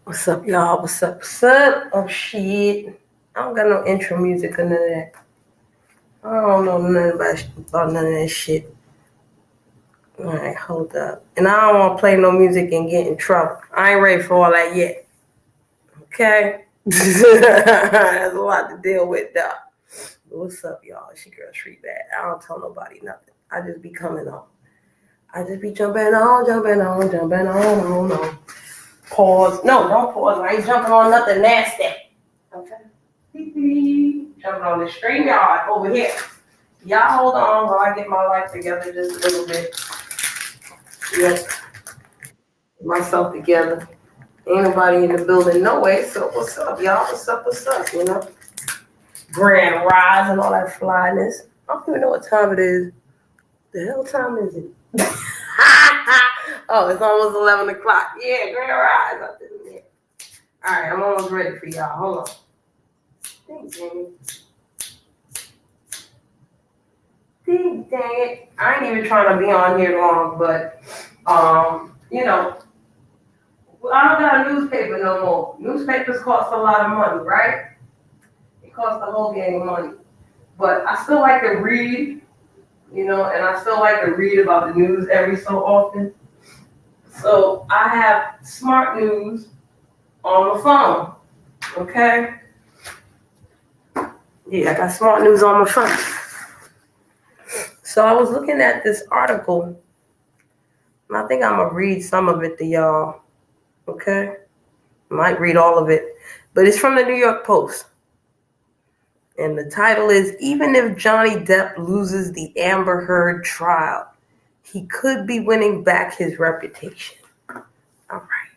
What's up, y'all? What's up? What's up? Oh, shit. I don't got no intro music or none of that. I don't know nothing about none of that shit. Alright, hold up. And I don't want to play no music and get in trouble. I ain't ready for all that yet. Okay? There's a lot to deal with, though. But what's up, y'all? It's your girl, Street Bad. I don't tell nobody nothing. I just be coming on. I just be jumping on. Pause. No, don't pause. I ain't jumping on nothing nasty. Okay. Jumping on the stream yard over here. Y'all hold on while I get my life together just a little bit. Yes, get myself together. Ain't nobody in the building, no way. So what's up, y'all? What's up? What's up? You know, grand rise and all that flyness. I don't even know what time it is. The hell time is it? Oh, it's almost 11 o'clock. Yeah, grand rise up in there. All right, I'm almost ready for y'all. Hold on. Thanks, Jamie. Dang it. I ain't even trying to be on here long, but, you know, I don't got a newspaper no more. Newspapers cost a lot of money, right? It costs a whole gang of money. But I still like to read, you know, and I still like to read about the news every so often. So I have smart news on my phone, okay? Yeah, I got smart news on my phone. So I was looking at this article, and I think I'm going to read some of it to y'all, okay? I might read all of it, but it's from the New York Post. And the title is, Even if Johnny Depp loses the Amber Heard trial, he could be winning back his reputation. All right.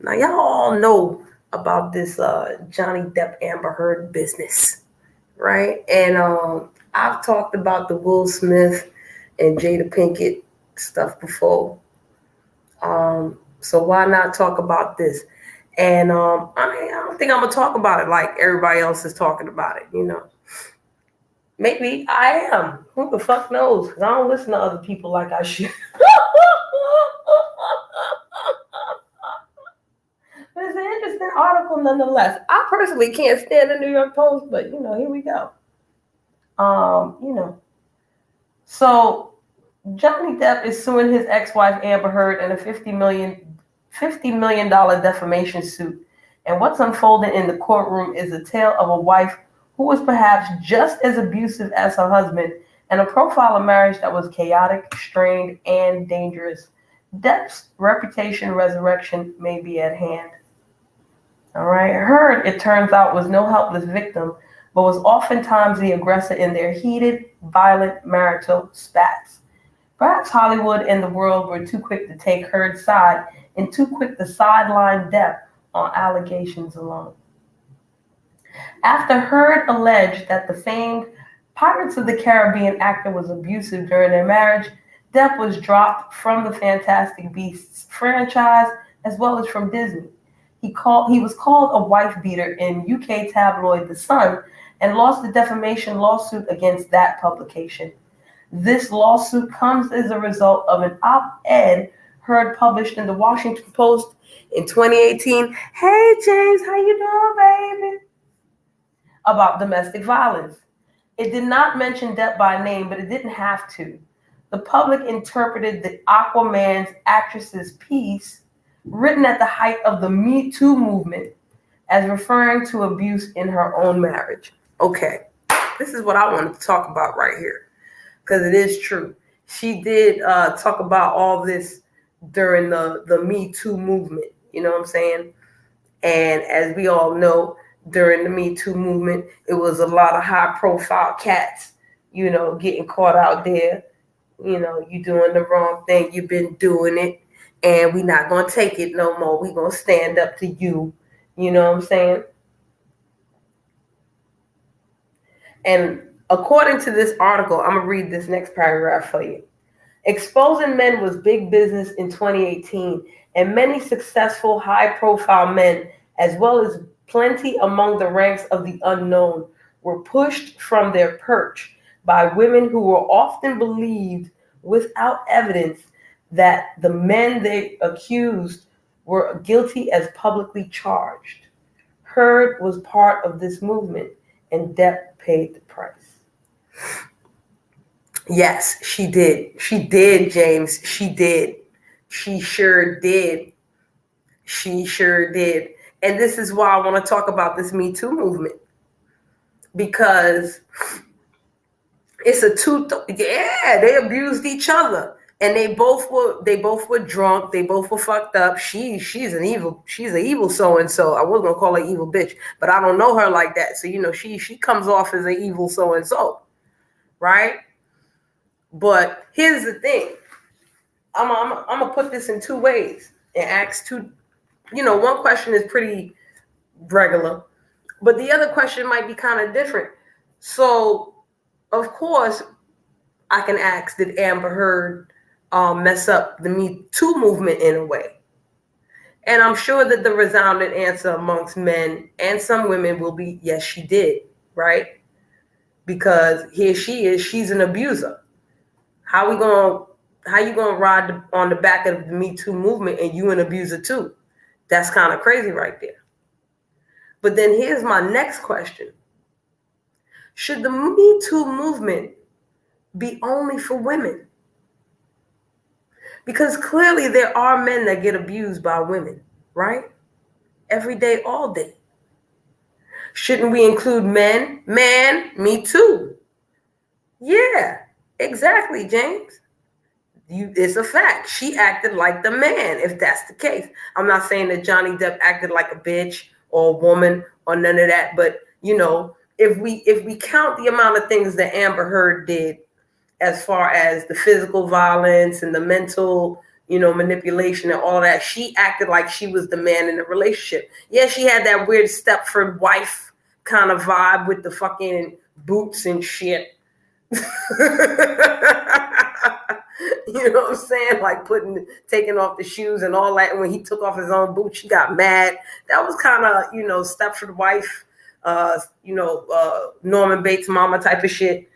Now, y'all all know about this Johnny Depp Amber Heard business, right? And I've talked about the Will Smith and Jada Pinkett stuff before. So why not talk about this? And I don't think I'm going to talk about it like everybody else is talking about it, you know. Maybe I am. Who the fuck knows? Because I don't listen to other people like I should. But it's an interesting article nonetheless. I personally can't stand the New York Post, but, you know, here we go. You know. So Johnny Depp is suing his ex-wife Amber Heard in a $50 million defamation suit. And what's unfolding in the courtroom is a tale of a wife who was perhaps just as abusive as her husband, and a profile of marriage that was chaotic, strained, and dangerous. Depp's reputation resurrection may be at hand. All right. Heard, it turns out, was no helpless victim, but was oftentimes the aggressor in their heated, violent marital spats. Perhaps Hollywood and the world were too quick to take Heard's side and too quick to sideline Depp on allegations alone. After Heard alleged that the famed Pirates of the Caribbean actor was abusive during their marriage, Depp was dropped from the Fantastic Beasts franchise as well as from Disney. He was called a wife beater in UK tabloid The Sun and lost the defamation lawsuit against that publication. This lawsuit comes as a result of an op-ed Heard published in the Washington Post in 2018. Hey James, how you doing, baby? About domestic violence. It did not mention Depp by name, but it didn't have to. The public interpreted the Aquaman's actress's piece, written at the height of the Me Too movement, as referring to abuse in her own marriage. Okay, this is what I wanted to talk about right here, because it is true. She did talk about all this during the Me Too movement, you know what I'm saying? And as we all know, during the Me Too movement, it was a lot of high-profile cats, you know, getting caught out there. You know, you doing the wrong thing, you've been doing it, and we're not going to take it no more. We're going to stand up to you, you know what I'm saying? And according to this article, I'm going to read this next paragraph for you. Exposing men was big business in 2018, and many successful, high-profile men, as well as plenty among the ranks of the unknown, were pushed from their perch by women who were often believed without evidence that the men they accused were guilty as publicly charged. Heard was part of this movement, and Depp paid the price. Yes, she did. She did, James. She did. She sure did. She sure did. And this is why I want to talk about this Me Too movement. Because it's a they abused each other. And they both were drunk, they both were fucked up. She's an evil so-and-so. I was gonna call her evil bitch, but I don't know her like that. So she comes off as an evil so-and-so, right? But here's the thing. I'm gonna put this in two ways and ask two. One question is pretty regular, but the other question might be kind of different. So, of course, I can ask, did Amber Heard mess up the Me Too movement in a way? And I'm sure that the resounding answer amongst men and some women will be, yes, she did, right? Because here she is, she's an abuser. How you gonna ride on the back of the Me Too movement and you an abuser too? That's kind of crazy right there. But then here's my next question. Should the Me Too movement be only for women? Because clearly there are men that get abused by women, right? Every day, all day. Shouldn't we include men? Man, me too. Yeah, exactly, James. It's a fact. She acted like the man, if that's the case. I'm not saying that Johnny Depp acted like a bitch or a woman or none of that, but if we count the amount of things that Amber Heard did, as far as the physical violence and the mental, manipulation and all that, she acted like she was the man in the relationship. Yeah, she had that weird Stepford wife kind of vibe with the fucking boots and shit. You know what I'm saying? Like taking off the shoes and all that. And when he took off his own boots, she got mad. That was kind of, Stepford wife, Norman Bates mama type of shit.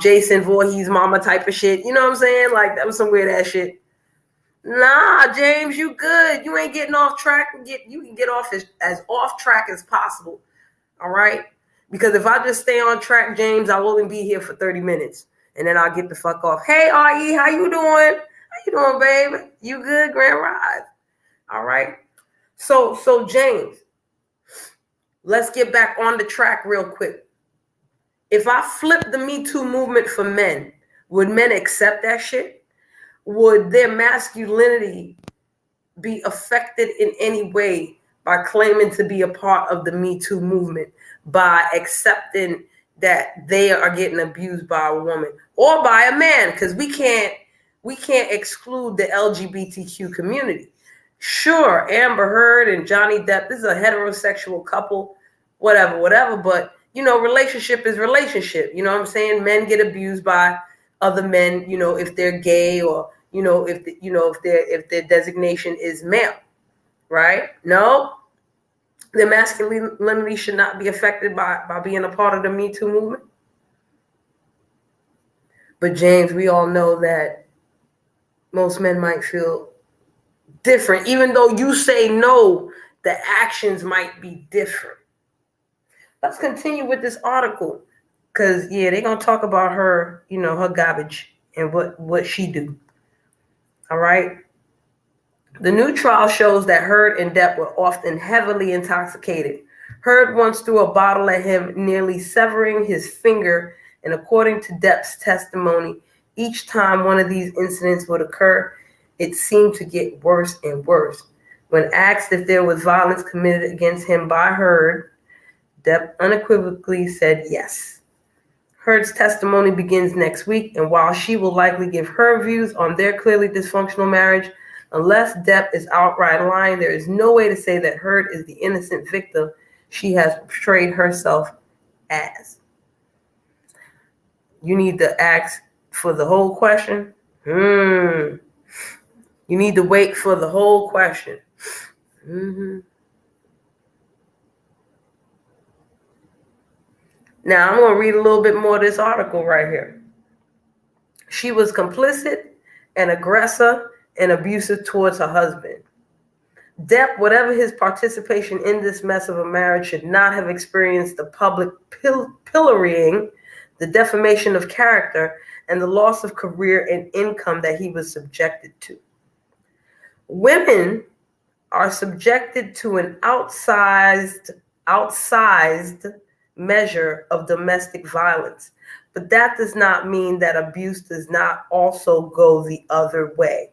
Jason Voorhees mama type of shit. You know what I'm saying? Like, that was some weird ass shit. Nah, James, you good. You ain't getting off track. You can get off as off track as possible. All right? Because if I just stay on track, James, I will only be here for 30 minutes. And then I'll get the fuck off. Hey, R.E., how you doing? How you doing, baby? You good, Grand Rise? All right? So James, let's get back on the track real quick. If I flip the Me Too movement for men, would men accept that shit? Would their masculinity be affected in any way by claiming to be a part of the Me Too movement, by accepting that they are getting abused by a woman or by a man? Because we can't exclude the LGBTQ community. Sure, Amber Heard and Johnny Depp, this is a heterosexual couple, whatever, but relationship is relationship. You know what I'm saying? Men get abused by other men, if they're gay or, if their designation is male, right? No, their masculinity should not be affected by being a part of the Me Too movement. But James, we all know that most men might feel different, even though you say no, the actions might be different. Let's continue with this article, because they're gonna talk about her, her garbage and what she do. All right. The new trial shows that Heard and Depp were often heavily intoxicated. Heard once threw a bottle at him, nearly severing his finger, and according to Depp's testimony, each time one of these incidents would occur, it seemed to get worse and worse. When asked if there was violence committed against him by Heard, Depp unequivocally said yes. Heard's testimony begins next week, and while she will likely give her views on their clearly dysfunctional marriage, unless Depp is outright lying, there is no way to say that Heard is the innocent victim she has portrayed herself as. You need to ask for the whole question. You need to wait for the whole question. Now, I'm going to read a little bit more of this article right here. She was complicit, an aggressor, and abusive towards her husband. Depp, whatever his participation in this mess of a marriage, should not have experienced the public pillorying, the defamation of character, and the loss of career and income that he was subjected to. Women are subjected to an outsized measure of domestic violence, but that does not mean that abuse does not also go the other way.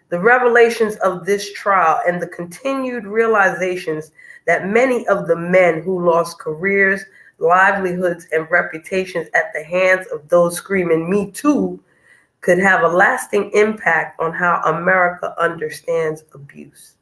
The revelations of this trial and the continued realizations that many of the men who lost careers, livelihoods, and reputations at the hands of those screaming "Me Too" could have a lasting impact on how America understands abuse.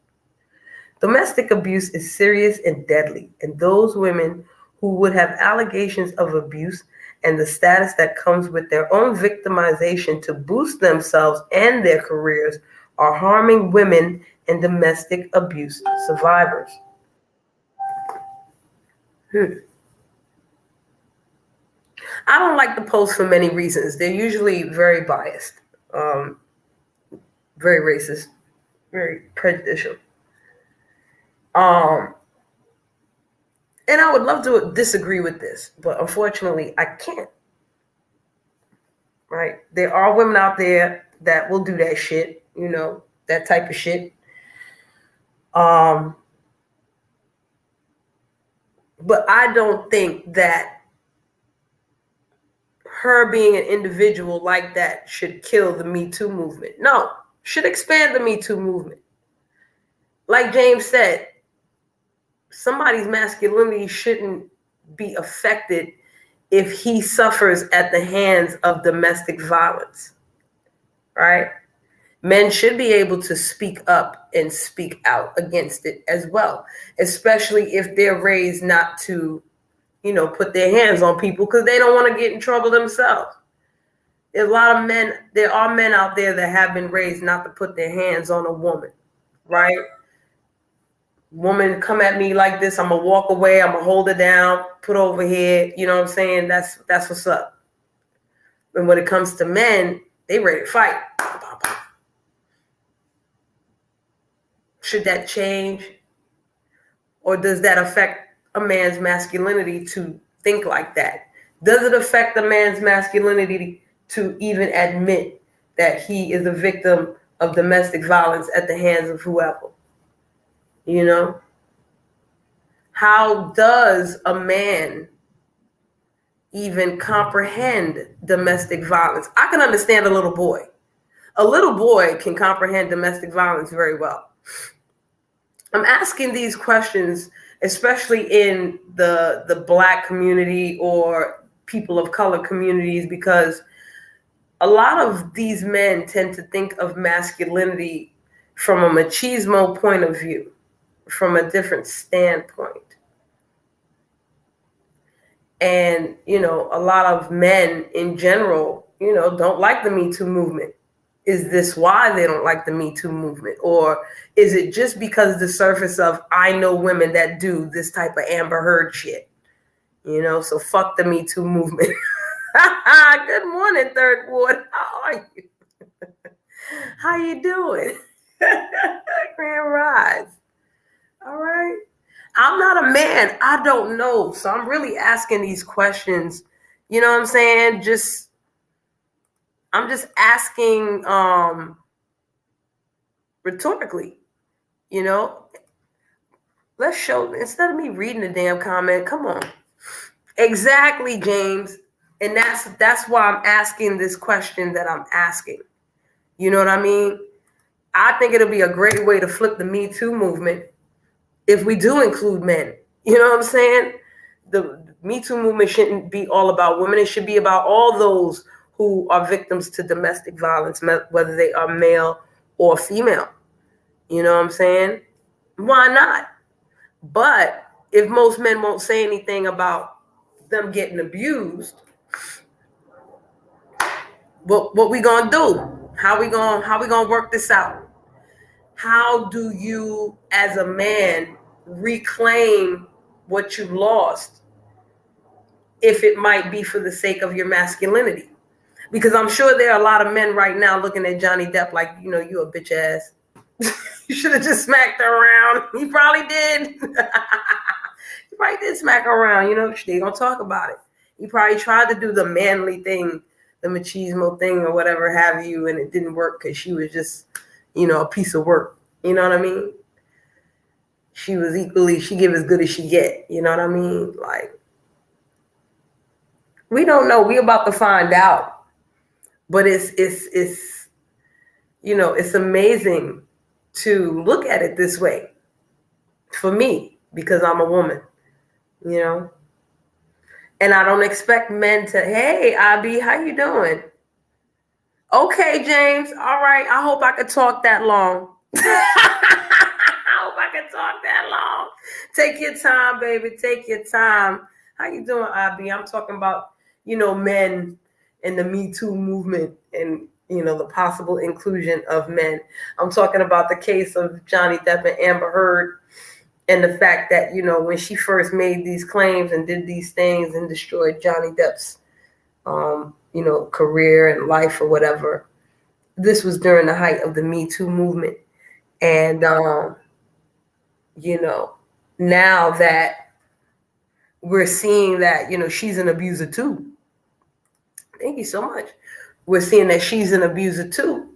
Domestic abuse is serious and deadly, and those women who would have allegations of abuse and the status that comes with their own victimization to boost themselves and their careers are harming women and domestic abuse survivors. I don't like the posts for many reasons. They're usually very biased, very racist, very prejudicial. And I would love to disagree with this, but unfortunately I can't. Right? There are women out there that will do that shit, that type of shit. But I don't think that her being an individual like that should kill the Me Too movement. No, should expand the Me Too movement. Like James said, somebody's masculinity shouldn't be affected if he suffers at the hands of domestic violence, right? Men should be able to speak up and speak out against it as well, especially if they're raised not to, put their hands on people because they don't want to get in trouble themselves. There are men out there that have been raised not to put their hands on a woman, right? Woman come at me like this, I'm gonna walk away, I'm gonna hold her down, put her over here, you know what I'm saying? That's what's up. And when it comes to men, they ready to fight. Should that change? Or does that affect a man's masculinity to think like that? Does it affect a man's masculinity to even admit that he is a victim of domestic violence at the hands of whoever? How does a man even comprehend domestic violence? I can understand a little boy. A little boy can comprehend domestic violence very well. I'm asking these questions, especially in the Black community or people of color communities, because a lot of these men tend to think of masculinity from a machismo point of view, from a different standpoint. And, a lot of men in general, don't like the Me Too movement. Is this why they don't like the Me Too movement? Or is it just because the surface of, I know women that do this type of Amber Heard shit? So fuck the Me Too movement. Good morning, Third Ward. How are you? How you doing? Grand Rise. All right. I'm not a man. I don't know. So I'm really asking these questions. You know what I'm saying? I'm just asking rhetorically, Let's show, instead of me reading the damn comment, come on. Exactly, James. And that's why I'm asking this question that I'm asking. You know what I mean? I think it'll be a great way to flip the Me Too movement if we do include men. You know what I'm saying? The Me Too movement shouldn't be all about women. It should be about all those who are victims to domestic violence, whether they are male or female. You know what I'm saying? Why not? But if most men won't say anything about them getting abused, what we gonna do? How we gonna work this out? How do you, as a man, reclaim what you lost, if it might be for the sake of your masculinity? Because I'm sure there are a lot of men right now looking at Johnny Depp like, you a bitch ass. You should have just smacked her around. He probably did. He probably did smack her around. You know, they gonna talk about it. He probably tried to do the manly thing, the machismo thing, or whatever have you, and it didn't work because she was just, you know, a piece of work. You know what I mean? She was equally, she give as good as she get. You know what I mean? Like, we don't know. We about to find out. But it's you know, it's amazing to look at it this way for me because I'm a woman, you know. And I don't expect men to, hey, Abby, how you doing? Okay, James. All right. I hope I could talk that long. I hope I can talk that long. Take your time, baby. Take your time. How you doing, Abby? I'm talking about, you know, men and the Me Too movement and, you know, the possible inclusion of men. I'm talking about the case of Johnny Depp and Amber Heard and the fact that, you know, when she first made these claims and did these things and destroyed Johnny Depp's, you know, career and life or whatever, this was during the height of the Me Too movement. And, you know, now that we're seeing that, you know, she's an abuser too. Thank you so much. We're seeing that she's an abuser too.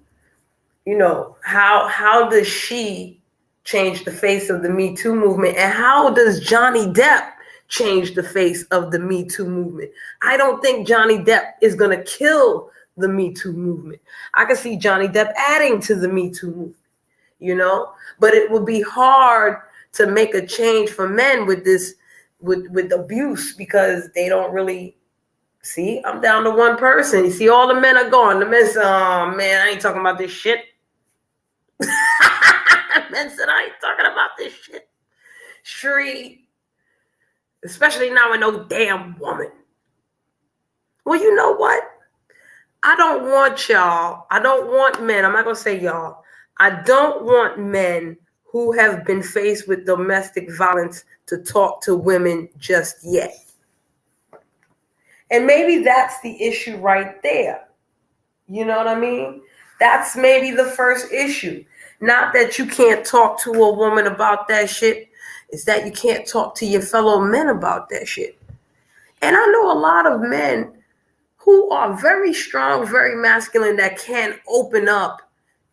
You know, how does she change the face of the Me Too movement? And how does Johnny Depp change the face of the Me Too movement? I don't think Johnny Depp is going to kill the Me Too movement. I can see Johnny Depp adding to the Me Too movement, you know, but it will be hard to make a change for men with this, with abuse, because they don't really see. I'm down to one person. You see, all the men are gone. The men say, oh man, I ain't talking about this shit. Men said, I ain't talking about this shit. Street. Especially now with no damn woman. Well, you know what? I don't want y'all. I don't want men. I'm not going to say y'all. I don't want men who have been faced with domestic violence to talk to women just yet. And maybe that's the issue right there. You know what I mean? That's maybe the first issue. Not that you can't talk to a woman about that shit. It's that you can't talk to your fellow men about that shit. And I know a lot of men who are very strong, very masculine, that can open up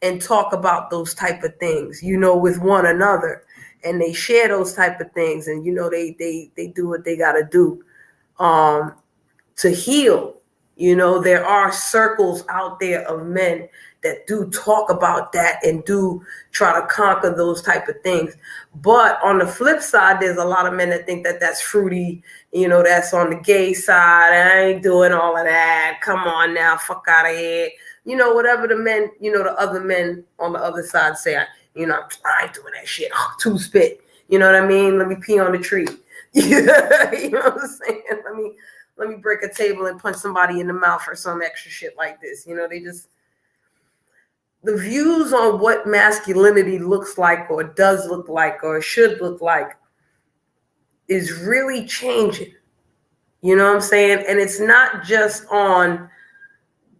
and talk about those type of things, you know, with one another. And they share those type of things. And, you know, they do what they got to do to heal. You know, there are circles out there of men that do talk about that and do try to conquer those type of things. But on the flip side, there's a lot of men that think that that's fruity. You know, that's on the gay side. I ain't doing all of that. Come on now, fuck out of here. You know, whatever the men, you know, the other men on the other side say, you know, I ain't doing that shit. Too spit. You know what I mean? Let me pee on the tree. You know what I'm saying? Let me break a table and punch somebody in the mouth or some extra shit like this. You know, the views on what masculinity looks like or does look like or should look like is really changing. You know what I'm saying? And it's not just on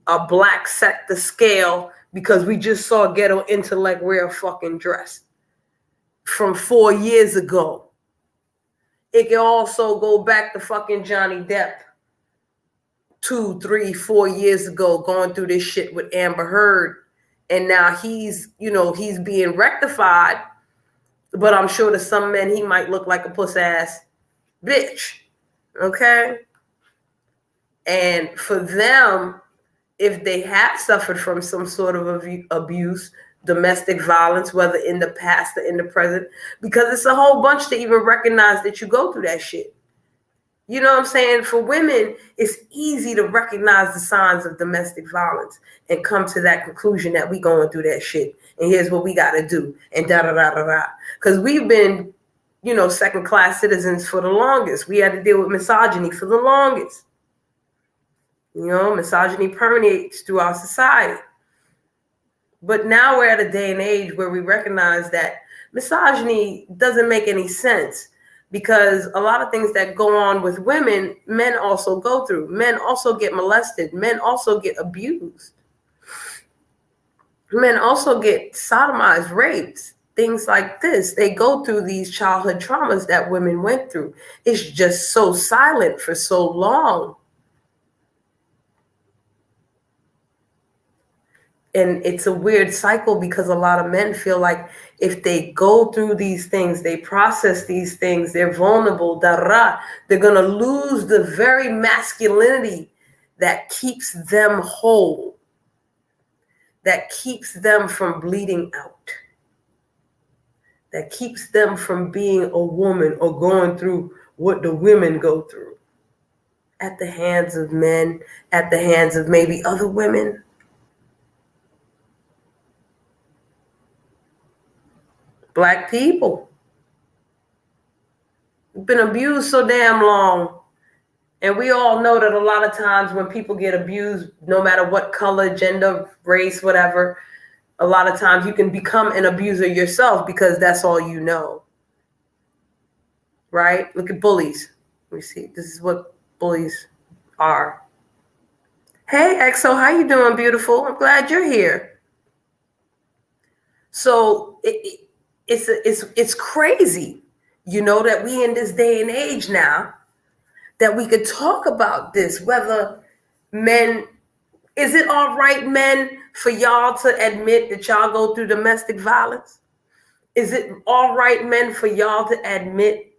a black sector scale, because we just saw Ghetto Intellect wear a fucking dress from 4 years ago. It can also go back to fucking Johnny Depp 2, 3, 4 years ago, going through this shit with Amber Heard. And now he's, you know, he's being rectified. But I'm sure to some men, he might look like a puss ass bitch. Okay? And for them, if they have suffered from some sort of abuse, domestic violence, whether in the past or in the present, because it's a whole bunch to even recognize that you go through that shit. You know what I'm saying? For women, it's easy to recognize the signs of domestic violence and come to that conclusion that we going through that shit. And here's what we got to do. And da-da-da-da-da. Because we've been, you know, second-class citizens for the longest. We had to deal with misogyny for the longest. You know, misogyny permeates through our society. But now we're at a day and age where we recognize that misogyny doesn't make any sense, because a lot of things that go on with women, men also go through. Men also get molested. Men also get abused. Men also get sodomized, raped, things like this. They go through these childhood traumas that women went through. It's just so silent for so long. And it's a weird cycle because a lot of men feel like if they go through these things, they process these things, they're vulnerable, they're going to lose the very masculinity that keeps them whole, that keeps them from bleeding out, that keeps them from being a woman or going through what the women go through at the hands of men, at the hands of maybe other women. Black people have been abused so damn long. And we all know that a lot of times when people get abused, no matter what color, gender, race, whatever, a lot of times you can become an abuser yourself because that's all you know. Right? Look at bullies. Let me see. This is what bullies are. Hey, EXO, how you doing, beautiful? I'm glad you're here. So it's crazy, you know, that we in this day and age now that we could talk about this, whether men, is it all right, men, for y'all to admit that y'all go through domestic violence? Is it all right, men, for y'all to admit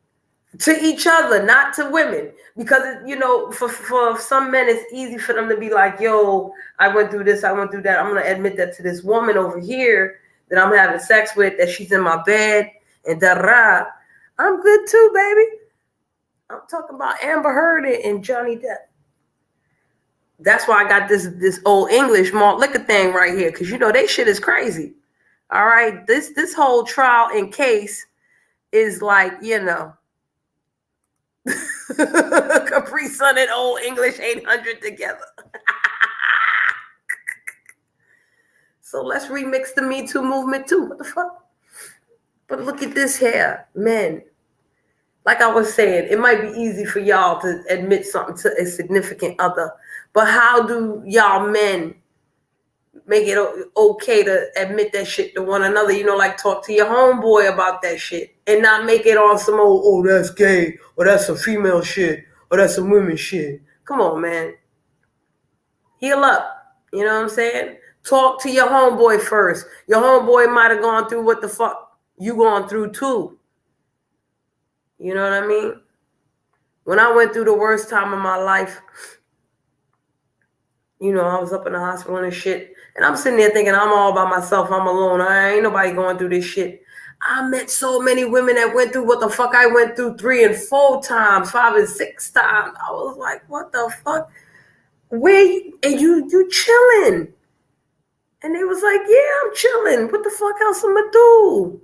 to each other, not to women? Because, you know, for some men, it's easy for them to be like, yo, I went through this, I went through that. I'm going to admit that to this woman over here that I'm having sex with, that she's in my bed, and da-da. I'm good too, baby. I'm talking about Amber Heard and Johnny Depp. That's why I got this old English malt liquor thing right here, because you know they shit is crazy. All right, this whole trial and case is like, you know, Capri Sun and Old English 800 together. So let's remix the Me Too movement too. What the fuck? But look at this here, men. Like I was saying, it might be easy for y'all to admit something to a significant other, but how do y'all men make it okay to admit that shit to one another? You know, like talk to your homeboy about that shit and not make it on some old, oh, that's gay, or that's some female shit, or that's some women shit. Come on, man. Heal up. You know what I'm saying? Talk to your homeboy first. Your homeboy might have gone through what the fuck you going through too. You know what I mean? When I went through the worst time of my life, you know, I was up in the hospital and shit. And I'm sitting there thinking, I'm all by myself. I'm alone. I ain't nobody going through this shit. I met so many women that went through what the fuck I went through 3 and 4 times, 5 and 6 times. I was like, what the fuck? Where you, and you chilling? And they was like, yeah, I'm chilling. What the fuck else I'm gonna do?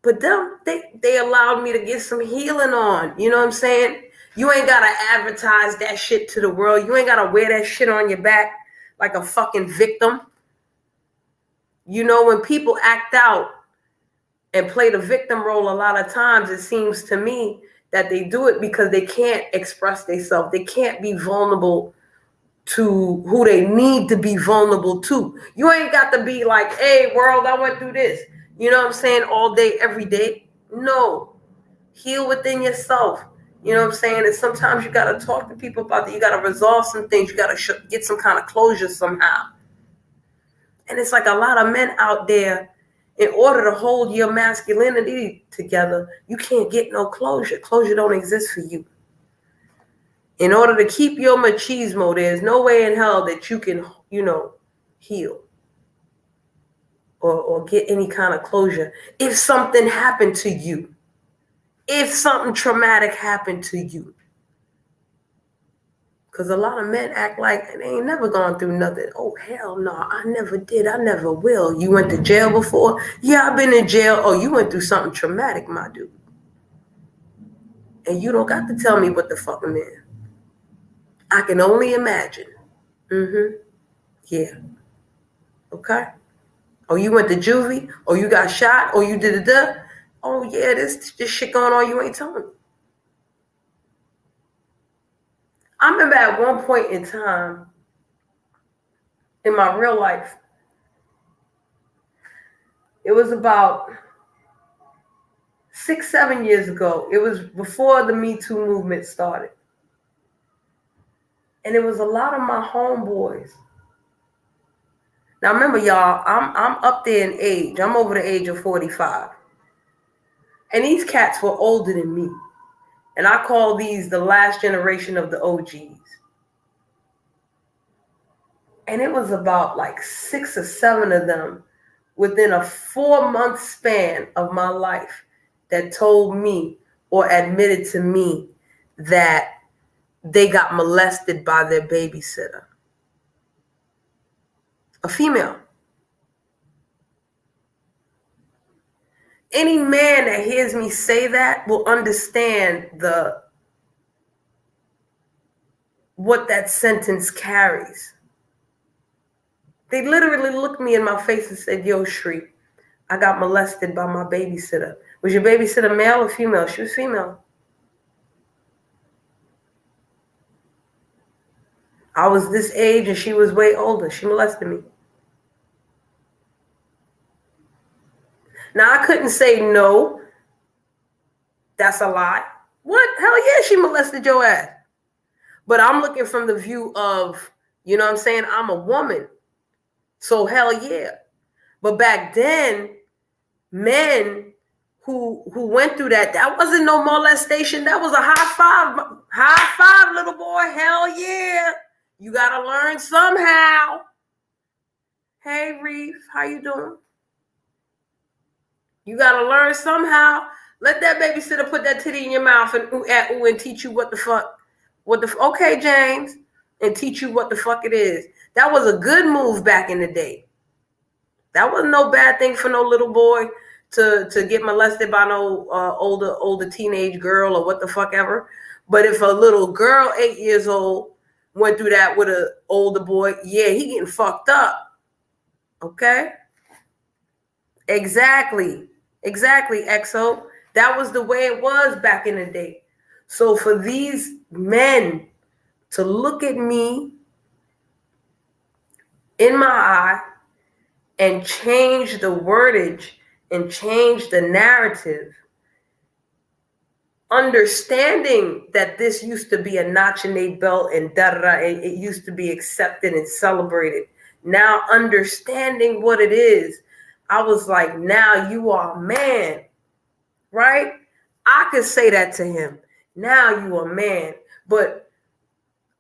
But them, they allowed me to get some healing on. You know what I'm saying? You ain't gotta advertise that shit to the world. You ain't gotta wear that shit on your back like a fucking victim. You know, when people act out and play the victim role, a lot of times it seems to me that they do it because they can't express themselves. They can't be vulnerable to who they need to be vulnerable to. You ain't got to be like, hey, world, I went through this. You know what I'm saying? All day, every day. No. Heal within yourself. You know what I'm saying? And sometimes you got to talk to people about that. You got to resolve some things. You got to get some kind of closure somehow. And it's like a lot of men out there, in order to hold your masculinity together, you can't get no closure. Closure don't exist for you. In order to keep your machismo, there's no way in hell that you can, you know, heal or get any kind of closure. If something happened to you, if something traumatic happened to you, because a lot of men act like they ain't never gone through nothing. Oh, hell no, I never did. I never will. You went to jail before? Yeah, I've been in jail. Oh, you went through something traumatic, my dude. And you don't got to tell me what the fuck I'm in. I can only imagine. Yeah. Okay. Oh, you went to juvie? Oh, you got shot? Oh, you did it? Oh, yeah, this shit going on. You ain't telling me. I remember at one point in time in my real life, It was about 6, 7 years ago. It was before the Me Too movement started. And it was a lot of my homeboys. Now remember, y'all, I'm up there in age. I'm over the age of 45. And these cats were older than me. And I call these the last generation of the OGs. And it was about like 6 or 7 of them within a 4-month span of my life that told me or admitted to me that they got molested by their babysitter. A female. Any man that hears me say that will understand what that sentence carries. They literally looked me in my face and said, yo, Shri, I got molested by my babysitter. Was your babysitter male or female? She was female. I was this age and she was way older. She molested me. Now, I couldn't say no. That's a lie. What? Hell yeah, she molested your ass. But I'm looking from the view of, you know what I'm saying? I'm a woman. So hell yeah. But back then, men who went through that wasn't no molestation. That was a high five. High five, little boy. Hell yeah. You got to learn somehow. Hey, Reef, how you doing? You got to learn somehow. Let that babysitter put that titty in your mouth and teach you what the fuck. Okay, James, and teach you what the fuck it is. That was a good move back in the day. That wasn't no bad thing for no little boy to get molested by no older teenage girl or what the fuck ever. But if a little girl, 8 years old, went through that with an older boy, yeah, he getting fucked up. Okay? Exactly, XO. That was the way it was back in the day. So for these men to look at me in my eye and change the wordage and change the narrative, understanding that this used to be a notch in a belt and and it used to be accepted and celebrated. Now understanding what it is, I was like, now you are a man, right? I could say that to him. Now you are a man. But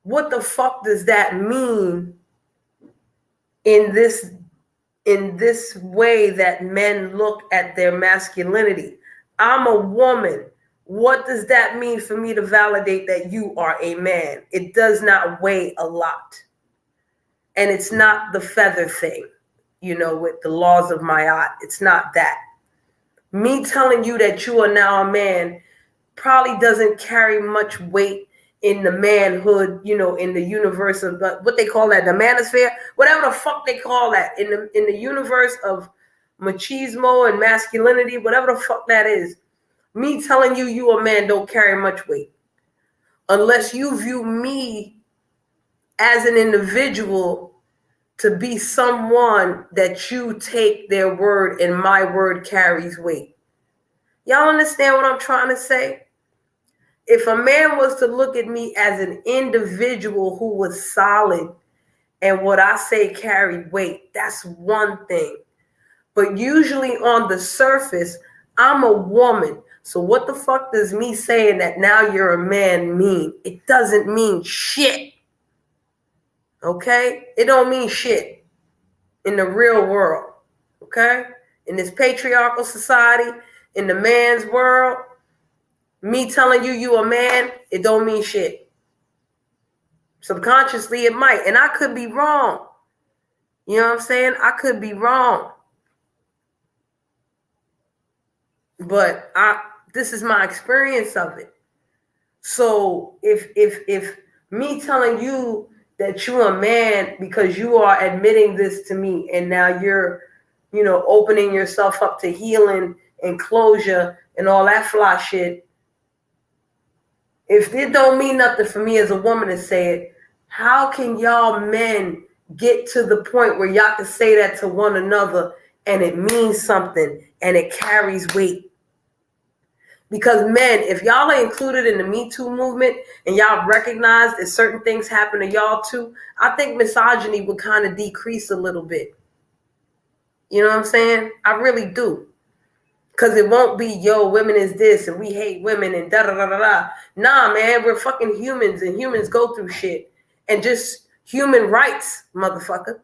what the fuck does that mean in this way that men look at their masculinity? I'm a woman. What does that mean for me to validate that you are a man? It does not weigh a lot. And it's not the feather thing, with the laws of Ma'at. It's not that. Me telling you that you are now a man probably doesn't carry much weight in the manhood, in the universe of what they call that, the manosphere, whatever the fuck they call that, in the universe of machismo and masculinity, whatever the fuck that is. Me telling you a man don't carry much weight unless you view me as an individual to be someone that you take their word and my word carries weight. Y'all understand what I'm trying to say? If a man was to look at me as an individual who was solid and what I say carried weight, that's one thing. But usually on the surface, I'm a woman. So what the fuck does me saying that now you're a man mean? It doesn't mean shit. Okay? It don't mean shit in the real world. Okay? In this patriarchal society, in the man's world, me telling you a man, it don't mean shit. Subconsciously, it might. And I could be wrong. You know what I'm saying? I could be wrong. But this is my experience of it. So if me telling you that you're a man because you are admitting this to me and now you're, opening yourself up to healing and closure and all that fly shit, if it don't mean nothing for me as a woman to say it, how can y'all men get to the point where y'all can say that to one another and it means something and it carries weight. Because men, if y'all are included in the Me Too movement and y'all recognize that certain things happen to y'all too, I think misogyny would kind of decrease a little bit. You know what I'm saying? I really do. Because it won't be, yo, women is this and we hate women and da-da-da-da-da. Nah, man, we're fucking humans and humans go through shit. And just human rights, motherfucker.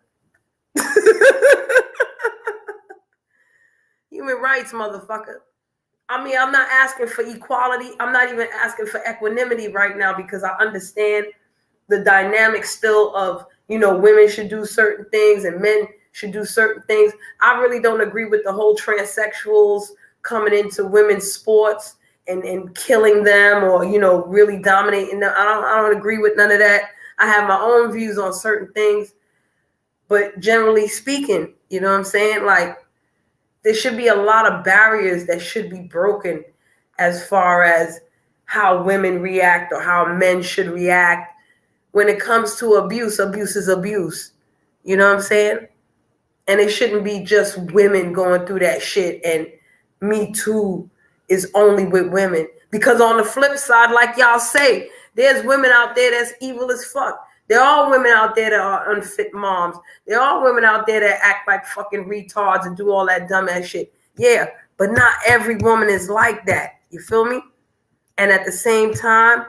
Human rights, motherfucker. I mean, I'm not asking for equality. I'm not even asking for equanimity right now because I understand the dynamic still of, women should do certain things and men should do certain things. I really don't agree with the whole transsexuals coming into women's sports and killing them or, really dominating them. I don't agree with none of that. I have my own views on certain things. But generally speaking, you know what I'm saying? Like, there should be a lot of barriers that should be broken as far as how women react or how men should react. When it comes to abuse, abuse is abuse. You know what I'm saying? And it shouldn't be just women going through that shit and Me Too is only with women. Because on the flip side, like y'all say, there's women out there that's evil as fuck. There are women out there that are unfit moms. There are women out there that act like fucking retards and do all that dumbass shit. Yeah, but not every woman is like that. You feel me? And at the same time,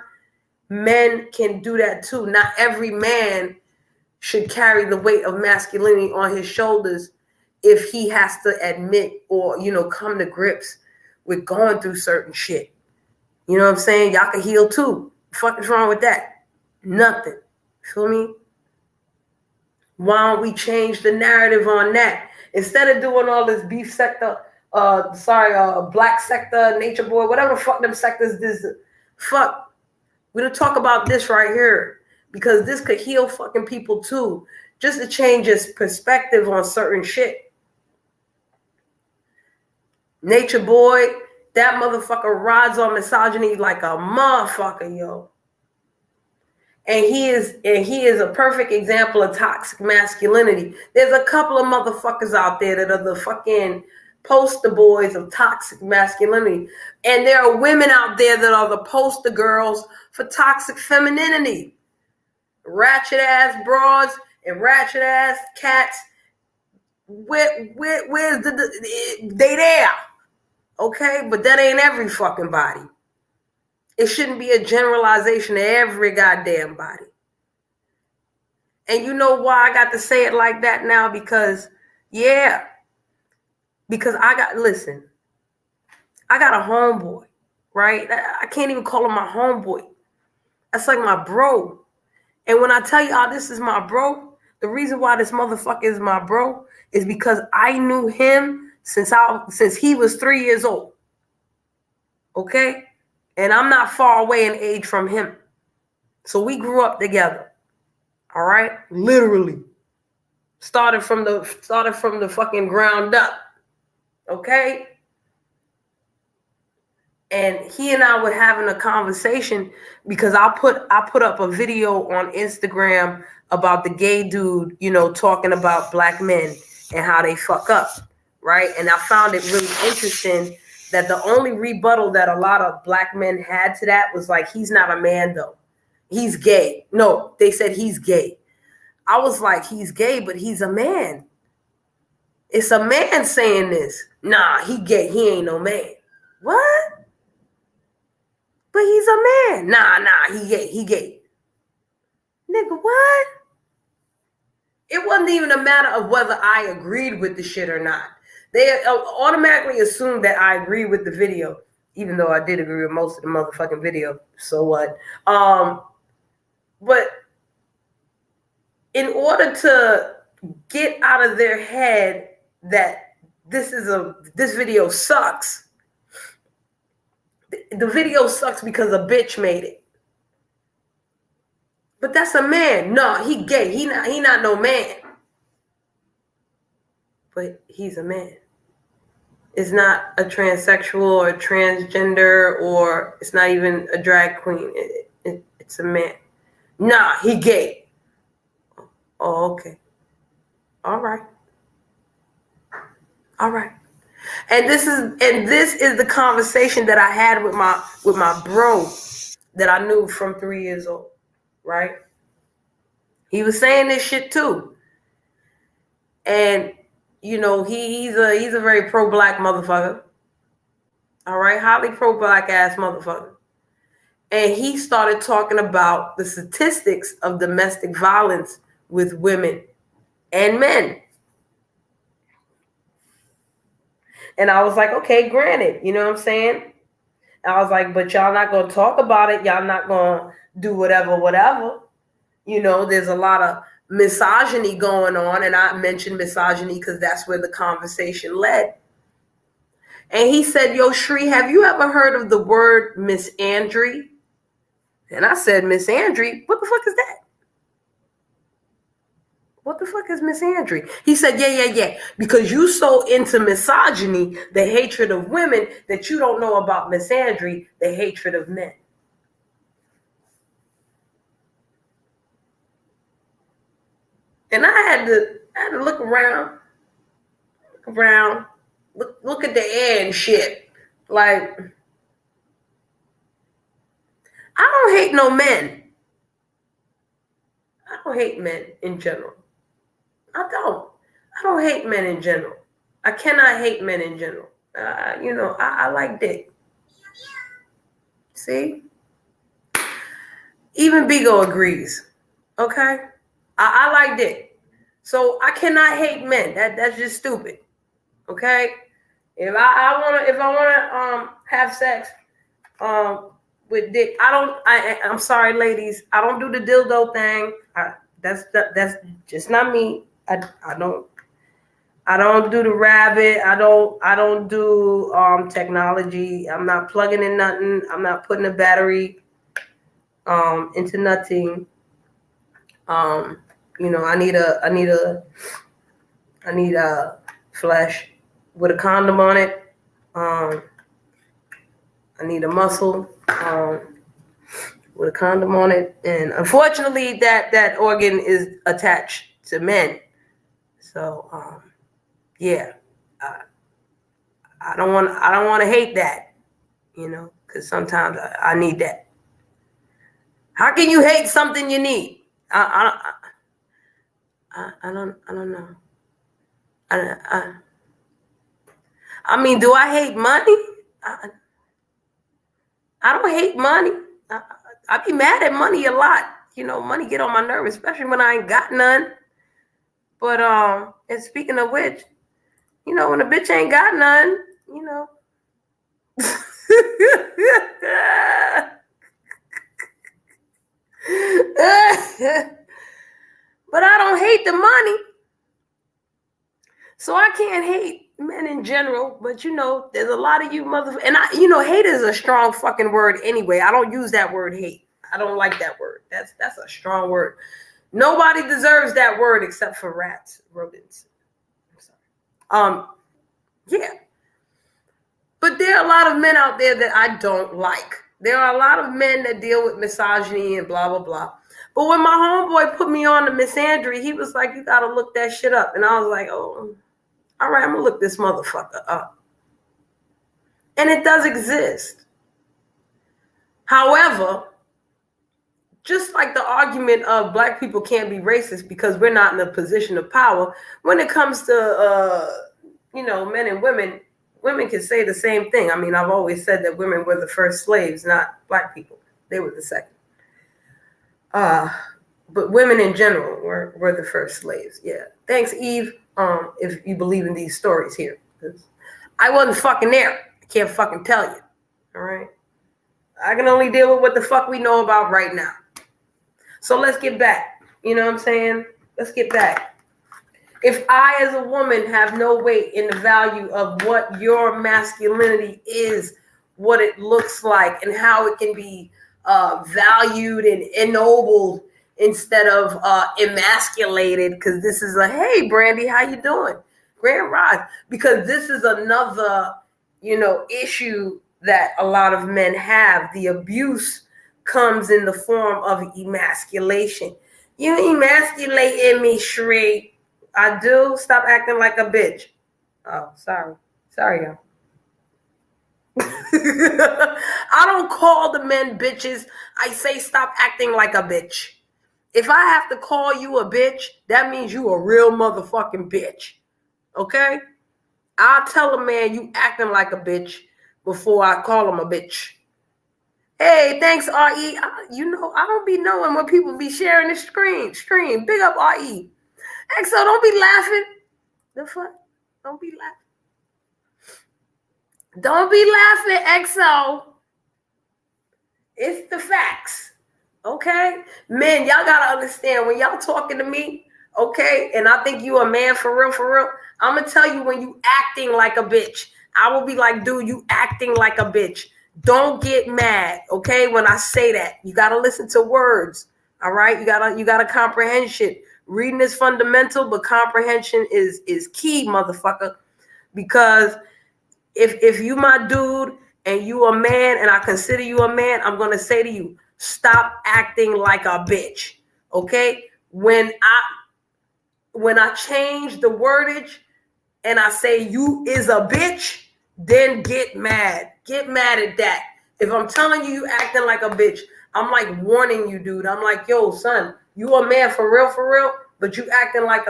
men can do that too. Not every man should carry the weight of masculinity on his shoulders if he has to admit or, come to grips with going through certain shit. You know what I'm saying? Y'all can heal too. Fuck is wrong with that? Nothing. Feel me? Why don't we change the narrative on that? Instead of doing all this beef sector, black sector, nature boy, whatever the fuck them sectors is, fuck. We don't talk about this right here because this could heal fucking people too. Just to change his perspective on certain shit. Nature boy, that motherfucker rides on misogyny like a motherfucker, yo. And he is a perfect example of toxic masculinity. There's a couple of motherfuckers out there that are the fucking poster boys of toxic masculinity. And there are women out there that are the poster girls for toxic femininity. Ratchet ass broads and ratchet ass cats. Where's they there? Okay, but that ain't every fucking body. It shouldn't be a generalization of every goddamn body. And you know why I got to say it like that now? Because I got a homeboy, right? I can't even call him my homeboy. That's like my bro. And when I tell y'all this is my bro, the reason why this motherfucker is my bro is because I knew him since he was 3 years old. Okay? And I'm not far away in age from him. So we grew up together. All right? Literally. Started from the fucking ground up. Okay? And he and I were having a conversation because I put up a video on Instagram about the gay dude, talking about black men and how they fuck up, right? And I found it really interesting that the only rebuttal that a lot of black men had to that was like, he's not a man though. He's gay. No, they said he's gay. I was like, he's gay, but he's a man. It's a man saying this. Nah, he gay. He ain't no man. What? But he's a man. Nah, he gay. Nigga, what? It wasn't even a matter of whether I agreed with the shit or not. They automatically assumed that I agreed with the video, even though I did agree with most of the motherfucking video. So what? But in order to get out of their head that this video sucks, the video sucks because a bitch made it. But that's a man. No, he gay. He not no man. But he's a man. It's not a transsexual or a transgender or it's not even a drag queen. It's a man. Nah, he gay. Oh, okay. All right. All right. And this is the conversation that I had with my bro that I knew from 3 years old, right? He was saying this shit too. And he's a very pro-black motherfucker. All right, highly pro-black ass motherfucker. And he started talking about the statistics of domestic violence with women and men. And I was like, okay, granted, you know what I'm saying? I was like, but y'all not gonna talk about it. Y'all not gonna do whatever. There's a lot of misogyny going on. And I mentioned misogyny because that's where the conversation led. And he said, yo, Shree, have you ever heard of the word misandry? And I said, misandry? What the fuck is that? What the fuck is misandry? He said, yeah. Because you so into misogyny, the hatred of women, that you don't know about misandry, the hatred of men. And I had to look around, look at the air and shit. Like, I don't hate no men. I don't hate men in general. I don't hate men in general. I cannot hate men in general. I like dick. See? Even Bigo agrees. Okay? I like dick. So I cannot hate men. That's just stupid. Okay? If I wanna have sex with dick, I'm sorry, ladies. I don't do the dildo thing. That's just not me. I don't do the rabbit. I don't do technology. I'm not plugging in nothing. I'm not putting a battery into nothing. I need a flesh with a condom on it. I need a muscle with a condom on it, and unfortunately, that organ is attached to men. So, yeah, I don't want to hate that, because sometimes I need that. How can you hate something you need? I don't know. I mean, do I hate money? I don't hate money. I be mad at money a lot. Money get on my nerves, especially when I ain't got none. But and speaking of which, when a bitch ain't got none, but I don't hate the money. So I can't hate men in general, but there's a lot of you motherfuckers, and hate is a strong fucking word anyway. I don't use that word hate. I don't like that word. That's a strong word. Nobody deserves that word except for rats, rodents. I'm sorry. Yeah. But there are a lot of men out there that I don't like. There are a lot of men that deal with misogyny and blah, blah, blah. But when my homeboy put me on to misandry, he was like, you got to look that shit up. And I was like, oh, all right, I'm going to look this motherfucker up. And it does exist. However, just like the argument of black people can't be racist because we're not in a position of power, when it comes to, men and women, women can say the same thing. I mean, I've always said that women were the first slaves, not black people. They were the second. But women in general were the first slaves. Yeah. Thanks, Eve, if you believe in these stories here. I wasn't fucking there. I can't fucking tell you. All right? I can only deal with what the fuck we know about right now. So let's get back. You know what I'm saying? Let's get back. If I, as a woman, have no weight in the value of what your masculinity is, what it looks like, and how it can be valued and ennobled instead of emasculated, because this is a, hey, Brandy, how you doing? Grand Rise. Because this is another, issue that a lot of men have. The abuse comes in the form of emasculation. You emasculating me, Shree. I do. Stop acting like a bitch. Oh, sorry. Sorry, y'all. I don't call the men bitches. I say stop acting like a bitch. If I have to call you a bitch, that means you a real motherfucking bitch. Okay? I'll tell a man you acting like a bitch before I call him a bitch. Hey, thanks, RE. You know, I don't be knowing when people be sharing the stream. Big up, RE. EXO, don't be laughing. The fuck? Don't be laughing. Don't be laughing, EXO. It's the facts. Okay? Men, y'all gotta understand when y'all talking to me, okay, and I think you a man for real, I'm gonna tell you when you acting like a bitch. I will be like, dude, you acting like a bitch. Don't get mad, okay, when I say that. You gotta listen to words. All right? You gotta comprehend shit. Reading is fundamental, but comprehension is key, motherfucker. Because if you my dude and you a man and I consider you a man, I'm gonna say to you, stop acting like a bitch. Okay? When I change the wordage and I say you is a bitch, then get mad. Get mad at that. If I'm telling you acting like a bitch, I'm like warning you, dude. I'm like, yo, son, you a man for real, but you acting like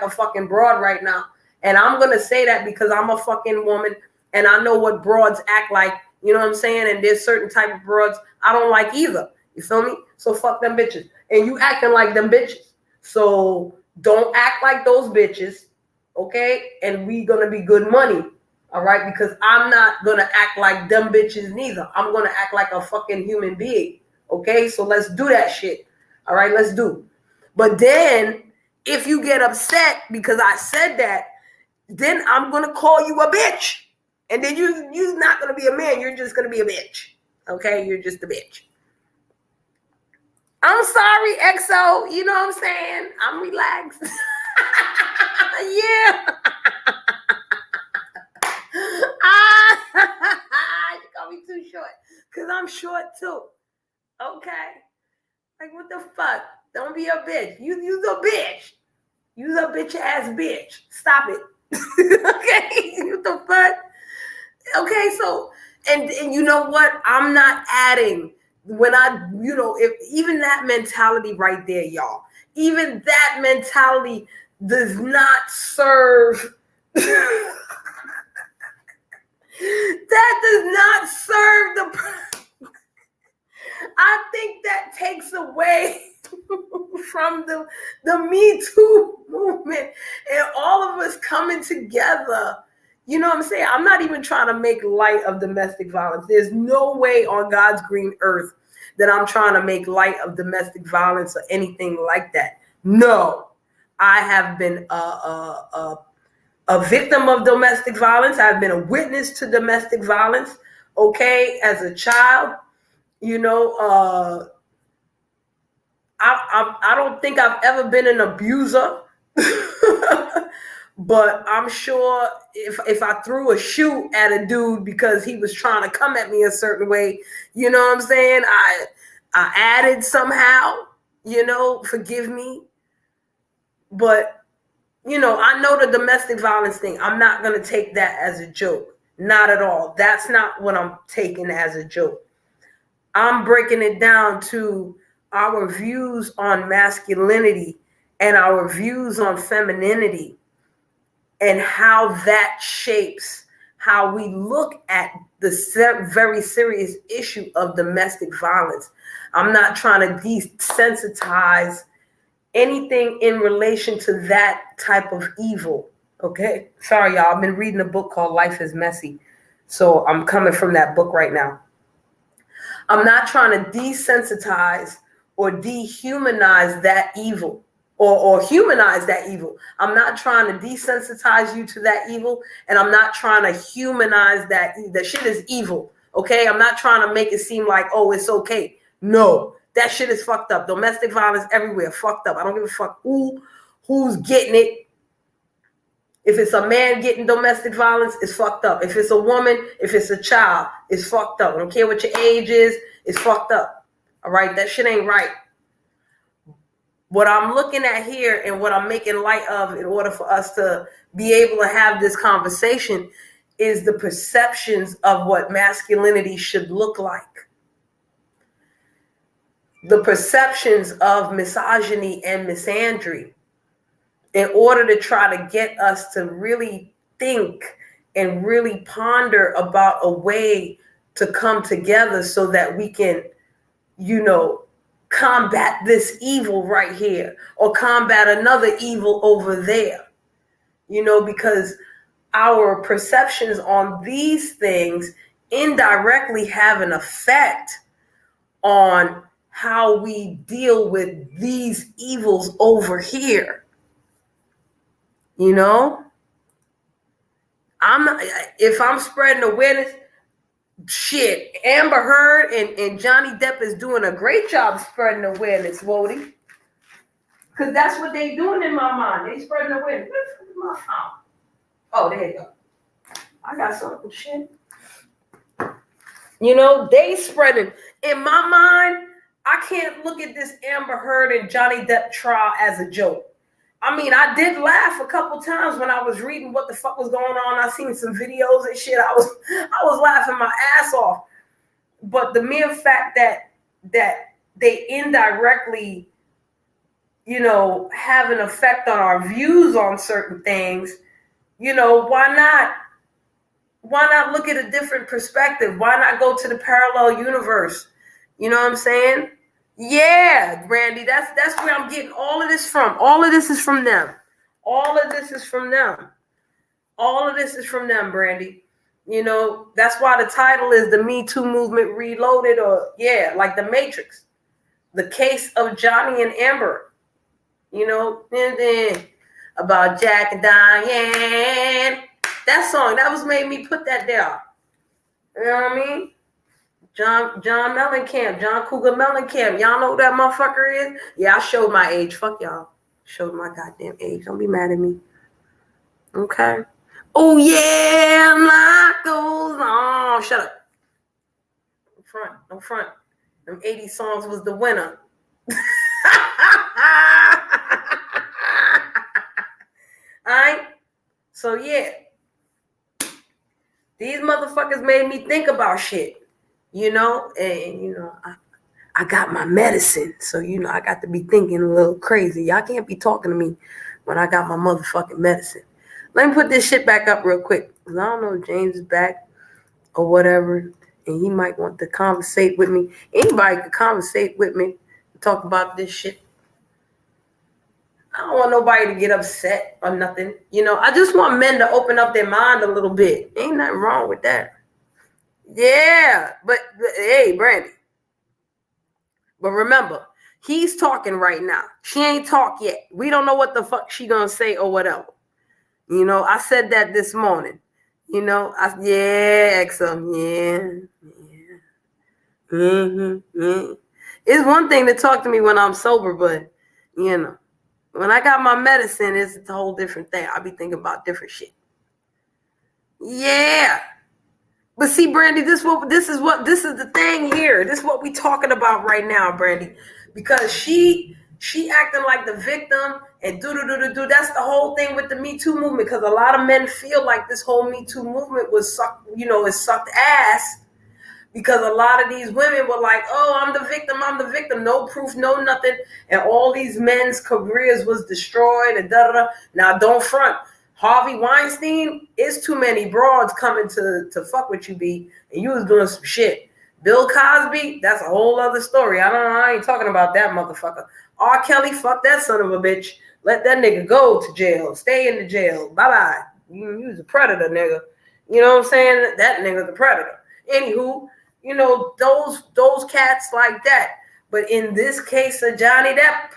a fucking broad right now. And I'm gonna say that because I'm a fucking woman and I know what broads act like. You know what I'm saying? And there's certain type of broads I don't like either. You feel me? So fuck them bitches. And you acting like them bitches. So don't act like those bitches, okay? And we gonna be good money, all right? Because I'm not gonna act like them bitches neither. I'm gonna act like a fucking human being, okay? So let's do that shit, all right? Let's do. But then if you get upset because I said that, then I'm gonna call you a bitch. And then you're not gonna be a man, you're just gonna be a bitch. Okay, you're just a bitch. I'm sorry, EXO. You know what I'm saying? I'm relaxed. Yeah. You call me too short. Because I'm short too. Okay. Like, what the fuck? Don't be a bitch. You's a bitch. You's a bitch ass bitch. Stop it. Okay. What the fuck? Okay, so and you know what? I'm not adding when if even that mentality right there, y'all, even that mentality does not serve that does not serve the I think that takes away from the Me Too movement and all of us coming together. You know what I'm saying? I'm not even trying to make light of domestic violence. There's no way on God's green earth that I'm trying to make light of domestic violence or anything like that. No, I have been a victim of domestic violence. I've been a witness to domestic violence. Okay, as a child, I don't think I've ever been an abuser. But I'm sure if I threw a shoe at a dude because he was trying to come at me a certain way, you know what I'm saying? I added somehow, forgive me. But, I know the domestic violence thing. I'm not going to take that as a joke. Not at all. That's not what I'm taking as a joke. I'm breaking it down to our views on masculinity and our views on femininity and how that shapes how we look at the very serious issue of domestic violence. I'm not trying to desensitize anything in relation to that type of evil, okay? Sorry, y'all. I've been reading a book called Life is Messy, so I'm coming from that book right now. I'm not trying to desensitize or dehumanize that evil. Or humanize that evil. I'm not trying to desensitize you to that evil, and I'm not trying to humanize that. That shit is evil, okay? I'm not trying to make it seem like, oh, it's okay. No, that shit is fucked up. Domestic violence everywhere, fucked up. I don't give a fuck who's getting it. If it's a man getting domestic violence, it's fucked up. If it's a woman, if it's a child, it's fucked up. I don't care what your age is, it's fucked up. All right, that shit ain't right. what I'm looking at here and what I'm making light of in order for us to be able to have this conversation is the perceptions of what masculinity should look like. The perceptions of misogyny and misandry, in order to try to get us to really think and really ponder about a way to come together so that we can, combat this evil right here or combat another evil over there, because our perceptions on these things indirectly have an effect on how we deal with these evils over here. If I'm spreading awareness, shit, Amber Heard and Johnny Depp is doing a great job spreading awareness, Wody. Because that's what they doing in my mind. They spreading awareness. Oh, there you go. I got something, shit. They spreading. In my mind, I can't look at this Amber Heard and Johnny Depp trial as a joke. I mean, I did laugh a couple times when I was reading what the fuck was going on. I seen some videos and shit. I was laughing my ass off. But the mere fact that they indirectly, have an effect on our views on certain things, why not look at a different perspective? Why not go to the parallel universe? You know what I'm saying? Yeah, Brandy, that's where I'm getting all of this from. All of this is from them. All of this is from them. All of this is from them, Brandy. That's why the title is The Me Too Movement Reloaded, or like The Matrix. The case of Johnny and Amber. And then about Jack and Diane. That song, that was made me put that down. You know what I mean? John Mellencamp, John Cougar Mellencamp. Y'all know who that motherfucker is? Yeah, I showed my age. Fuck y'all. Showed my goddamn age. Don't be mad at me. Okay. Oh yeah, life goes on. Shut up. I'm front. Them 80 songs was the winner. Alright? So yeah. These motherfuckers made me think about shit. I got my medicine. So, I got to be thinking a little crazy. Y'all can't be talking to me when I got my motherfucking medicine. Let me put this shit back up real quick. Because I don't know if James is back or whatever. And he might want to conversate with me. Anybody could conversate with me and talk about this shit. I don't want nobody to get upset or nothing. I just want men to open up their mind a little bit. Ain't nothing wrong with that. Yeah, but hey, Brandy. But remember, he's talking right now. She ain't talked yet. We don't know what the fuck she gonna say or whatever. I said that this morning. Exum, yeah. It's one thing to talk to me when I'm sober, but when I got my medicine, it's a whole different thing. I be thinking about different shit. Yeah. But see, Brandy, this is the thing here. This is what we talking about right now, Brandy. Because she acting like the victim and do. That's the whole thing with the Me Too movement. Because a lot of men feel like this whole Me Too movement was sucked ass. Because a lot of these women were like, oh, I'm the victim. No proof, no nothing. And all these men's careers was destroyed and da. Now, don't front. Harvey Weinstein, is too many broads coming to fuck with you, B. And you was doing some shit. Bill Cosby, that's a whole other story. I ain't talking about that motherfucker. R. Kelly, fuck that son of a bitch. Let that nigga go to jail. Stay in the jail. Bye-bye. You was a predator, nigga. You know what I'm saying? That nigga's a predator. Anywho, those cats like that. But in this case of Johnny Depp,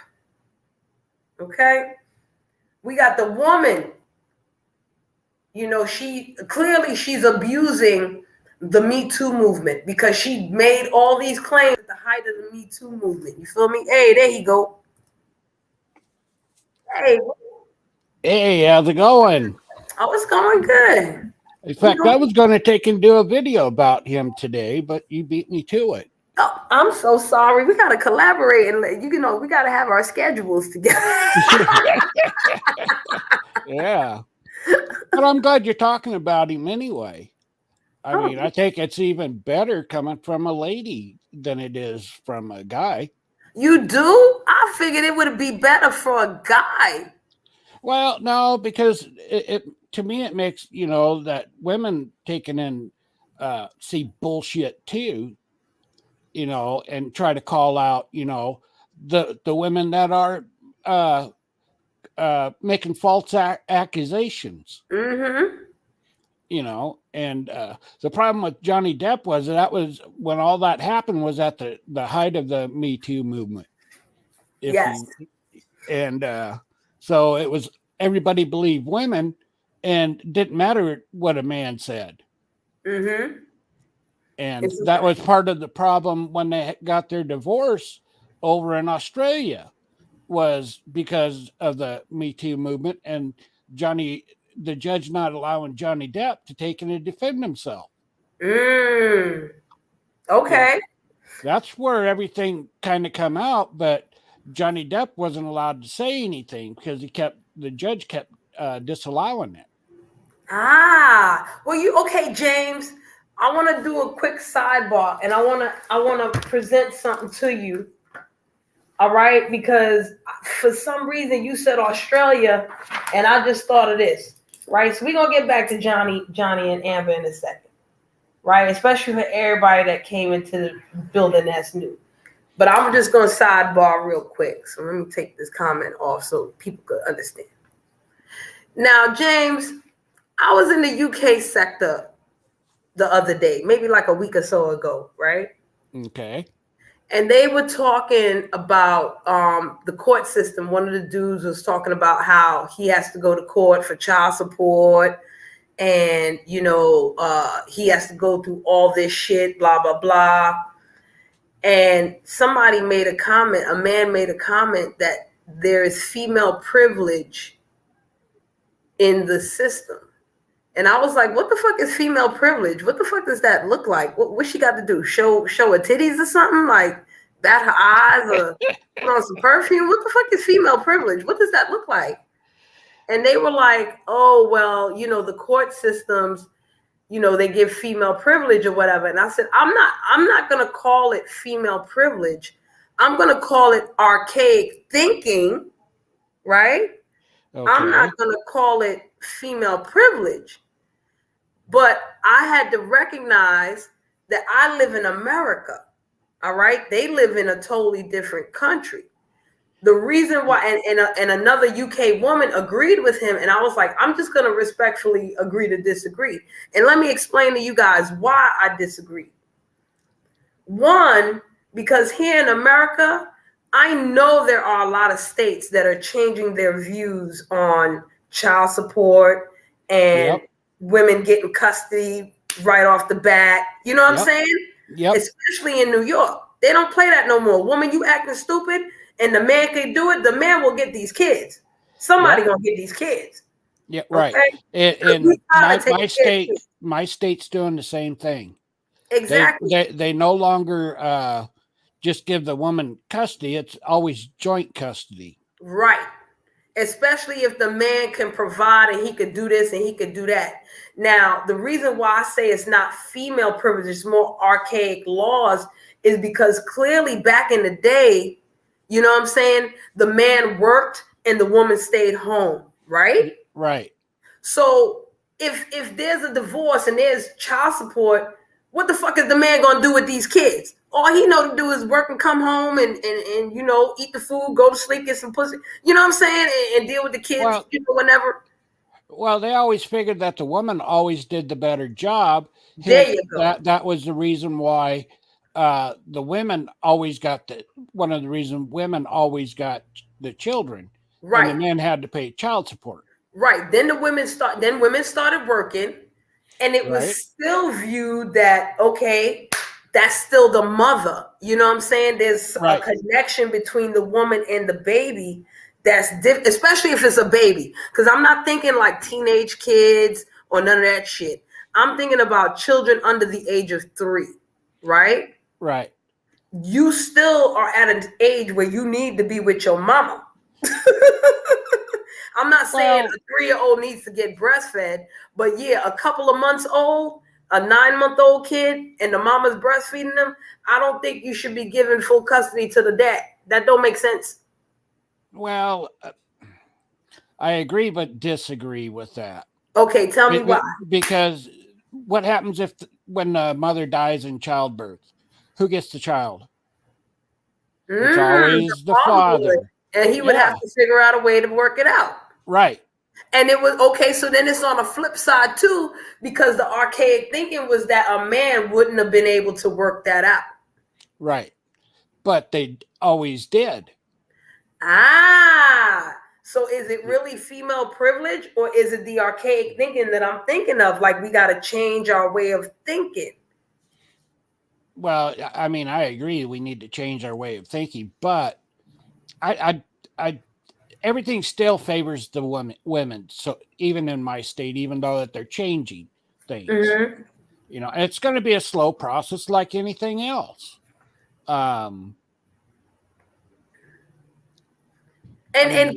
okay, we got the woman. She's abusing the Me Too movement because she made all these claims at the height of the Me Too movement. You feel me? Hey, there you go. Hey, how's it going? Oh, it's going good. In fact, I was going to take and do a video about him today, but you beat me to it. Oh, I'm so sorry. We got to collaborate and we got to have our schedules together. Yeah. But I'm glad you're talking about him anyway. I Oh, mean, I think it's even better coming from a lady than it is from a guy. you do? I figured it would be better for a guy. Well, no, because it to me it makes that women taking in see bullshit too, and try to call out the women that are uh, making false accusations. Mm-hmm. And the problem with Johnny Depp was that was when all that happened was at the height of the Me Too movement. If Yes. you and so it was everybody believed women, and didn't matter what a man said. Mm-hmm. And It's that was part of the problem when they got their divorce over in Australia, was because of the Me Too movement and the judge not allowing Johnny Depp to take in and defend himself. Yeah, Okay. that's where everything kind of come out. But Johnny Depp wasn't allowed to say anything because the judge kept disallowing it. Well, okay, James. I want to do a quick sidebar, and I want to present something to you. All right, because for some reason you said Australia, and I just thought of this. Right, so we're gonna get back to Johnny and Amber in a second. Right, especially for everybody that came into the building that's new. But I'm just gonna sidebar real quick. So let me take this comment off so people could understand. Now, James, I was in the UK sector the other day, maybe like a week or so ago, right? Okay. And they were talking about the court system. One of the dudes was talking about how he has to go to court for child support, and he has to go through all this shit, blah blah blah. And somebody made a comment. A man made a comment that there is female privilege in the system. And I was like, what the fuck is female privilege? What the fuck does that look like? What she got to do? Show her titties or something? Like bat her eyes or put on some perfume? What the fuck is female privilege? What does that look like? And they were like, oh, well, the court systems, they give female privilege or whatever. And I said, I'm not gonna call it female privilege. I'm gonna call it archaic thinking, right? Okay. I'm not gonna call it female privilege. But I had to recognize that I live in America. All right. They live in a totally different country. The reason why, and another UK woman agreed with him, and I was like, I'm just going to respectfully agree to disagree. And let me explain to you guys why I disagree. One, because here in America, I know there are a lot of states that are changing their views on child support and women getting custody right off the bat. You know what I'm saying? Yep. Especially in New York. They don't play that no more. Woman, you acting stupid and the man can do it, the man will get these kids. Somebody gonna get these kids. Yeah, right. Okay? And my state's doing the same thing. Exactly. They no longer just give the woman custody. It's always joint custody. Right. Especially if the man can provide and he could do this and he could do that. Now, the reason why I say it's not female privilege, it's more archaic laws, is because clearly back in the day, you know what I'm saying, the man worked and the woman stayed home, right? Right. So if there's a divorce and there's child support, what the fuck is the man gonna do with these kids? All he know to do is work and come home and eat the food, go to sleep, get some pussy. You know what I'm saying? And deal with the kids, whenever. Well, they always figured that the woman always did the better job. There you go. That was the reason why the women always got one of the reasons women always got the children. Right. And the men had to pay child support. Right. Then women started working, and it was still viewed that, okay, that's still the mother. You know what I'm saying? There's a connection between the woman and the baby that's different, especially if it's a baby. Because I'm not thinking like teenage kids or none of that shit. I'm thinking about children under the age of 3, right? Right. you still are at an age where you need to be with your mama. I'm not saying Well, a 3-year-old needs to get breastfed, but yeah, a couple of months old, a 9-month-old kid, and the mama's breastfeeding them, I don't think you should be giving full custody to the dad. That don't make sense. well, I agree, but disagree with that. Okay, tell me why. Because what happens if when the mother dies in childbirth? Who gets the child? It's The always the father would, father. and he would have Yeah, to figure out a way to work it out. right. And it was okay. So then it's on the flip side too, because the archaic thinking was that a man wouldn't have been able to work that out. Right. But they always did. Ah, so is it really female privilege, or is it the archaic thinking that I'm thinking of? Like we got to change our way of thinking. Well, I mean, I agree we need to change our way of thinking, but I everything still favors the women. So even in my state, even though that they're changing things, Mm-hmm. you know, it's going to be a slow process like anything else. I And mean,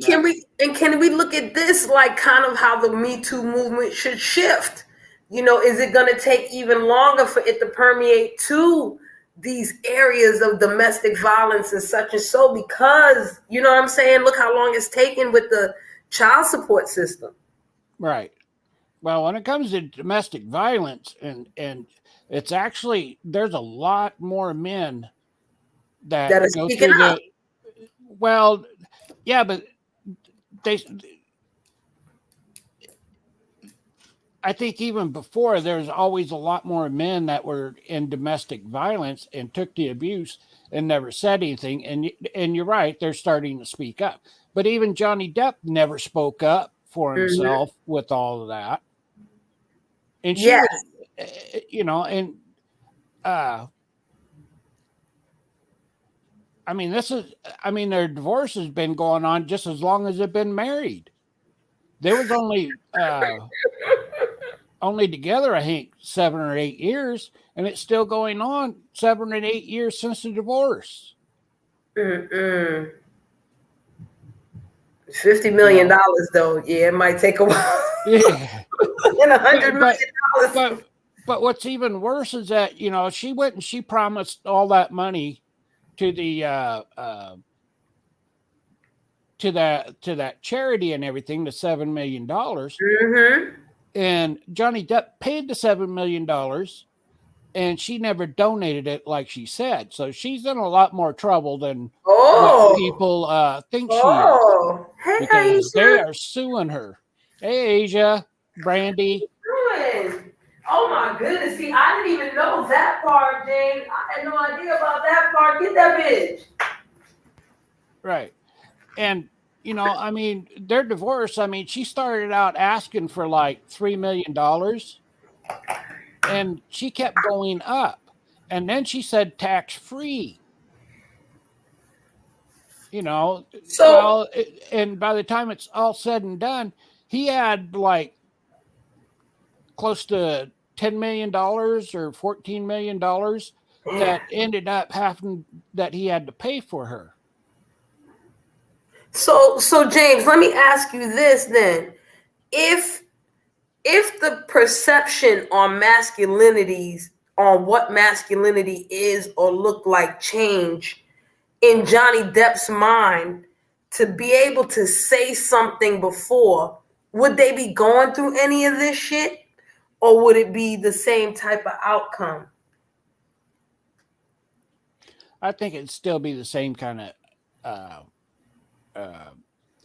can we look at this like kind of how the Me Too movement should shift? You know, is it going to take even longer for it to permeate to these areas of domestic violence and such and so? Because you know what I'm saying. Look how long it's taken with the child support system. right. Well, when it comes to domestic violence, and it's actually there's a lot more men That that is go speaking through up. the well, yeah, but they I think even before there's always a lot more men that were in domestic violence and took the abuse and never said anything. And you're right, they're starting to speak up. But even Johnny Depp never spoke up for Mm-hmm. himself with all of that. And she Yes. was, you know, and uh, I mean, their divorce has been going on just as long as they've been married. There was only together, I think, 7 or 8 years, and it's still going on 7 and 8 years since the divorce. Mm-mm. $50 million No, though. Yeah, it might take a while. yeah, And $100 but but million dollars. but but what's even worse is that she went and she promised all that money to the to that charity and everything, the $7 million, Mm-hmm. and Johnny Depp paid the $7 million, and she never donated it like she said. So she's in a lot more trouble than what Oh, people think she is, oh. Hey, because they Aisha. are suing her. Hey, Asia, Brandy, Doing? Oh my goodness. See, I didn't even know that part, James. I had no idea about that part. Get that bitch. right? And I mean, their divorce. I mean, she started out asking for like $3 million, and she kept going up, and then she said tax free. you know So, well and by the time it's all said and done, he had like close to $10 million or $14 million that ended up having that he had to pay for her. so James, let me ask you this then. If the perception on masculinities, on what masculinity is or look like, change in Johnny Depp's mind to be able to say something before, would they be going through any of this shit? Or would it be the same type of outcome? I think it'd still be the same kind of uh, uh,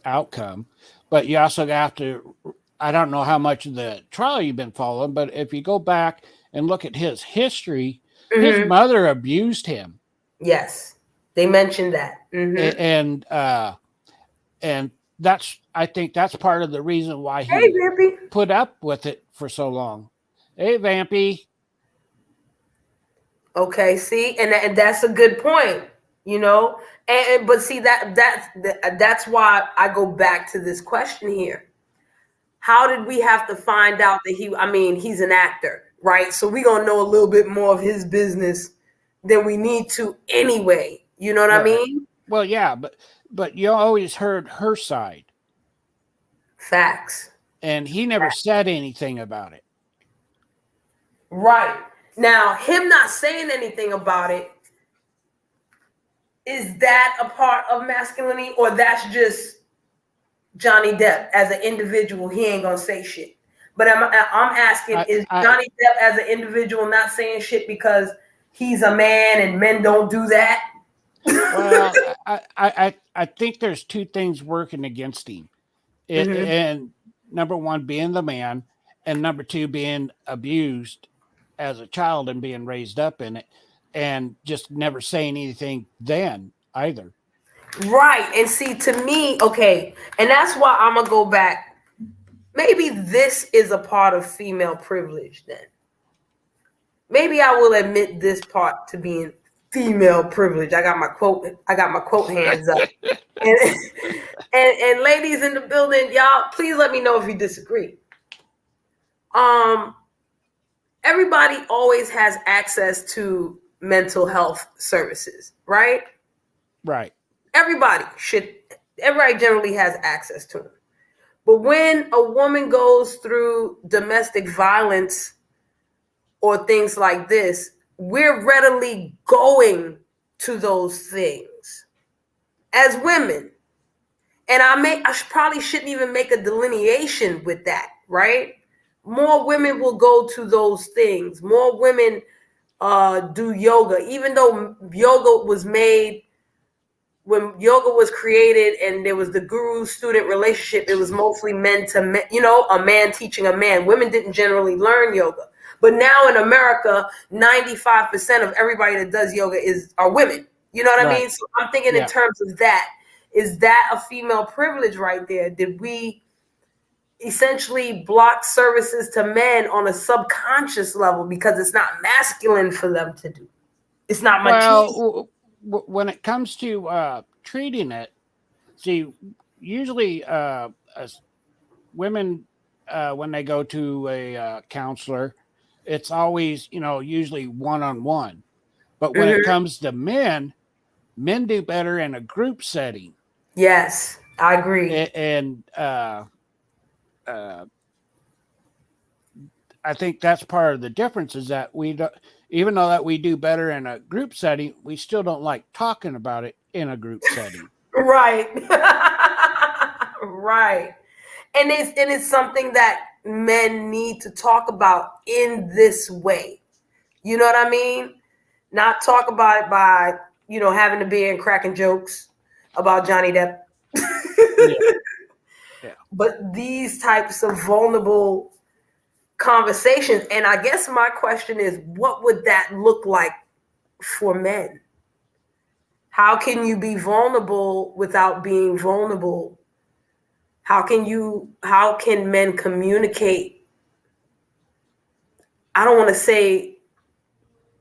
outcome, but you also have to. I don't know how much of the trial you've been following, but if you go back and look at his history, his Mm-hmm. mother abused him, Yes, they mentioned that. Mm-hmm. and that's I think that's part of the reason why Hey, he Vampy. put up with it for so long. Hey, Vampy. Okay, see, and that's a good point. You know, but see that's why I go back to this question here. How did we have to find out that he? I mean, he's an actor, right? So we gonna know a little bit more of his business than we need to anyway. You know what I mean? Well, yeah, but you always heard her side, Facts. and he never said anything about it. Right. Now, him not saying anything about it, is that a part of masculinity, or that's just Johnny Depp as an individual? He ain't gonna say shit. But I'm asking, is Johnny Depp as an individual not saying shit because he's a man and men don't do that? Well, I think there's two things working against him. And number one, being the man, and number two, being abused as a child and being raised up in it, and just never saying anything then either. Right. And see, to me, okay, and that's why I'm gonna go back. Maybe this is a part of female privilege then. Maybe I will admit this part to being female privilege. I got my quote hands up. And ladies in the building, y'all, please let me know if you disagree. Everybody always has access to mental health services, right? Right. Everybody generally has access to them. But when a woman goes through domestic violence or things like this, we're readily going to those things as women. And I probably shouldn't even make a delineation with that, right? More women will go to those things. More women do yoga, even though yoga was made, when yoga was created and there was the guru-student relationship, it was mostly men to men, a man teaching a man. Women didn't generally learn yoga. But now in America, 95% of everybody that does yoga are women. You know what I mean? So I'm thinking in terms of that. Is that a female privilege right there? Did we essentially block services to men on a subconscious level because it's not masculine for them to do? It's not machismo. Well, when it comes to treating it, see, usually women, when they go to a counselor, it's always, usually one-on-one. But when it comes to men do better in a group setting. Yes, I agree. And I think that's part of the difference, is that we don't, even though that we do better in a group setting, we still don't like talking about it in a group setting. Right. Right. And it's something that men need to talk about in this way. You know what I mean? Not talk about it by, having a beer and cracking jokes about Johnny Depp. Yeah. But these types of vulnerable conversations. And I guess my question is, what would that look like for men? How can you be vulnerable without being vulnerable? How can men communicate? I don't want to say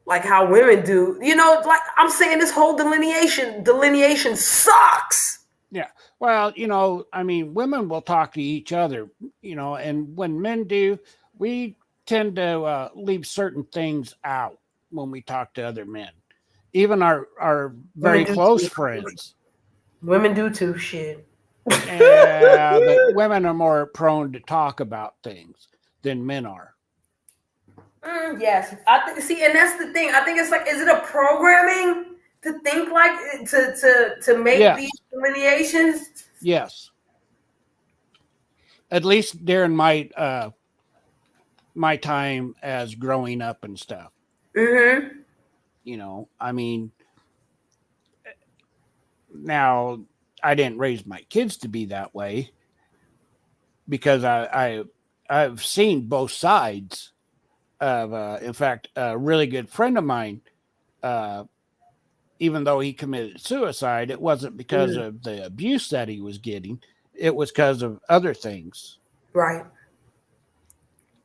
like how women do, like I'm saying, this whole delineation sucks. Yeah. Well, women will talk to each other, and when men do, we tend to leave certain things out when we talk to other men, even our very close friends. Women do too, shit. Yeah, but women are more prone to talk about things than men are. Yes, see, and that's the thing. I think it's like, is it a programming to think like to make these delineations? Yes. At least during my time as growing up and stuff. Now I didn't raise my kids to be that way, because I've seen both sides of. In fact, a really good friend of mine, even though he committed suicide, it wasn't because of the abuse that he was getting. It was because of other things. Right.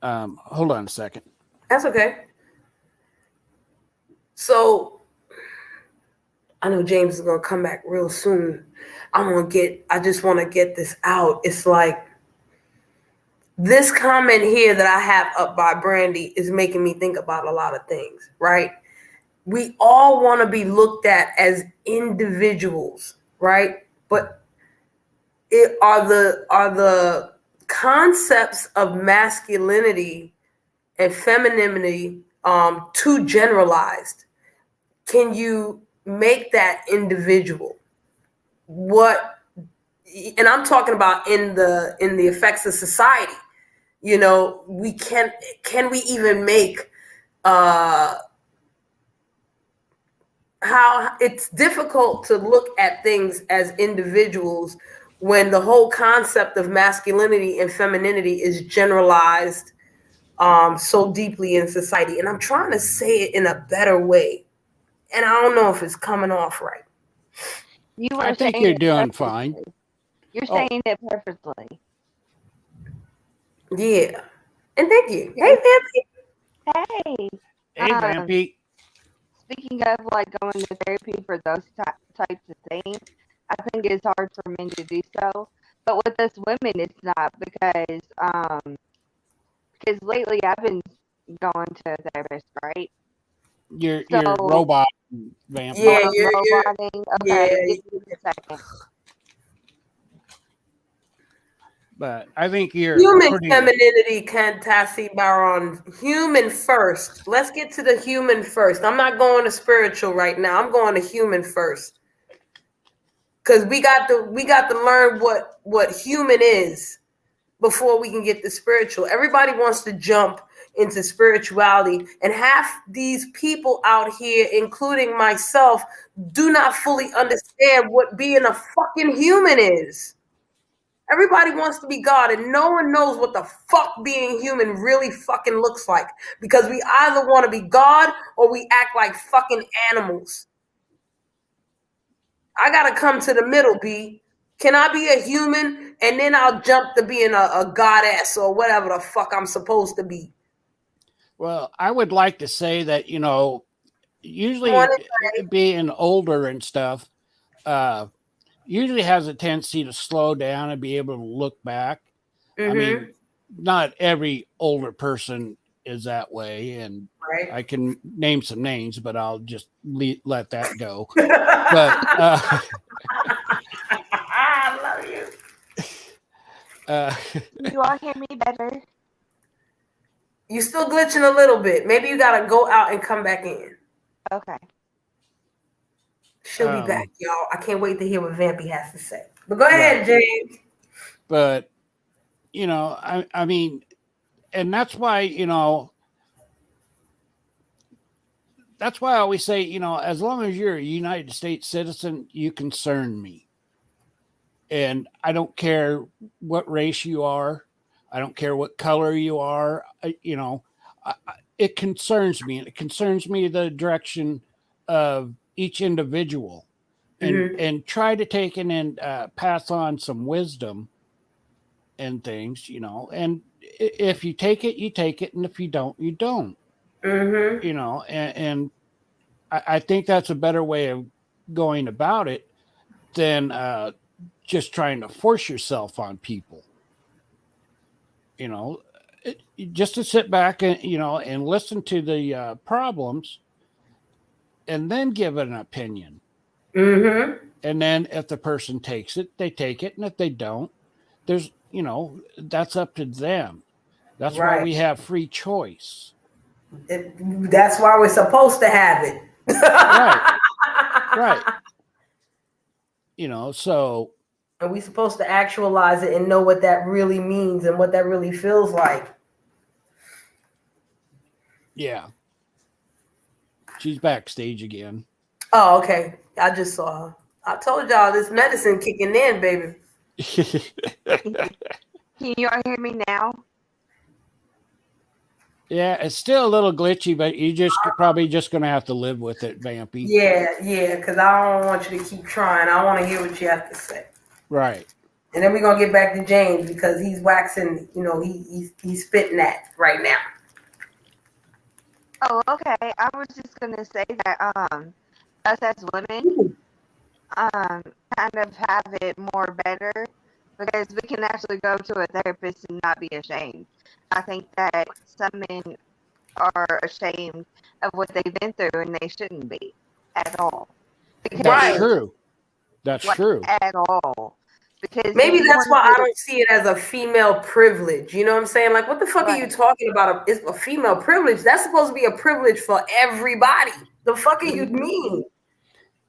Hold on a second. That's okay. So I know James is going to come back real soon. I just want to get this out. It's like, this comment here that I have up by Brandy is making me think about a lot of things, right? we all want to be looked at as individuals, right? But it are the concepts of masculinity and femininity too generalized? Can you make that individual? What, and I'm talking about in the effects of society. You know, we can we even make how it's difficult to look at things as individuals when the whole concept of masculinity and femininity is generalized so deeply in society. And I'm trying to say it in a better way, and I don't know if it's coming off right. You I were think saying you're it doing fine. perfectly. You're Oh, saying it perfectly. Yeah, and thank you. Hey, Okay. Nancy. Hey, hey, um, Vampy. speaking of like going to therapy for those types of things, I think it's hard for men to do so. But with us women, it's not because lately I've been going to a therapist, right? You're So, robot Vampy. Yeah, oh, I'm roboting. yeah. Okay, give me a second. But I think you're a Human pretty femininity, Kantasi Baron. Human first. Let's get to the human first. I'm not going to spiritual right now. I'm going to human first. Because we got to learn what human is before we can get to spiritual. Everybody wants to jump into spirituality, and half these people out here, including myself, do not fully understand what being a fucking human is. Everybody wants to be God, and no one knows what the fuck being human really fucking looks like, because we either want to be God or we act like fucking animals. I gotta come to the middle, B. Can I be a human and then I'll jump to being a goddess or whatever the fuck I'm supposed to be? well. I would like to say that usually Morning. being older and stuff, uh, usually has a tendency to slow down and be able to look back. I Mm-hmm. mean, not every older person is that way, and Right. I can name some names, but I'll just let that go. But I love you. uh, Can you all hear me better? You still glitching a little bit. Maybe you gotta go out and come back in. Okay. She'll be back, y'all. I can't wait to hear what Vampy has to say. But go ahead, right. James. But I mean, and that's why that's why I always say, as long as you're a United States citizen, you concern me. And I don't care what race you are. I don't care what color you are. It concerns me. And it concerns me the direction of each individual, and Mm-hmm. and try to take in and pass on some wisdom and things, and if you take it, you take it. And if you don't, you don't, Mm-hmm. and I think that's a better way of going about it than just trying to force yourself on people. You know, just to sit back and and listen to the problems, and then give an opinion. Mm-hmm. And then if the person takes it, they take it, and if they don't, there's that's up to them. That's why Right. we have free choice. That's why we're supposed to have it. Right, right. So And we're supposed to actualize it and know what that really means and what that really feels like. yeah, she's backstage again. Oh, okay. I just saw her. I told y'all this medicine kicking in, baby. Can you all hear me now? Yeah, it's still a little glitchy, but you just probably just gonna have to live with it, Vampy. Yeah, because I don't want you to keep trying. I want to hear what you have to say. Right. And then we're gonna get back to James because he's waxing, he's spitting that right now. Oh, okay. I was just gonna say that us as women kind of have it more better because we can actually go to a therapist and not be ashamed. I think that some men are ashamed of what they've been through, and they shouldn't be at all. That's Right. true. That's Like, true. at all. Because Maybe if you that's want why to I get don't see it as a female privilege. You know what I'm saying? Like, what the fuck are you right, talking about? It's a female privilege. That's supposed to be a privilege for everybody. The fuck are you Mhm. mean?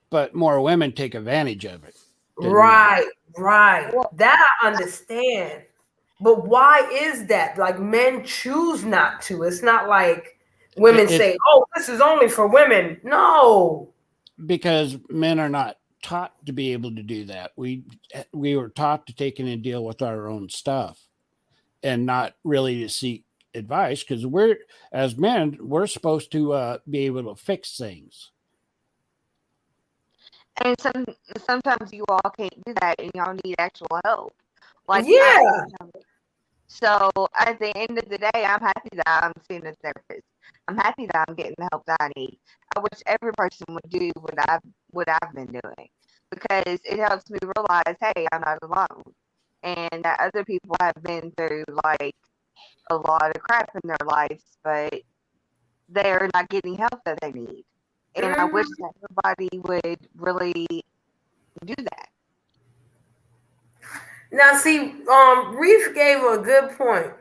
But more women take advantage of it than men. Right, right. well, That I understand. But why is that? Like, men choose not to. It's not like women It's say, oh, this is only for women. No. because men are not taught to be able to do that. We were taught to take in and deal with our own stuff and not really to seek advice, because we're, as men, we're supposed to be able to fix things. and sometimes you all can't do that, and y'all need actual help. Like Yeah. so at the end of the day, I'm happy that I'm seeing a therapist. I'm happy that I'm getting the help that I need. I wish every person would do what I've been doing, because it helps me realize, hey, I'm not alone, and that other people have been through like a lot of crap in their lives, but they're not getting help that they need. And I wish that everybody would really do that. Now, see, Reef gave a good point.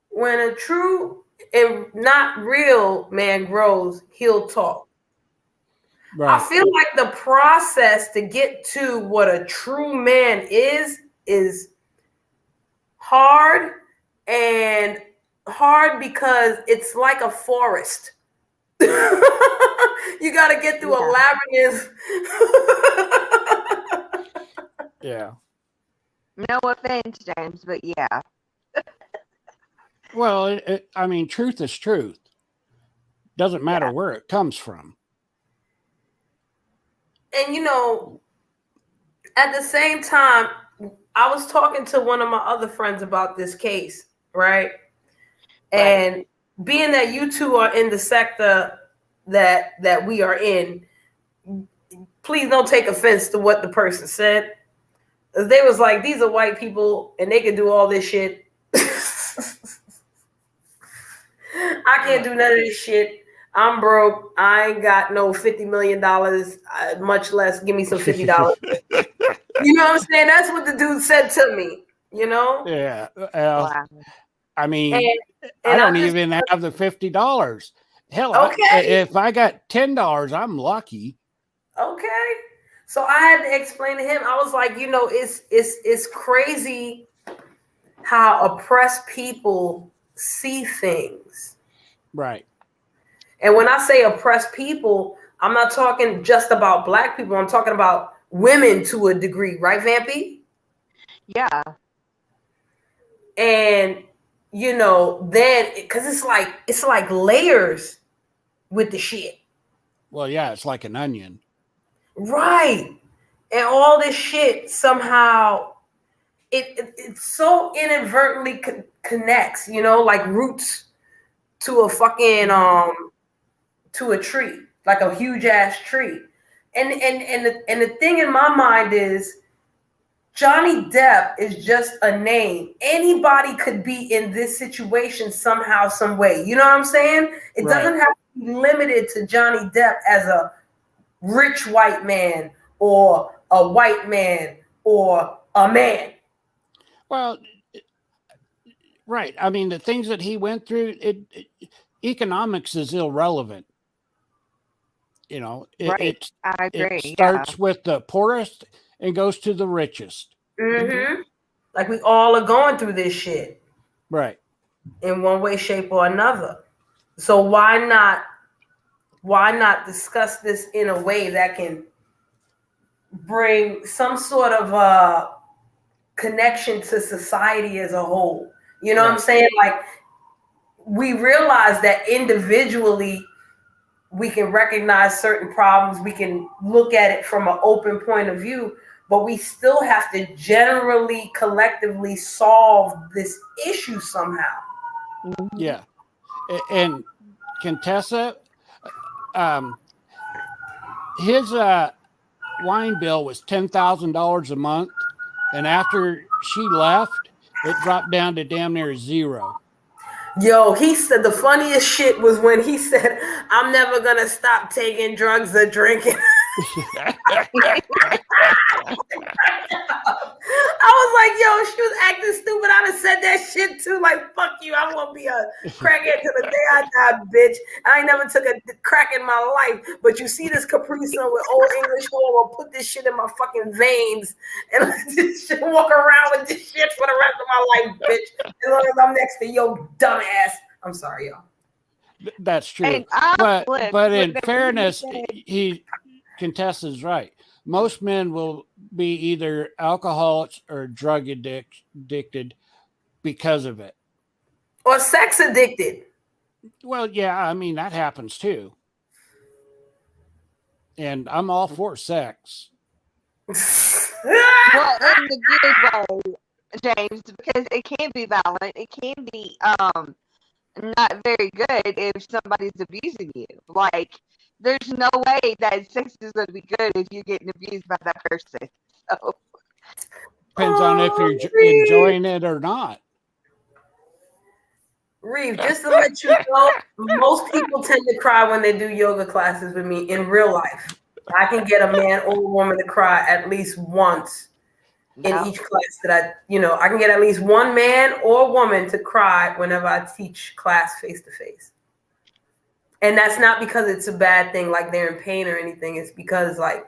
When a true and not real man grows, he'll talk. Right. I feel like the process to get to what a true man is hard, and hard because it's like a forest. You got to get through a labyrinth. Yeah. No offense, James, but yeah. Well, I mean, truth is truth. Doesn't matter Yeah. where it comes from. And at the same time, I was talking to one of my other friends about this case, right? And being that you two are in the sector that we are in, please don't take offense to what the person said. They was like, these are white people and they can do all this shit. I can't do none of this shit. I'm broke. I ain't got no $50 million, much less give me some $50. You know what I'm saying? That's what the dude said to me, Yeah. Wow. I mean, And I don't just, even have the $50. Hell, okay. if I got $10, I'm lucky. Okay. So I had to explain to him. I was like, it's crazy how oppressed people see things. Right. And when I say oppressed people, I'm not talking just about black people. I'm talking about women to a degree, right, Vampy? Yeah. And then because it's like layers with the shit. Well, yeah, it's like an onion. Right. And all this shit somehow it so inadvertently connects, like roots to a fucking to a tree, like a huge ass tree. And the thing in my mind is Johnny Depp is just a name. Anybody could be in this situation somehow, some way. You know what I'm saying? It doesn't have to be limited to Johnny Depp as a rich white man or a white man or a man. Well, right. I mean, the things that he went through, economics is irrelevant. Right. I agree. It starts with the poorest and goes to the richest. Mm-hmm. Like we all are going through this shit. Right. In one way, shape, or another. So why not discuss this in a way that can bring some sort of connection to society as a whole? You know what I'm saying? Like we realize that individually we can recognize certain problems, we can look at it from an open point of view, but we still have to generally, collectively solve this issue somehow. Yeah. And Contessa, his wine bill was $10,000 a month. And after she left, it dropped down to damn near zero. Yo, he said the funniest shit was when he said, "I'm never gonna stop taking drugs or drinking." I was like, yo, she was acting stupid. I'd have said that shit too. Like, fuck you. I won't be a crackhead till the day I die, bitch. I ain't never took a crack in my life. But you see this Capri Sun with old English oil, will put this shit in my fucking veins and let this shit walk around with this shit for the rest of my life, bitch. As long as I'm next to your dumb ass. I'm sorry, y'all. That's true. And I But flipped in whenever he fairness, said- he Contessa is right. Most men will be either alcoholics or drug addicted because of it. Or sex addicted. Well, yeah, I mean that happens too. And I'm all for sex. Well, in the good way, James, because it can be violent. It can be not very good if somebody's abusing you. Like, there's no way that sex is going to be good if you're getting abused by that person. So, Depends on if you're Reeve. enjoying it or not. Reeve, just to let you know, most people tend to cry when they do yoga classes with me in real life. I can get a man or a woman to cry at least once in no. each class that I can get at least one man or woman to cry whenever I teach class face to face. And that's not because it's a bad thing, like they're in pain or anything. It's because like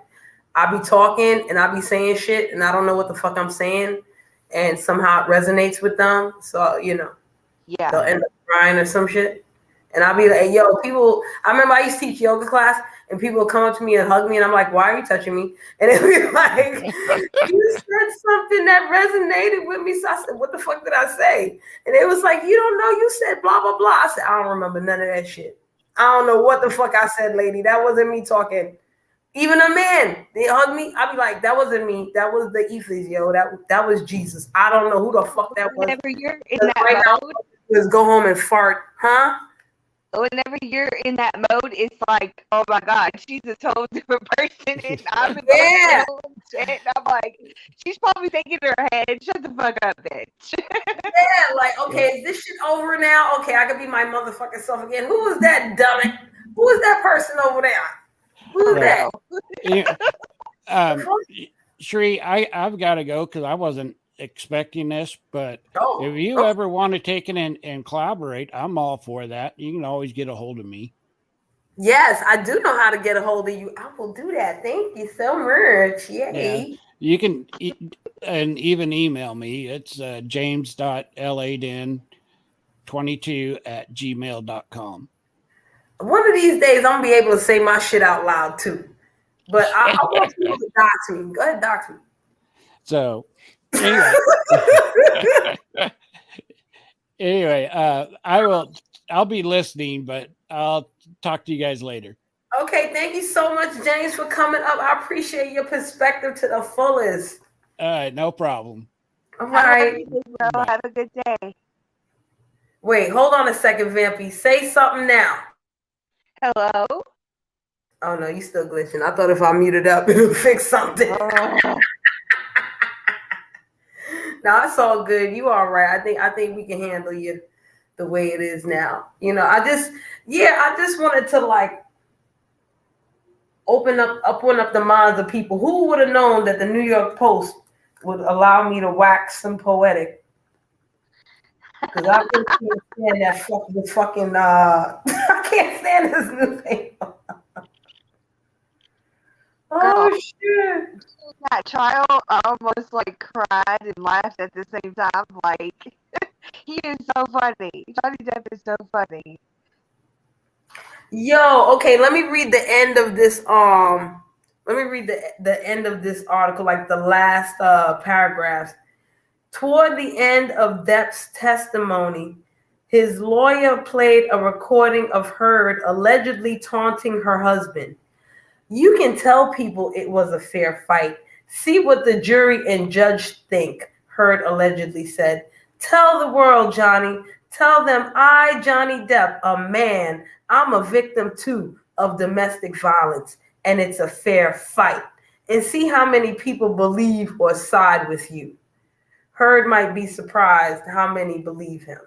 I be talking and I be saying shit and I don't know what the fuck I'm saying, and somehow it resonates with them. So Yeah. they'll end up crying or some shit. And I'll be like, yo, people, I remember I used to teach yoga class and people would come up to me and hug me and I'm like, why are you touching me? And it'd be like, you said something that resonated with me. So I said, what the fuck did I say? And it was like, you don't know, you said blah, blah, blah. I said, I don't remember none of that shit. I don't know what the fuck I said, lady. That wasn't me talking. Even a man, they hug me. I'll be like, that wasn't me. That was the Ethos, yo. That was Jesus. I don't know who the fuck that was. Whenever you're in Right that now, mode, just go home and fart, huh? whenever you're in that mode, it's like, oh my God, she's a total different person. And I'm in Yeah. shit. And I'm like, she's probably thinking in her head, shut the fuck up, bitch. Yeah, like, okay, is this shit over now? Okay, I could be my motherfucking self again. Who was that dummy? Who is that person over there? Who's Right. that? Yeah. Sheree, I've got to go because I wasn't expecting this, but if you ever want to take it and collaborate, I'm all for that. You can always get a hold of me. Yes, I do know how to get a hold of you. I will do that. Thank you so much. Yay. Yeah. You can and even email me. It's james.laden22@gmail.com. One of these days, I'm going to be able to say my shit out loud, too. But I want people to dox me. Go ahead, dox me. So, anyway. Anyway, I'll be listening, but I'll talk to you guys later. Okay, thank you so much, James, for coming up. I appreciate your perspective to the fullest. All right, no problem. All right. Have a good day. Wait, hold on a second, Vampy. Say something now. Hello? Oh, no, you still glitching. I thought if I muted up, it would fix something. No, it's all good. You all right. I think we can handle you the way it is now. I just wanted to like open up the minds of people. Who would have known that the New York Post would allow me to wax some poetic? Because I really can't stand that fucking I can't stand this new thing. Oh shit. That child, I almost like cried and laughed at the same time. Like, he is so funny. Johnny Depp is so funny. Yo, okay, let me read the end of this. Let me read the end of this article, like the last paragraphs. Toward the end of Depp's testimony, his lawyer played a recording of Heard allegedly taunting her husband. You can tell people it was a fair fight. See what the jury and judge think, Heard allegedly said. Tell the world, Johnny. Tell them I, Johnny Depp, a man, I'm a victim too of domestic violence, and it's a fair fight. And see how many people believe or side with you. Heard might be surprised how many believe him.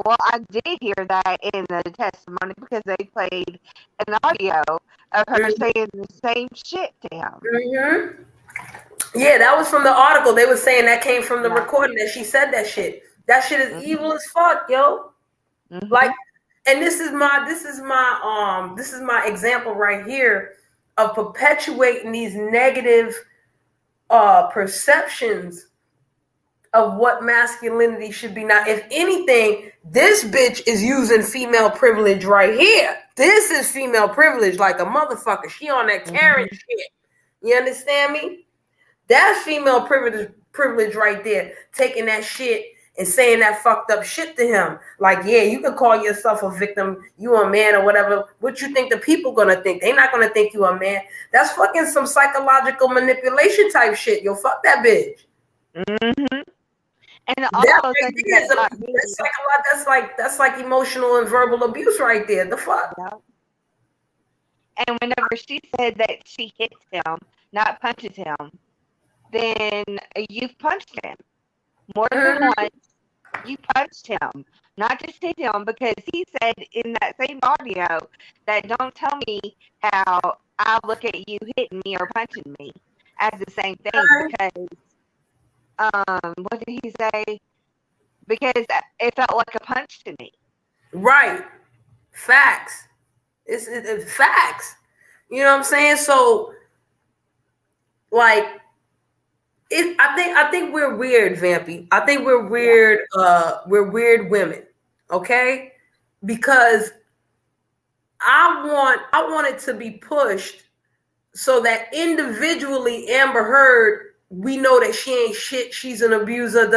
Well, I did hear that in the testimony because they played an audio of her saying the same shit to him. Mm-hmm. Yeah, that was from the article. They were saying that came from the Yeah. recording that she said that shit. That shit is evil as fuck, yo. Like, and this is my example right here of perpetuating these negative perceptions of what masculinity should be. Now, if anything, this bitch is using female privilege right here. This is female privilege like a motherfucker. She on that Karen shit. You understand me? That's female privilege right there. Taking that shit and saying that fucked up shit to him. Like, yeah, you can call yourself a victim, you a man or whatever. What you think the people gonna think? They not gonna think you a man. That's fucking some psychological manipulation type shit. Yo, fuck that bitch. Mm-hmm. And That also right something there is that got me. that's like emotional and verbal abuse right there. The fuck. Yeah. And whenever she said that she hits him, not punches him, then you've punched him more than once. You punched him, not just hit him, because he said in that same audio that don't tell me how I look at you hitting me or punching me as the same thing, because what did he say? Because it felt like a punch to me. Right. Facts. It's facts. You know what I'm saying? So, like, I think we're weird, Vampy. I think we're weird. We're weird women. Okay, because I want it to be pushed so that individually, Amber Heard, we know that she ain't shit. She's an abuser.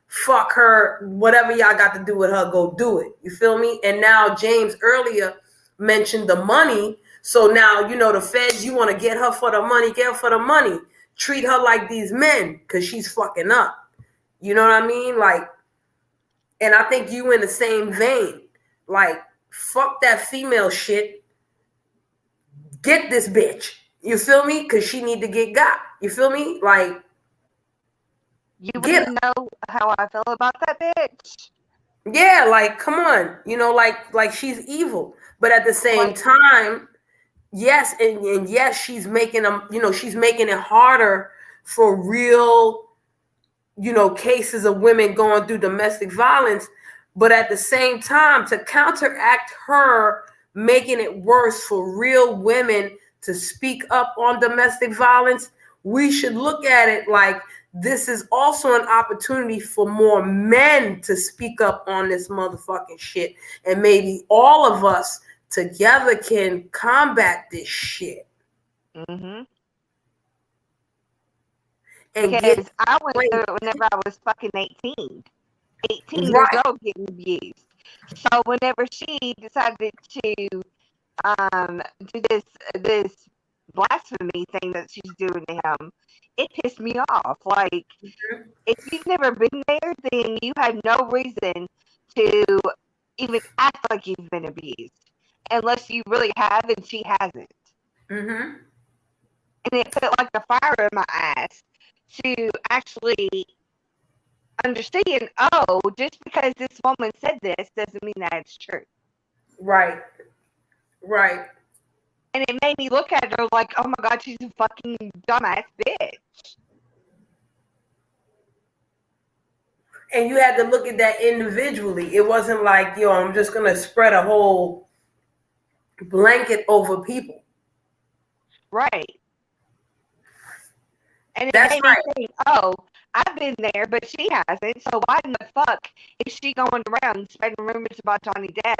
Fuck her. Whatever y'all got to do with her, go do it. You feel me? And now James earlier mentioned the money. So now, you know, the feds, you want to get her for the money, get her for the money. Treat her like these men because she's fucking up. You know what I mean? Like, and I think you in the same vein. Like, fuck that female shit. Get this bitch. You feel me? Because she need to get got. You feel me? Like, you wouldn't know how I feel about that bitch. Yeah, like, come on. You know, like she's evil. But at the same time, yes, and yes, she's making them, you know, she's making it harder for real, you know, cases of women going through domestic violence. But at the same time, to counteract her making it worse for real women to speak up on domestic violence, we should look at it like this is also an opportunity for more men to speak up on this motherfucking shit. And maybe all of us together can combat this shit. Mm-hmm. And because I went through it whenever I was fucking 18 years old getting abused. So whenever she decided to do this blasphemy thing that she's doing to him, it pissed me off. Like, if you've never been there, then you have no reason to even act like you've been abused, unless you really have and she hasn't. Mm-hmm. And it put like a fire in my ass to actually understand, oh, just because this woman said this doesn't mean that it's true. Right. Right. And it made me look at her like, oh my God, she's a fucking dumbass bitch. And you had to look at that individually. It wasn't like, yo, I'm just going to spread a whole blanket over people. Right. And it That's made me think, oh, I've been there, but she hasn't. So why in the fuck is she going around spreading rumors about Johnny Depp?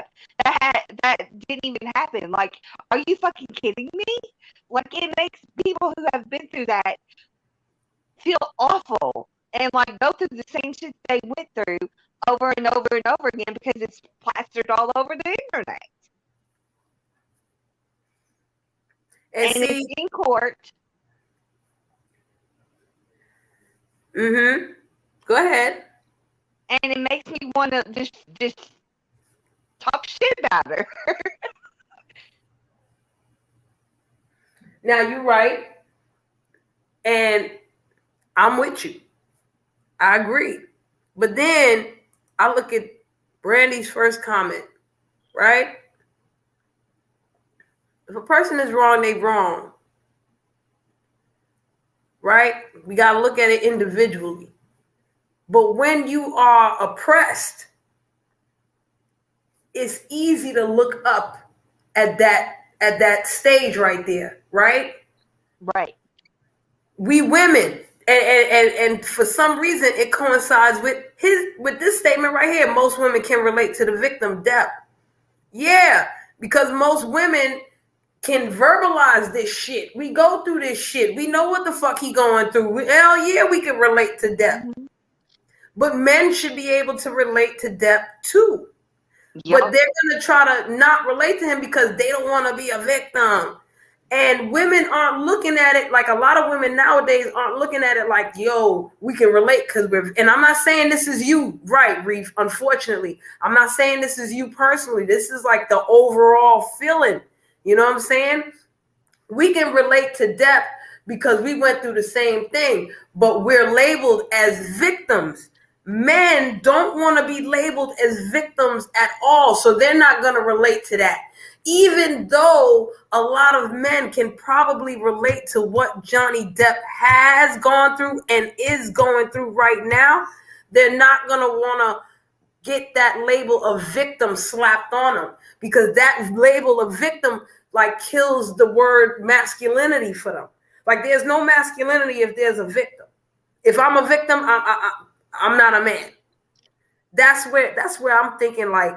That didn't even happen. Like, are you fucking kidding me? Like, it makes people who have been through that feel awful and like go through the same shit they went through over and over and over again because it's plastered all over the internet. And it's in court. Mm-hmm. Go ahead. And it makes me want to just talk shit about her. Now, you're right. And I'm with you. I agree. But then I look at Brandy's first comment, right? If a person is wrong, they wrong. Right? We got to look at it individually. But when you are oppressed, it's easy to look up at that stage right there, right? Right. We women, and for some reason it coincides with this statement right here. Most women can relate to the victim depth. Yeah, because most women can verbalize this shit. We go through this shit. We know what the fuck he going through. Hell yeah, we can relate to depth. Mm-hmm. But men should be able to relate to depth too. Yep. But they're going to try to not relate to him because they don't want to be a victim. And women aren't looking at it like, a lot of women nowadays aren't looking at it like, yo, we can relate because we're, and I'm not saying this is you, right, Reef, unfortunately. I'm not saying this is you personally. This is like the overall feeling. You know what I'm saying? We can relate to depth because we went through the same thing, but we're labeled as victims. Men don't want to be labeled as victims at all, so they're not going to relate to that. Even though a lot of men can probably relate to what Johnny Depp has gone through and is going through right now, they're not going to want to get that label of victim slapped on them, because that label of victim like kills the word masculinity for them. Like, there's no masculinity if there's a victim. If I'm a victim, I'm not a man. That's where I'm thinking, like,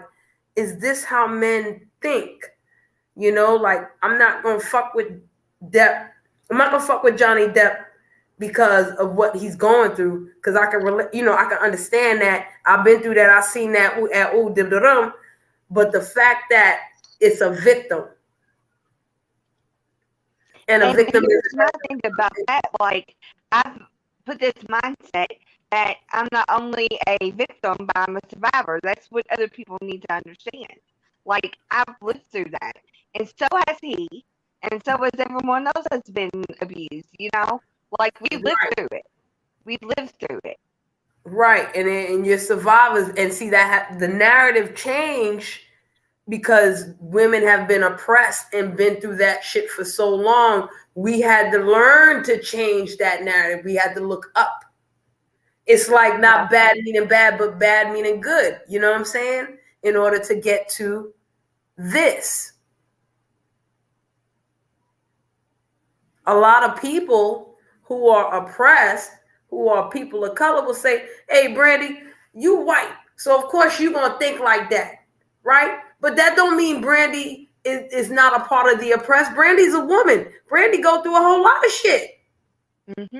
is this how men think? You know, like, I'm not gonna fuck with Depp. I'm not gonna fuck with Johnny Depp because of what he's going through. Because I can relate, you know, I can understand that. I've been through that. I've seen that at but the fact that it's a victim. And a victim is my thing about that, like, I've put this mindset that I'm not only a victim, but I'm a survivor. That's what other people need to understand. Like, I've lived through that. And so has he. And so has everyone else that's been abused, you know? Like, we lived through it. We lived through it. Right. And you're survivors. And see, that the narrative changed because women have been oppressed and been through that shit for so long. We had to learn to change that narrative. We had to look up. It's like not bad meaning bad, but bad meaning good. You know what I'm saying? In order to get to this. A lot of people who are oppressed, who are people of color, will say, hey, Brandy, you white. So, of course, you're going to think like that, right? But that don't mean Brandy is not a part of the oppressed. Brandy's a woman. Brandy go through a whole lot of shit. Mm-hmm.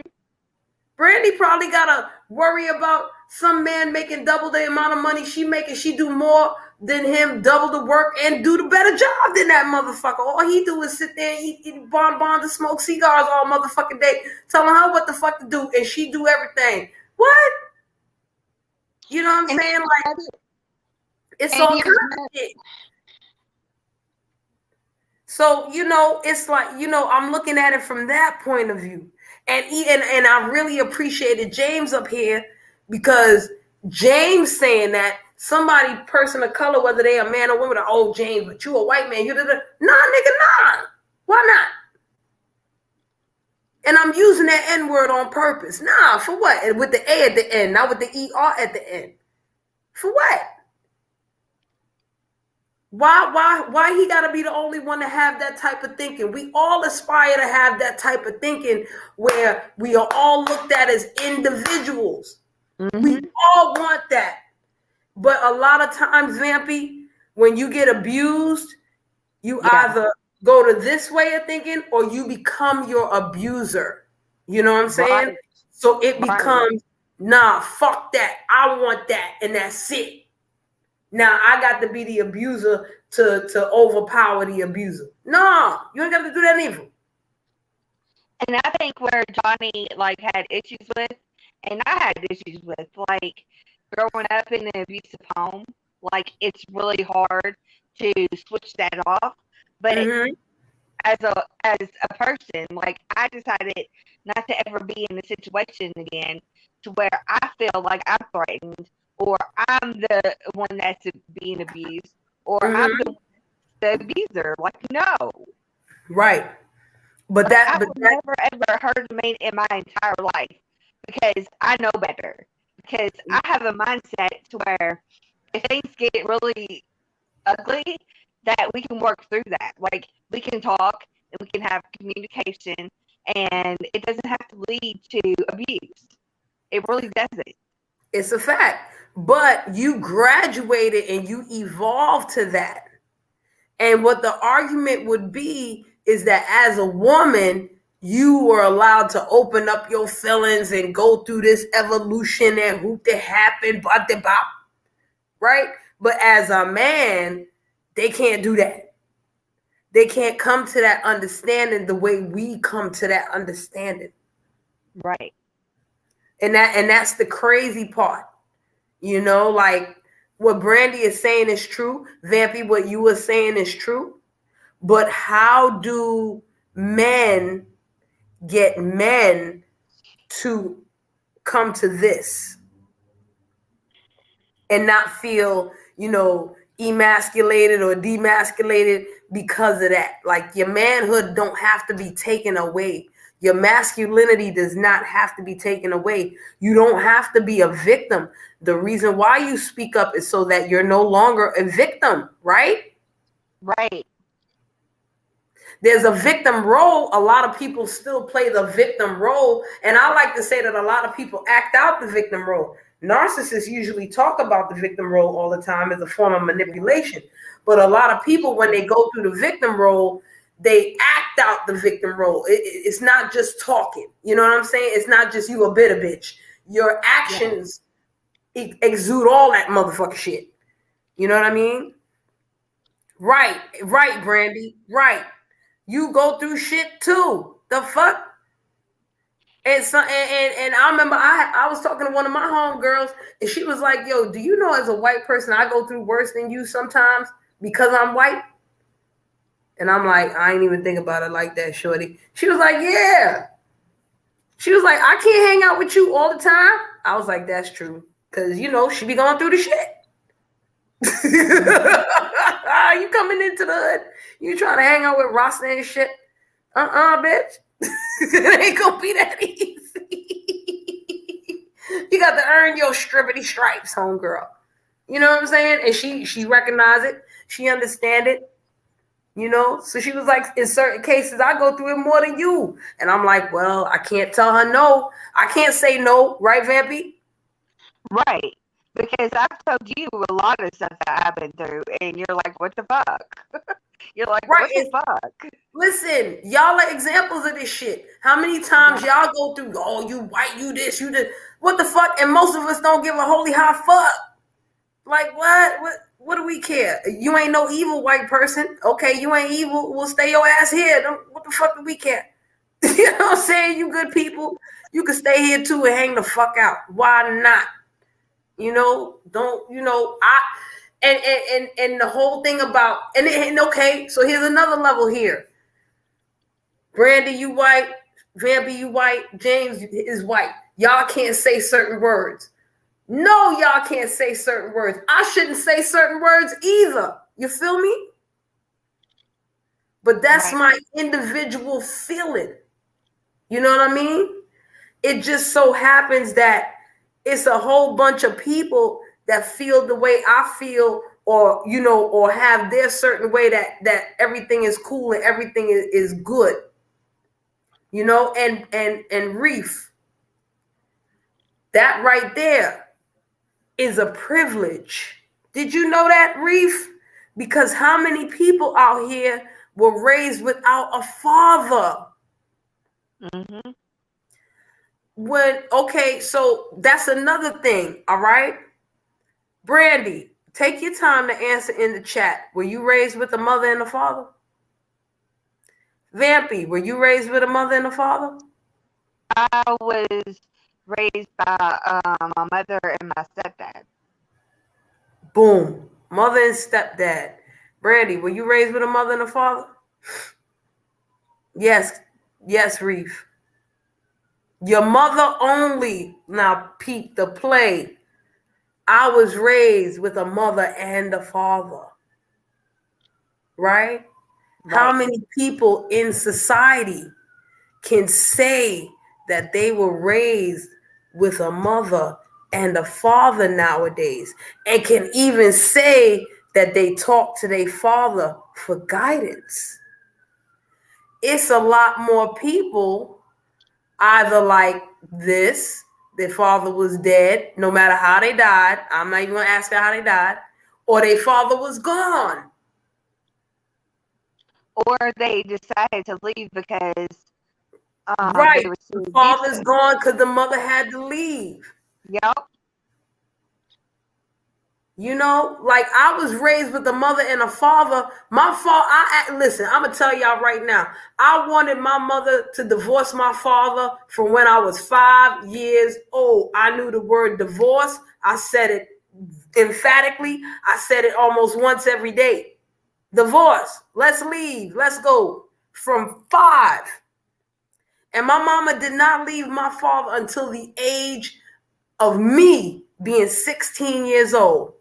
Brandy probably got to worry about some man making double the amount of money she making. She do more than him, double the work, and do the better job than that motherfucker. All he do is sit there and eat bonbons and smoke cigars all motherfucking day, telling her what the fuck to do, and she do everything. What? You know what I'm saying? Like, it's all kind of shit. So, you know, it's like, you know, I'm looking at it from that point of view. And I really appreciated James up here, because James saying that somebody, person of color, whether they a man or woman, oh, James, but you a white man, you nah, nigga, nah. Why not? And I'm using that N-word on purpose. Nah, for what? And with the A at the end, not with the ER at the end. For what? Why he got to be the only one to have that type of thinking? We all aspire to have that type of thinking where we are all looked at as individuals. Mm-hmm. We all want that. But a lot of times, Vampy, when you get abused, you either go to this way of thinking or you become your abuser. You know what I'm saying? Right. So it becomes, nah, fuck that. I want that, and that's it. Now I got to be the abuser to overpower the abuser. No, you ain't got to do that either. And I think where Johnny like had issues with, and I had issues with, like growing up in an abusive home, like it's really hard to switch that off. But as a person, like I decided not to ever be in a situation again to where I feel like I'm threatened or I'm the one that's being abused, or I'm Mm-hmm. the abuser. Like, no. Right. But Like, that, I but would that, never ever hurt a man in my entire life because I know better. Because I have a mindset to where if things get really ugly, that we can work through that. Like, we can talk and we can have communication, and it doesn't have to lead to abuse. It really doesn't. it's a fact. But you graduated and you evolved to that. And what the argument would be is that as a woman, you were allowed to open up your feelings and go through this evolution and hoop that happened, bop de bop, right? But as a man, they can't do that. They can't come to that understanding the way we come to that understanding. Right. And that's the crazy part. You know, like what Brandy is saying is true. Vampy, what you were saying is true. But how do men get men to come to this and not feel, emasculated or demasculated because of that? Like, your manhood don't have to be taken away. Your masculinity does not have to be taken away. You don't have to be a victim. The reason why you speak up is so that you're no longer a victim, right? Right. There's a victim role. A lot of people still play the victim role. And I like to say that a lot of people act out the victim role. Narcissists usually talk about the victim role all the time as a form of manipulation. But a lot of people, when they go through the victim role, they act out the victim role. It's not just talking. You know what I'm saying? It's not just you a bitter bitch. Your actions exude all that motherfucker shit. You know what I mean? Right, Brandy. Right. You go through shit too. The fuck? And so and I remember I was talking to one of my homegirls, and she was like, "Yo, do you know as a white person I go through worse than you sometimes because I'm white?" And I'm like, I ain't even think about it like that, shorty. She was like, "Yeah." She was like, "I can't hang out with you all the time." I was like, "That's true, because she be going through the shit." You coming into the hood, you trying to hang out with Rasta and shit? Bitch. It ain't gonna be that easy. You got to earn your strippity stripes, homegirl. You know what I'm saying? And she recognized it. She understand it. So she was like, in certain cases, I go through it more than you. And I'm like, well, I can't tell her no. I can't say no, right, Vampy? Right. Because I've told you a lot of stuff that I've been through, and you're like, what the fuck? You're like, Right. what the fuck? Listen, y'all are examples of this shit. How many times y'all go through, oh, you white, you this, you this. What the fuck? And most of us don't give a holy high fuck. Like, what do we care? You ain't no evil white person. Okay, you ain't evil. We'll stay your ass here. What the fuck do we care? You know what I'm saying? You good people. You can stay here too and hang the fuck out. Why not? And the whole thing about, and okay, so here's another level here. Brandy, you white. Vampy, you white. James is white. Y'all can't say certain words. No, y'all can't say certain words. I shouldn't say certain words either. You feel me? But that's my individual feeling. You know what I mean? It just so happens that it's a whole bunch of people that feel the way I feel, or have their certain way that everything is cool and everything is good. And Reef, that right there is a privilege. Did you know that, Reef? Because how many people out here were raised without a father? Mm-hmm. So that's another thing, all right? Brandy, take your time to answer in the chat. Were you raised with a mother and a father? Vampy, were you raised with a mother and a father? I was raised by my mother and my stepdad. Boom. Mother and stepdad. Brandy, were you raised with a mother and a father? Yes, Reef. Your mother only. Now peep the play. I was raised with a mother and a father, right? How many people in society can say that they were raised with a mother and a father nowadays, and can even say that they talk to their father for guidance? It's a lot more people either like this, their father was dead, no matter how they died. I'm not even gonna ask her how they died, or their father was gone. Or they decided to leave because Right. they were The too father's abusive. gone because the mother had to leave. Yep. You know, like I was raised with a mother and a father. My father, listen, I'm gonna tell y'all right now. I wanted my mother to divorce my father from when I was 5 years old. I knew the word divorce. I said it emphatically. I said it almost once every day. Divorce. Let's leave. Let's go. From 5. And my mama did not leave my father until the age of me being 16 years old.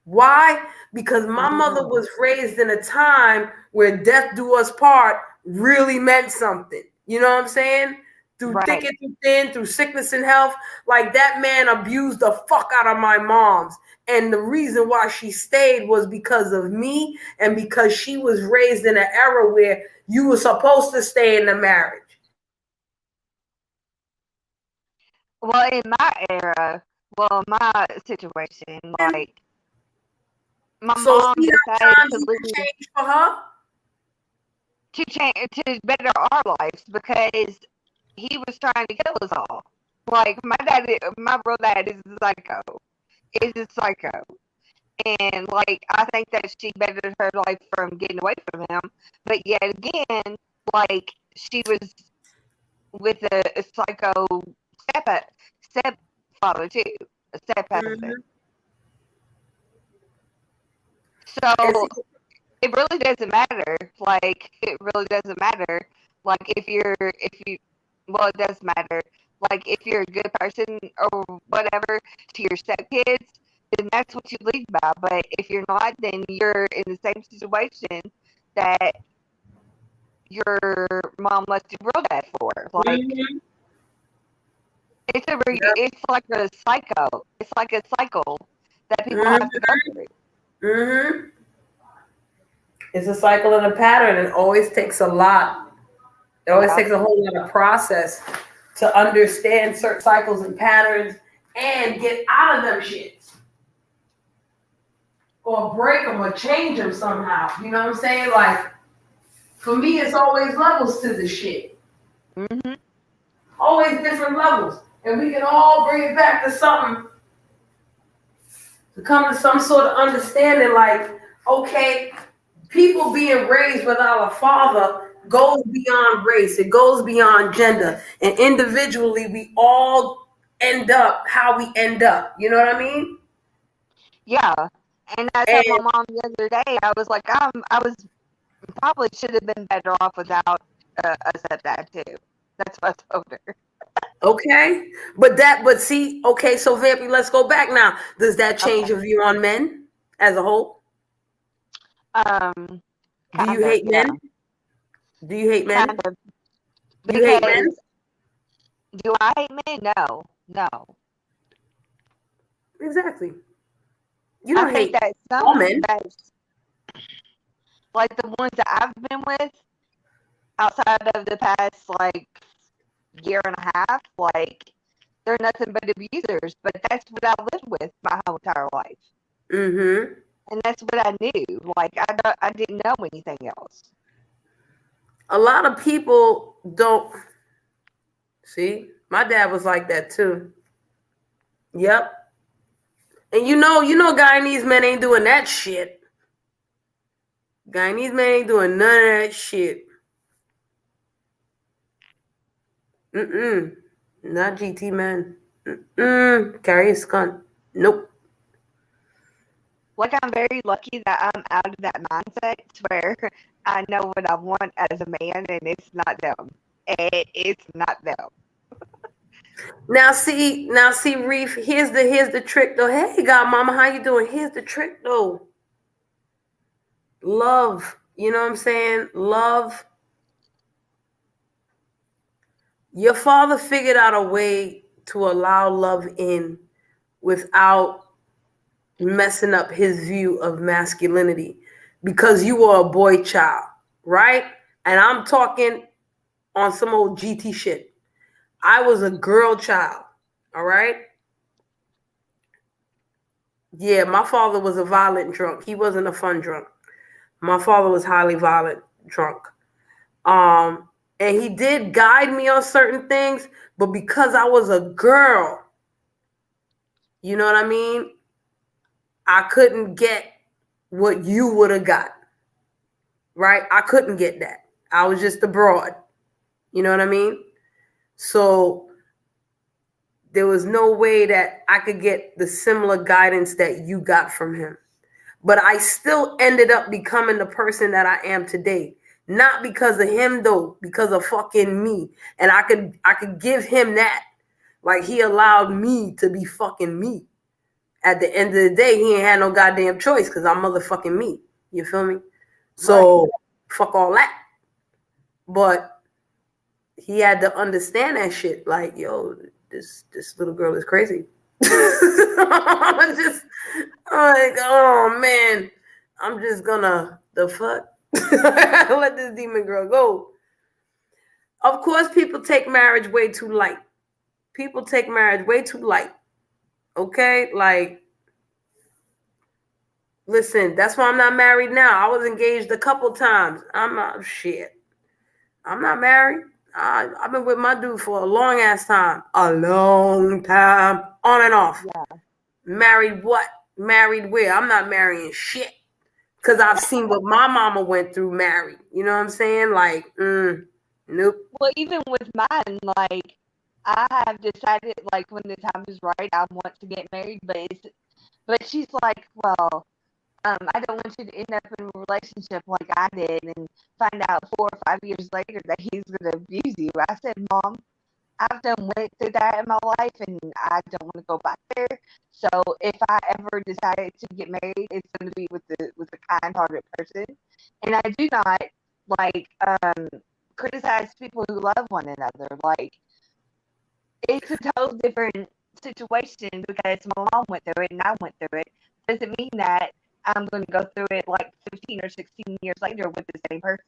Why? Because my mother was raised in a time where death do us part really meant something. You know what I'm saying? Through thick and through thin, through sickness and health. Like that man abused the fuck out of my mom's. And the reason why she stayed was because of me, and because she was raised in an era where you were supposed to stay in the marriage. Well, in my era, my situation, like my So mom see how decided times to even leave changed for her? to change to better our lives because he was trying to kill us all. Like my real dad is a psycho. Is a psycho, and like I think that she bettered her life from getting away from him. But yet again, like she was with a psycho stepfather too, a step husband. Mm-hmm. And So see, it really doesn't matter. Like it really doesn't matter. Like if you well, it does matter. Like if you're a good person or whatever to your stepkids, then that's what you lead by. But if you're not, then you're in the same situation that your mom left your real dad for. Like mm-hmm. Yep. it's like a cycle. It's like a cycle that people have to Mm-hmm. go through. Mm-hmm. It's a cycle and a pattern. It always takes a lot. It always Yeah. takes a whole lot of process to understand certain cycles and patterns and get out of them shits, or break them or change them somehow. You know what I'm saying? Like for me, it's always levels to the shit. Mhm. Always different levels, and we can all bring it back to something, to come to some sort of understanding. Like, okay, people being raised without a father goes beyond race. It goes beyond gender. And individually, we all end up how we end up. You know what I mean? Yeah. And I told my And mom the other day, I was like, I was probably should have been better off without a stepdad too. That's what I told her. okay, but see, okay, so Vampy, let's go back now. Does that change Okay. your view on men as a whole? Um, Do you kind of, hate yeah, men? Do you hate men? kind of. You hate men? Because do I hate men? No, no. Exactly. You I don't think hate that all some men. that's like the ones that I've been with outside of the past like year and a half, like they're nothing but abusers. But that's what I lived with my whole entire life, Mm-hmm. and that's what I knew. Like I didn't know anything else. A lot of people don't see. My dad was like that too. Yep. And Guyanese men ain't doing that shit. Guyanese men ain't doing none of that shit. Mm-mm. Not GT man. Mm-mm. Carry a skunk. Nope. Like I'm very lucky that I'm out of that mindset to where I know what I want as a man, and it's not them. It's not them. Now see, Reef, here's the trick though. Hey Godmama, how you doing? Here's the trick though. Love. You know what I'm saying? Love. Your father figured out a way to allow love in without messing up his view of masculinity because you were a boy child, right? And I'm talking on some old GT shit. I was a girl child, all right? Yeah, my father was a violent drunk. He wasn't a fun drunk. My father was highly violent drunk. And he did guide me on certain things, but because I was a girl, you know what I mean? I couldn't get what you would have got, right? I couldn't get that. I was just a broad, you know what I mean? So there was no way that I could get the similar guidance that you got from him. But I still ended up becoming the person that I am today. Not because of him though, because of fucking me. And I could give him that. Like he allowed me to be fucking me. At the end of the day, he ain't had no goddamn choice because I'm motherfucking me. You feel me? So right. Fuck all that. But he had to understand that shit. Like, yo, this little girl is crazy. I'm just like, oh man, I'm just gonna the fuck let this demon girl go. Of course, people take marriage way too light. People take marriage way too light. Okay, like, listen, that's why I'm not married now. I was engaged a couple times. I'm not shit. I'm not married. I've been with my dude for a long ass time. A long time. On and off. Yeah. Married what? Married where? I'm not marrying shit. Because I've seen what my mama went through married. You know what I'm saying? Like, nope. Well, even with mine, like, I have decided, like, when the time is right, I want to get married, but she's like, well, I don't want you to end up in a relationship like I did and find out 4 or 5 years later that he's going to abuse you. I said, Mom, I've done went through that in my life, and I don't want to go back there. So if I ever decided to get married, it's going to be with a kind-hearted person, and I do not like criticize people who love one another. Like, it's a total different situation because my mom went through it and I went through it. Doesn't mean that I'm going to go through it like 15 or 16 years later with the same person.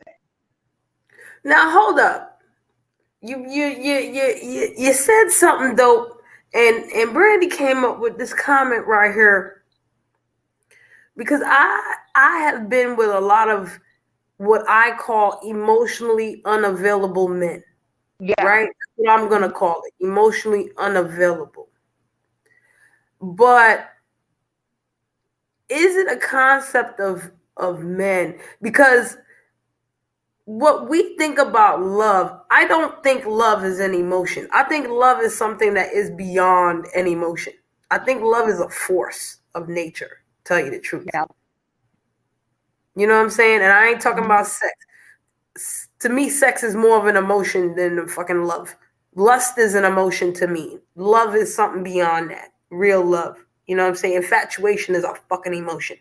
Now hold up. You said something dope, and Brandy came up with this comment right here because I have been with a lot of what I call emotionally unavailable men. Yeah. Right? That's what I'm gonna call it. Emotionally unavailable. But is it a concept of men? Because what we think about love, I don't think love is an emotion. I think love is something that is beyond an emotion. I think love is a force of nature, tell you the truth. Yeah. You know what I'm saying? And I ain't talking about sex. To me, sex is more of an emotion than fucking love. Lust is an emotion to me. Love is something beyond that. Real love. You know what I'm saying? Infatuation is a fucking emotion.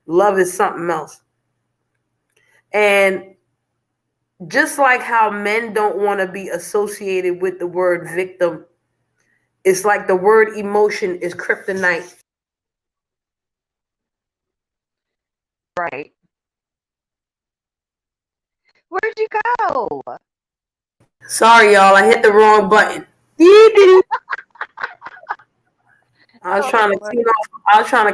Love is something else. And just like how men don't want to be associated with the word victim, it's like the word emotion is kryptonite. Right. Where'd you go? Sorry, y'all. I hit the wrong button. I was trying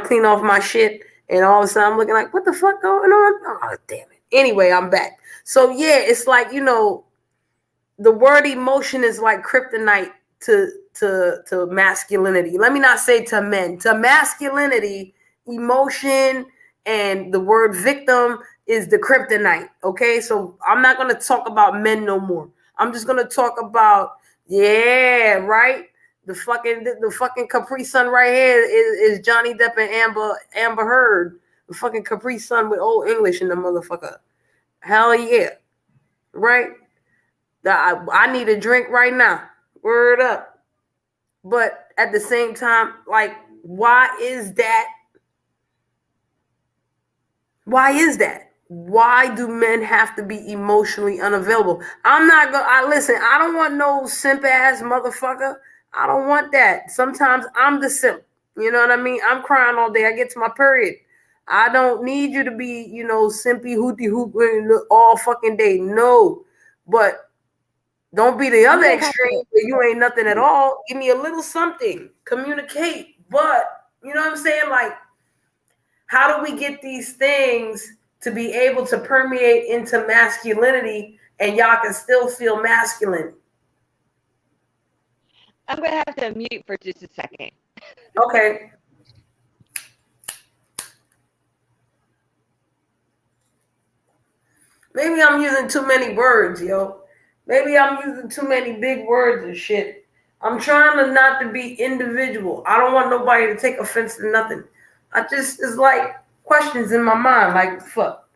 to clean off my shit, and all of a sudden I'm looking like, what the fuck going on? Oh, damn it. Anyway, I'm back. So yeah, it's like, you know, the word emotion is like kryptonite to masculinity. Let me not say to men. To masculinity, emotion and the word victim is the kryptonite. Okay, so I'm not gonna talk about men no more. I'm just gonna talk about, yeah, right. The fucking Capri Sun right here is Johnny Depp and Amber Heard. The fucking Capri Sun with old English in the motherfucker. Hell yeah, right. I need a drink right now. Word up. But at the same time, like, why is that? Why is that? Why do men have to be emotionally unavailable? I'm not gonna listen, I don't want no simp ass motherfucker. I don't want that. Sometimes I'm the simp. You know what I mean? I'm crying all day. I get to my period. I don't need you to be, simpy hooty hoop all fucking day. No. But don't be the other extreme where you ain't nothing at all. Give me a little something. Communicate. But you know what I'm saying? Like, how do we get these things to be able to permeate into masculinity and y'all can still feel masculine? I'm going to have to mute for just a second. Okay. Maybe I'm using too many words, yo. Maybe I'm using too many big words and shit. I'm trying to not to be individual. I don't want nobody to take offense to nothing. It's like questions in my mind, like, fuck.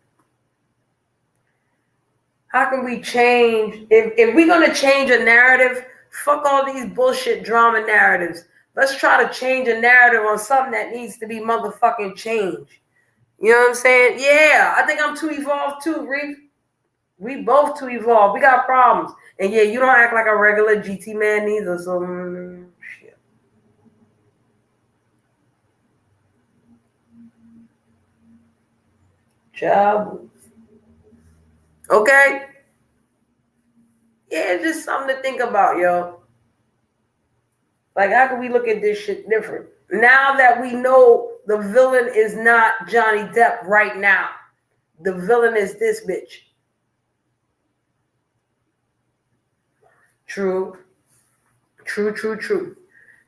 How can we change? If we're going to change a narrative, fuck all these bullshit drama narratives. Let's try to change a narrative on something that needs to be motherfucking changed. You know what I'm saying? Yeah, I think I'm too evolved too, Reef. We both too evolved. We got problems. And yeah, you don't act like a regular GT man neither, so shit. Child. Okay? Yeah, it's just something to think about, yo. Like, how can we look at this shit different? Now that we know the villain is not Johnny Depp right now, the villain is this bitch. True.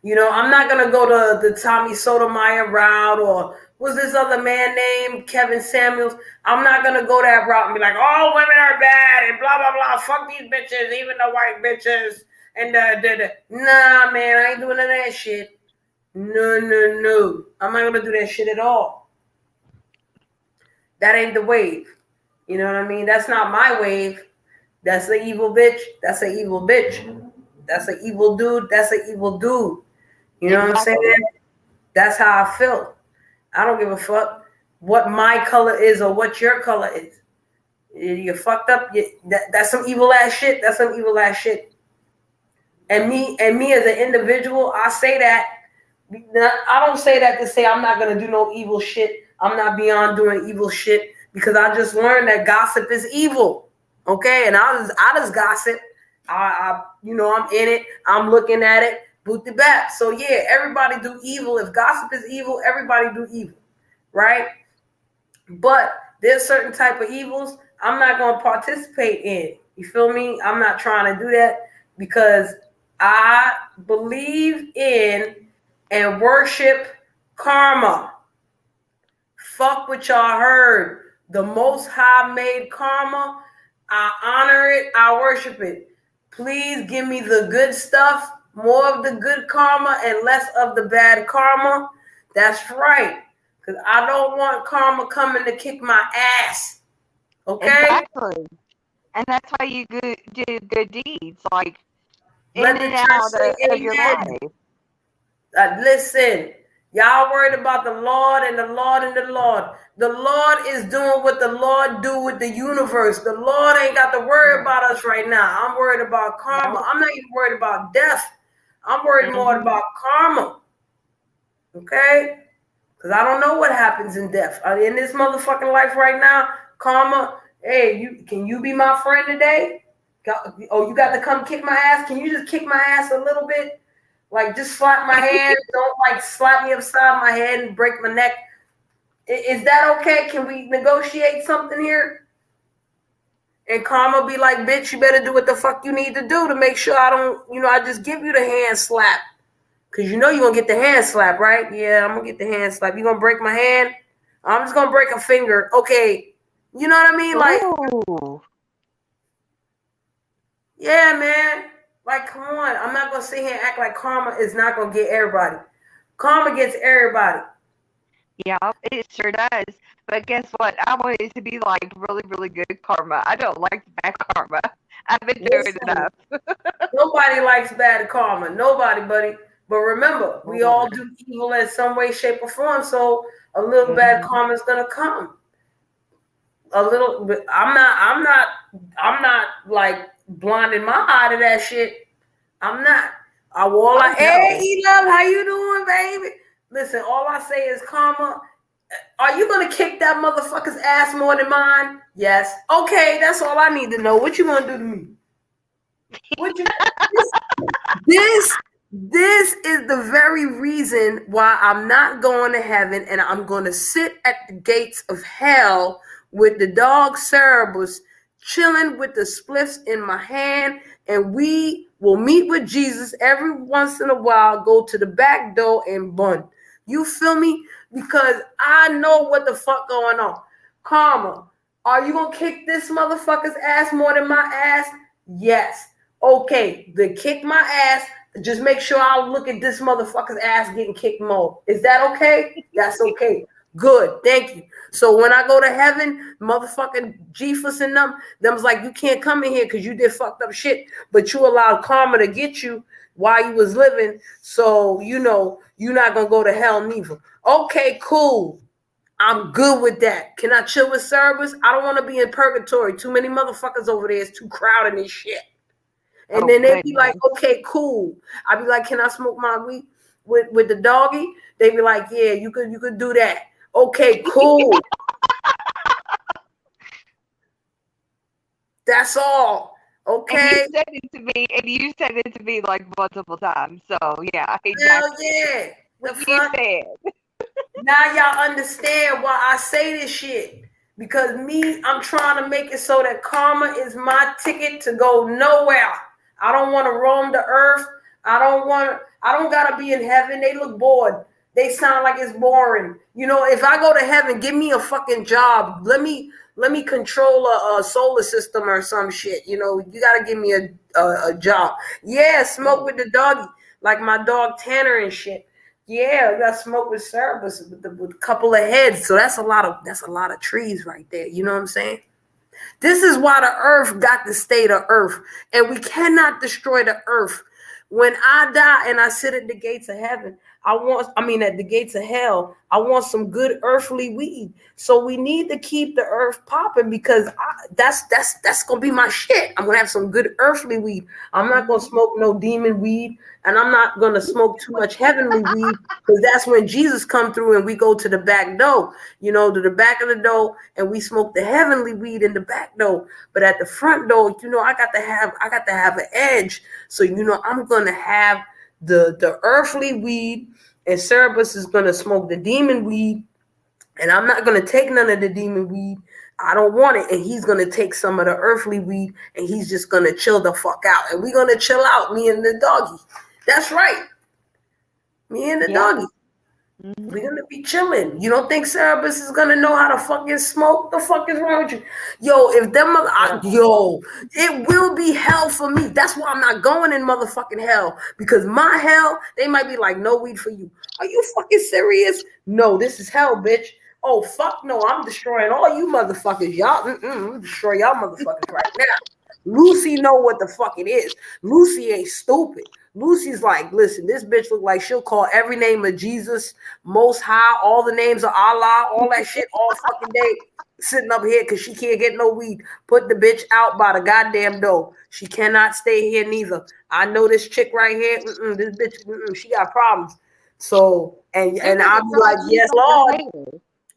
You know, I'm not going to go to the Tommy Sotomayor route or was this other man named Kevin Samuels? I'm not going to go that route and be like, all women are bad and blah, blah, blah. Fuck these bitches, even the white bitches. And nah, man, I ain't doing none of that shit. No. I'm not going to do that shit at all. That ain't the wave. You know what I mean? That's not my wave. That's an evil bitch. That's an evil bitch. That's an evil dude. That's an evil dude. You know what I'm saying? That's how I feel. I don't give a fuck what my color is or what your color is. You're fucked up. That's some evil ass shit. That's some evil ass shit. And me as an individual, I say that. I don't say that to say I'm not gonna do no evil shit. I'm not beyond doing evil shit because I just learned that gossip is evil. Okay, and I just gossip. I'm in it. I'm looking at it. Boot the bat. So yeah, everybody do evil. If gossip is evil, everybody do evil, right? But there's certain type of evils I'm not gonna participate in. You feel me? I'm not trying to do that because I believe in and worship karma. Fuck what y'all heard. The Most High made karma. I honor it. I worship it. Please give me the good stuff, more of the good karma and less of the bad karma. That's right. Because I don't want karma coming to kick my ass. Okay? Exactly. And that's why you do good deeds, like Let in the and church out say of your amen. life. Listen, y'all worried about the Lord and the Lord and the Lord. The Lord is doing what the Lord do with the universe. The Lord ain't got to worry about us right now. I'm worried about karma. I'm not even worried about death. I'm worried more about karma. Okay? Because I don't know what happens in death. In this motherfucking life right now, karma, hey, can you be my friend today? Oh, you got to come kick my ass? Can you just kick my ass a little bit? Like, just slap my hand. Don't, like, slap me upside my head and break my neck. Is that okay? Can we negotiate something here? And karma be like, bitch, you better do what the fuck you need to do to make sure I don't, I just give you the hand slap. Because you're going to get the hand slap, right? Yeah, I'm going to get the hand slap. You going to break my hand? I'm just going to break a finger. Okay. You know what I mean? Like, Ooh. Yeah, man. Like, come on. I'm not going to sit here and act like karma is not going to get everybody. Karma gets everybody. Yeah, it sure does. But guess what? I want it to be like really, really good karma. I don't like bad karma. I've been doing it enough. Nobody likes bad karma. Nobody, buddy. But remember, we all do evil in some way, shape, or form. So a little bad karma is gonna come. A little bit. I'm not like blinding my eye to that shit. I'm not. I will like, hey, E-Love, how you doing, baby? Listen, all I say is karma. Are you gonna kick that motherfucker's ass more than mine? Yes. Okay, that's all I need to know. What you gonna do to me? What you this is the very reason why I'm not going to heaven, and I'm gonna sit at the gates of hell with the dog Cerberus, chilling with the spliffs in my hand, and we will meet with Jesus every once in a while, go to the back door and bun. You feel me? Because I know what the fuck going on. Karma, are you gonna kick this motherfucker's ass more than my ass? Yes. Okay, then kick my ass. Just make sure I'll look at this motherfucker's ass getting kicked more. Is that okay? That's okay. Good. Thank you. So when I go to heaven, motherfucking Jesus and them's like, you can't come in here because you did fucked up shit, but you allowed karma to get you while you was living. So, you know, you're not going to go to hell neither. Okay, cool. I'm good with that. Can I chill with Cerberus? I don't want to be in purgatory. Too many motherfuckers over there. It's too crowded and shit. And then they'd be like, okay, cool. I'd be like, can I smoke my weed with the doggy? They'd be like, yeah, you could do that. Okay, cool. That's all. Okay. And you said it to me like multiple times. So yeah, exactly. Hell yeah. The fuck? Now y'all understand why I say this shit. Because I'm trying to make it so that karma is my ticket to go nowhere. I don't want to roam the earth. I don't gotta be in heaven. They look bored. They sound like it's boring. You know, if I go to heaven, give me a fucking job. Let me control a solar system or some shit. You know, you gotta give me a job. Yeah, smoke with the doggy, like my dog Tanner and shit. Yeah, we got smoke with Cerberus with a couple of heads. So that's a lot of trees right there. You know what I'm saying? This is why the earth got to stay the earth, and we cannot destroy the earth. When I die and I sit at the gates of heaven, at the gates of hell, I want some good earthly weed. So we need to keep the earth popping because that's gonna be my shit. I'm gonna have some good earthly weed. I'm not gonna smoke no demon weed, and I'm not gonna smoke too much heavenly weed because that's when Jesus come through and we go to the back door, you know, to the back of the door, and we smoke the heavenly weed in the back door. But at the front door, you know, I got to have an edge. So you know, I'm gonna have the earthly weed, and Cerberus is gonna smoke the demon weed, and I'm not gonna take none of the demon weed. I don't want it, and he's gonna take some of the earthly weed, and he's just gonna chill the fuck out, and we're gonna chill out, me and the doggy. That's right, me and the doggy. We're gonna be chilling. You don't think Cerberus is gonna know how to fucking smoke? The fuck is wrong with you? Yo, if them it will be hell for me. That's why I'm not going in motherfucking hell. Because my hell, they might be like, no weed for you. Are you fucking serious? No, this is hell, bitch. Oh, fuck no, I'm destroying all you motherfuckers. Y'all, I'm destroy y'all motherfuckers right now. Lucy know what the fuck it is. Lucy ain't stupid. Lucy's like, listen, this bitch look like she'll call every name of Jesus, Most High, all the names of Allah, all that shit all fucking day, sitting up here because she can't get no weed. Put the bitch out by the goddamn door. She cannot stay here neither. I know this chick right here. This bitch, she got problems. So, and I'll be like, yes, Lord.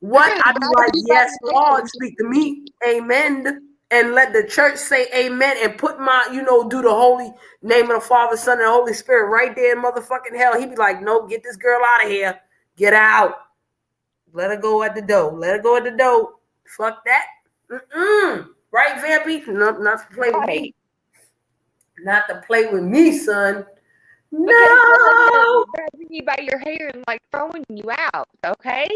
What? I'll be like, yes, Lord, speak to me. Amen. And let the church say amen and put my, do the holy name of the Father, Son, and the Holy Spirit right there in motherfucking hell. He'd be like, no, get this girl out of here. Get out. Let her go at the door. Let her go at the door. Fuck that. Right, Vampy? No, not to play with me. Not to play with me, son. No. Grabbing you by your hair and like throwing you out, okay?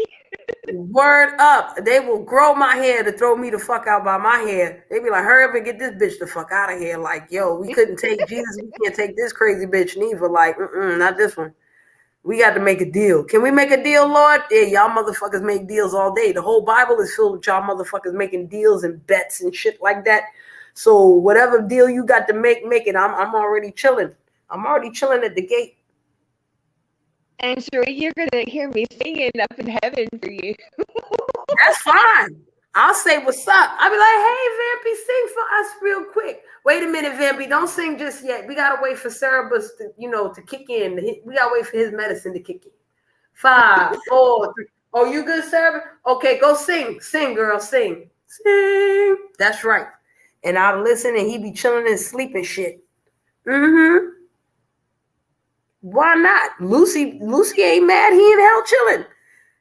Word up. They will grow my hair to throw me the fuck out by my hair. They be like, hurry up and get this bitch the fuck out of here. Like, yo, we couldn't take Jesus. We can't take this crazy bitch neither. Like, not this one. We got to make a deal. Can we make a deal, Lord? Yeah, y'all motherfuckers make deals all day. The whole Bible is filled with y'all motherfuckers making deals and bets and shit like that. So whatever deal you got to make it. I'm already chilling. I'm already chilling at the gate. And Sheree, you're gonna hear me singing up in heaven for you. That's fine. I'll say what's up. I'll be like, hey, Vampy, sing for us real quick. Wait a minute, Vampy, don't sing just yet. We gotta wait for Cerebus to, to kick in. We gotta wait for his medicine to kick in. 5, 4, 3. Oh, you good, Cerebus? Okay, go sing. Sing, girl, sing. Sing. That's right. And I'll listen and he be chilling and sleeping shit. Mm-hmm. Why not? Lucy ain't mad. He in hell chilling.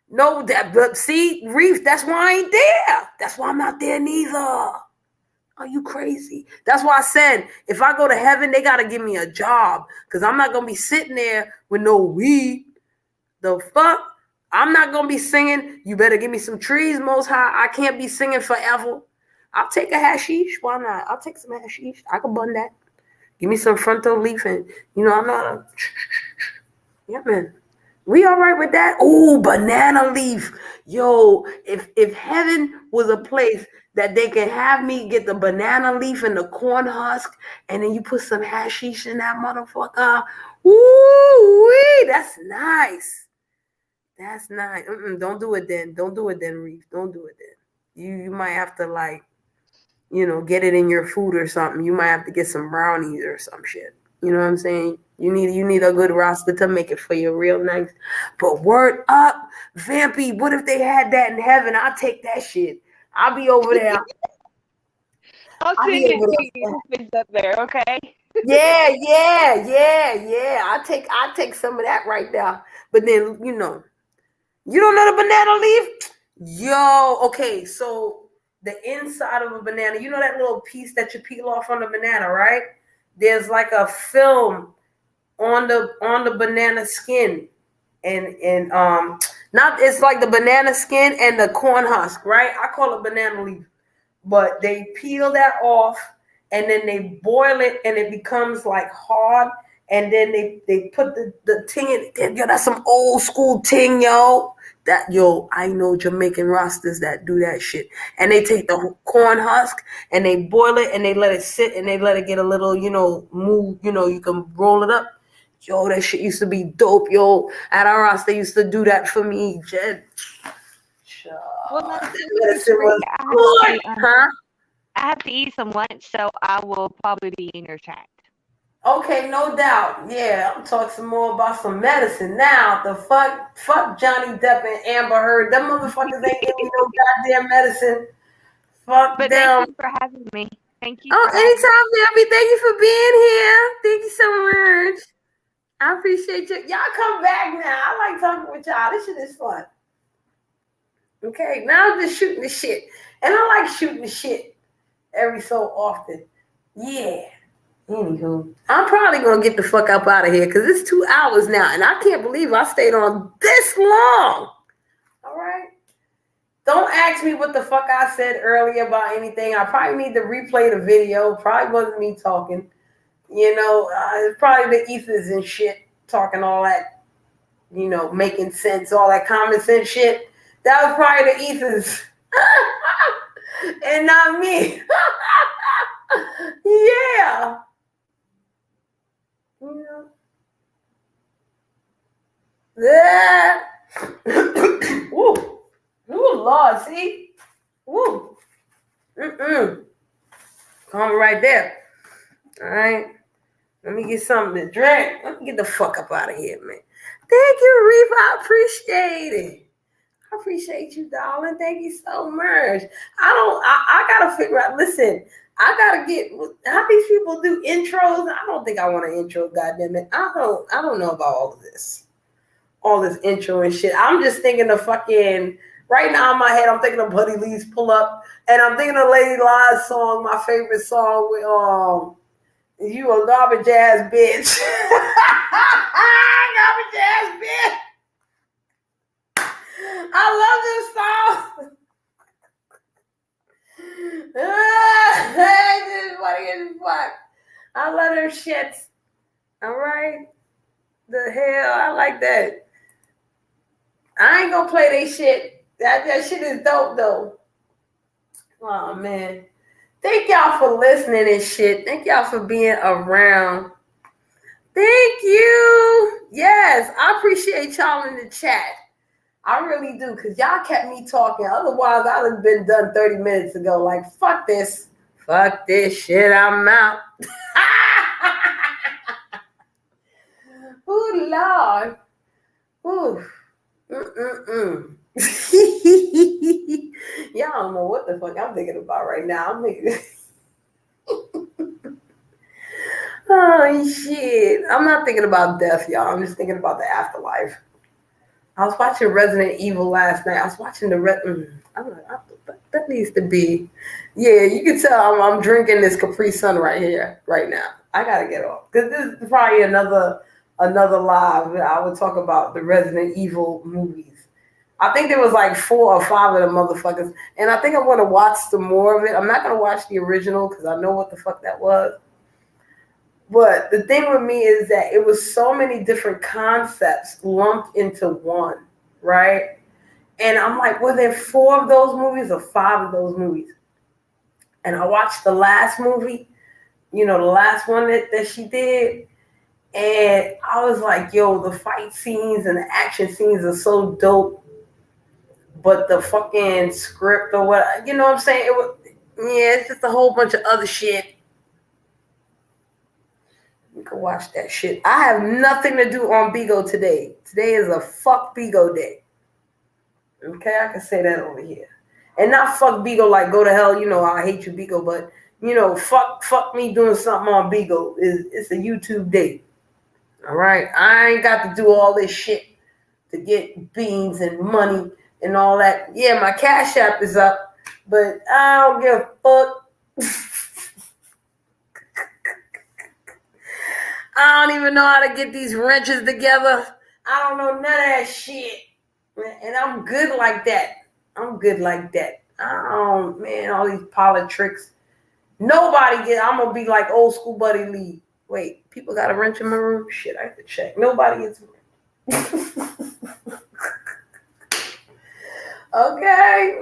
No, but see, Reef, that's why I ain't there. That's why I'm not there neither. Are you crazy? That's why I said, if I go to heaven, they got to give me a job because I'm not going to be sitting there with no weed. The fuck? I'm not going to be singing. You better give me some trees, Most High. I can't be singing forever. I'll take a hashish. Why not? I'll take some hashish. I can bun that. Give me some frontal leaf and, I'm not yeah, man. We all right with that? Oh, banana leaf. Yo, if heaven was a place that they can have me get the banana leaf and the corn husk, and then you put some hashish in that motherfucker. Ooh, that's nice. That's nice. Don't do it then. Don't do it then, Reef. Don't do it then. You might have to get it in your food or something. You might have to get some brownies or some shit. You know what I'm saying? You need a good roster to make it for you real nice. But word up, Vampy, what if they had that in heaven? I'll take that shit. I'll be over there. I'll send it to you if it's up there, okay? Yeah. I'll take some of that right there. But then, you don't know the banana leaf? Yo, okay, so the inside of a banana, that little piece that you peel off on the banana, right? There's like a film on the banana skin, and not it's like the banana skin and the corn husk, right? I call it banana leaf, but they peel that off and then they boil it and it becomes like hard, and then they put the ting in. Yo, that's some old school ting, yo. I know Jamaican rosters that do that shit. And they take the corn husk and they boil it and they let it sit and they let it get a little, move, you can roll it up. Yo, that shit used to be dope, yo. At our house, they used to do that for me, Jed. Well, Medicine was good, huh? I have to eat some lunch, so I will probably be in your chat. Okay, no doubt. Yeah, I'm talking some more about some medicine now. The fuck Johnny Depp and Amber Heard. Them motherfuckers ain't giving me no goddamn medicine. Fuck but them. Thank you for having me. Thank you. Oh, anytime, Gabby. Thank you for being here. Thank you so much. I appreciate you. Y'all come back now. I like talking with y'all. This shit is fun. Okay, now I'm just shooting the shit. And I like shooting the shit every so often. Yeah. Anywho, I'm probably going to get the fuck up out of here because it's 2 hours now. And I can't believe I stayed on this long. All right. Don't ask me what the fuck I said earlier about anything. I probably need to replay the video. Probably wasn't me talking. It's probably the ethers and shit talking all that, making sense, all that common sense shit. That was probably the ethers. And not me. Yeah. Yeah. Woo. Ooh, Lord, see? Woo. Come right there. All right. Let me get something to drink. Let me get the fuck up out of here, man. Thank you, Reef. I appreciate it. I appreciate you, darling. Thank you so much. I gotta figure out, listen, I gotta get how these people do intros. I don't think I want an intro, goddammit. I don't know about all of this. All this intro and shit. I'm just thinking of fucking right now in my head, I'm thinking of Buddy Lee's Pull Up, and I'm thinking of Lady Li's song, my favorite song with You a Garbage Ass Bitch. Garbage ass bitch. I love this song. This is funny as fuck. I love them shits. All right. The hell, I like that. I ain't gonna play they shit. That shit is dope though. Oh man. Thank y'all for listening and shit. Thank y'all for being around. Thank you. Yes, I appreciate y'all in the chat. I really do, because y'all kept me talking. Otherwise, I'd have been done 30 minutes ago. Like, fuck this. Fuck this shit. I'm out. Ooh, Lord. Ooh. Mm-mm-mm. Y'all don't know what the fuck I'm thinking about right now. I'm thinking... Oh, shit. I'm not thinking about death, y'all. I'm just thinking about the afterlife. I was watching Resident Evil last night. I was watching the that needs to be. Yeah, you can tell I'm drinking this Capri Sun right here, right now. I gotta get off because this is probably another live. I would talk about the Resident Evil movies. I think there was like 4 or 5 of the motherfuckers, and I think I'm gonna watch some more of it. I'm not gonna watch the original because I know what the fuck that was. But the thing with me is that it was so many different concepts lumped into one, right? And I'm like, were there 4 of those movies or 5 of those movies? And I watched the last movie, the last one that she did. And I was like, yo, the fight scenes and the action scenes are so dope. But the fucking script or what, you know what I'm saying? It's just a whole bunch of other shit. You can watch that shit. I have nothing to do on Bigo today. Today is a fuck Bigo day. Okay, I can say that over here. And not fuck Bigo like go to hell, I hate you, Bigo, but fuck me doing something on Bigo. It's a YouTube day. All right. I ain't got to do all this shit to get beans and money and all that. Yeah, my Cash App is up, but I don't give a fuck. I don't even know how to get these wrenches together. I don't know none of that shit. And I'm good like that. I'm all these politics. I'm going to be like old school Buddy Lee. Wait, people got a wrench in my room? Shit, I have to check. Nobody gets a wrench. Okay,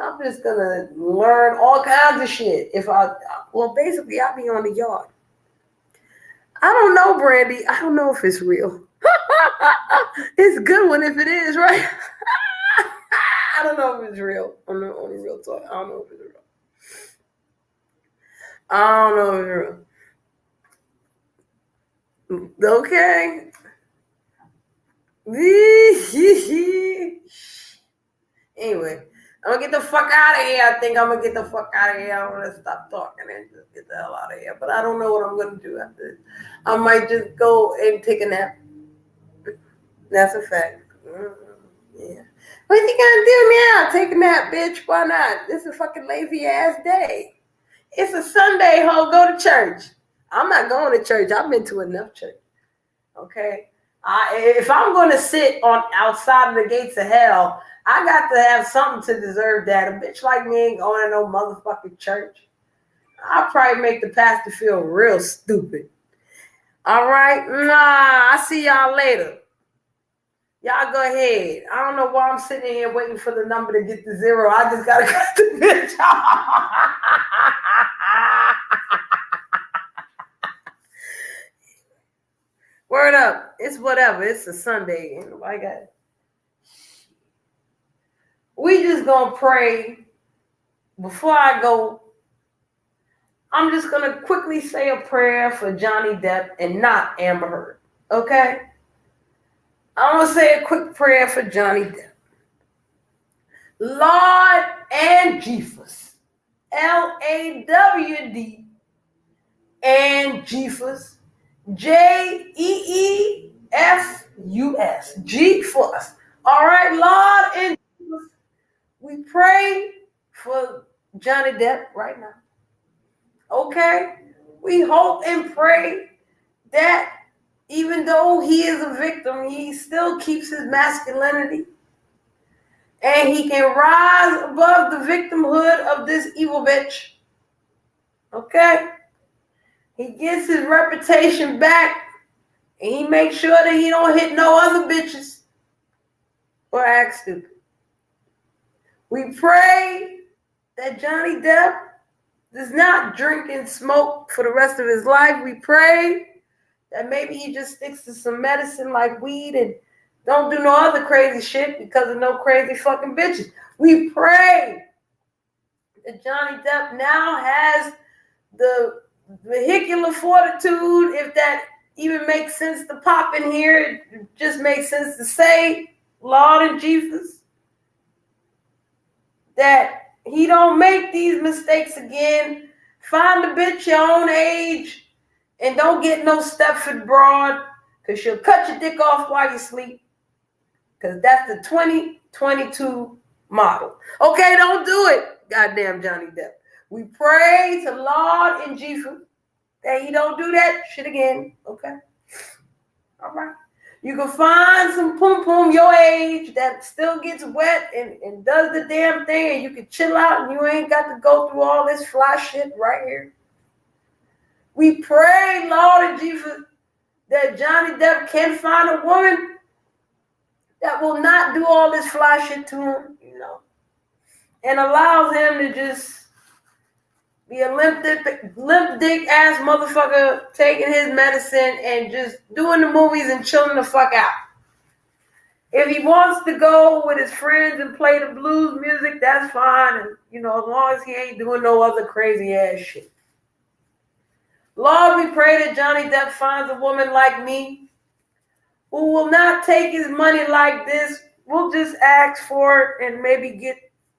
I'm just going to learn all kinds of shit. Basically, I'll be on the yard. I don't know, Brandy. I don't know if it's real. It's a good one if it is, right? I don't know if it's real. On the real talk. I don't know if it's real. I don't know if it's real. Okay. Anyway, I'm going to get the fuck out of here. I think I'm going to get the fuck out of here. I'm going to stop talking and just get the hell out of here. But I don't know what I'm going to do after this. I might just go and take a nap. That's a fact. Yeah. What you gonna do now? Take a nap, bitch. Why not? This is a fucking lazy ass day. It's a Sunday, ho. Go to church. I'm not going to church. I've been to enough church. Okay. If I'm going to sit on outside of the gates of hell, I got to have something to deserve that. A bitch like me ain't going to no motherfucking church. I'll probably make the pastor feel real stupid. All right. Nah, I see y'all later. Y'all go ahead. I don't know why I'm sitting here waiting for the number to get to 0. I just got to cut the bitch off. Word up. It's whatever. It's a Sunday. Ain't nobody got it. We just going to pray. Before I go, I'm just going to quickly say a prayer for Johnny Depp and not Amber Heard. Okay? I'm going to say a quick prayer for Johnny Depp. Lord and Jesus. LAWD and Jesus. JEEFUS. G for us. All right, Lord and Jesus. We pray for Johnny Depp right now. Okay? We hope and pray that even though he is a victim, he still keeps his masculinity. And he can rise above the victimhood of this evil bitch. Okay? He gets his reputation back. And he makes sure that he don't hit no other bitches or act stupid. We pray that Johnny Depp does not drink and smoke for the rest of his life. We pray that maybe he just sticks to some medicine like weed and don't do no other crazy shit because of no crazy fucking bitches. We pray that Johnny Depp now has the vehicular fortitude, if that even makes sense to pop in here. It just makes sense to say, Lord and Jesus, that he don't make these mistakes again. Find a bitch your own age and don't get no Stepford broad, because she'll cut your dick off while you sleep, because that's the 2022 model. Okay, don't do it, goddamn Johnny Depp. We pray to Lord and Jesus that he don't do that shit again. Okay? All right. You can find some pum pum your age that still gets wet and does the damn thing, and you can chill out and you ain't got to go through all this fly shit right here. We pray, Lord and Jesus, that Johnny Depp can find a woman that will not do all this fly shit to him, you know, and allows him to just be a limp dick ass motherfucker taking his medicine and just doing the movies and chilling the fuck out. If he wants to go with his friends and play the blues music, that's fine. And, you know, as long as he ain't doing no other crazy ass shit. Lord, we pray that Johnny Depp finds a woman like me who will not take his money like this. We'll just ask for it and maybe get,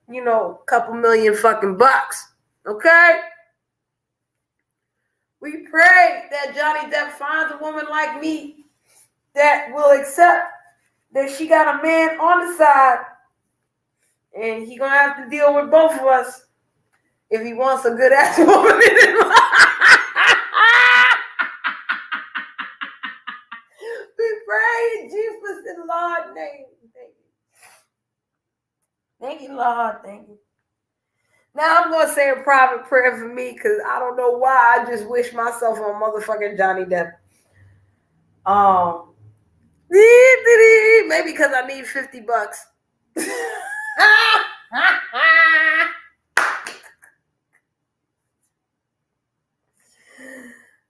you know, a couple million fucking bucks. Okay? We pray that Johnny Depp finds a woman like me that will accept that she got a man on the side and he gonna have to deal with both of us if he wants a good ass woman in his life. We pray in Jesus and Lord's name. Thank you. Thank you, Lord. Thank you. Now I'm going to say a private prayer for me because I don't know why I just wish myself on motherfucking Johnny Depp. Maybe because I need $50.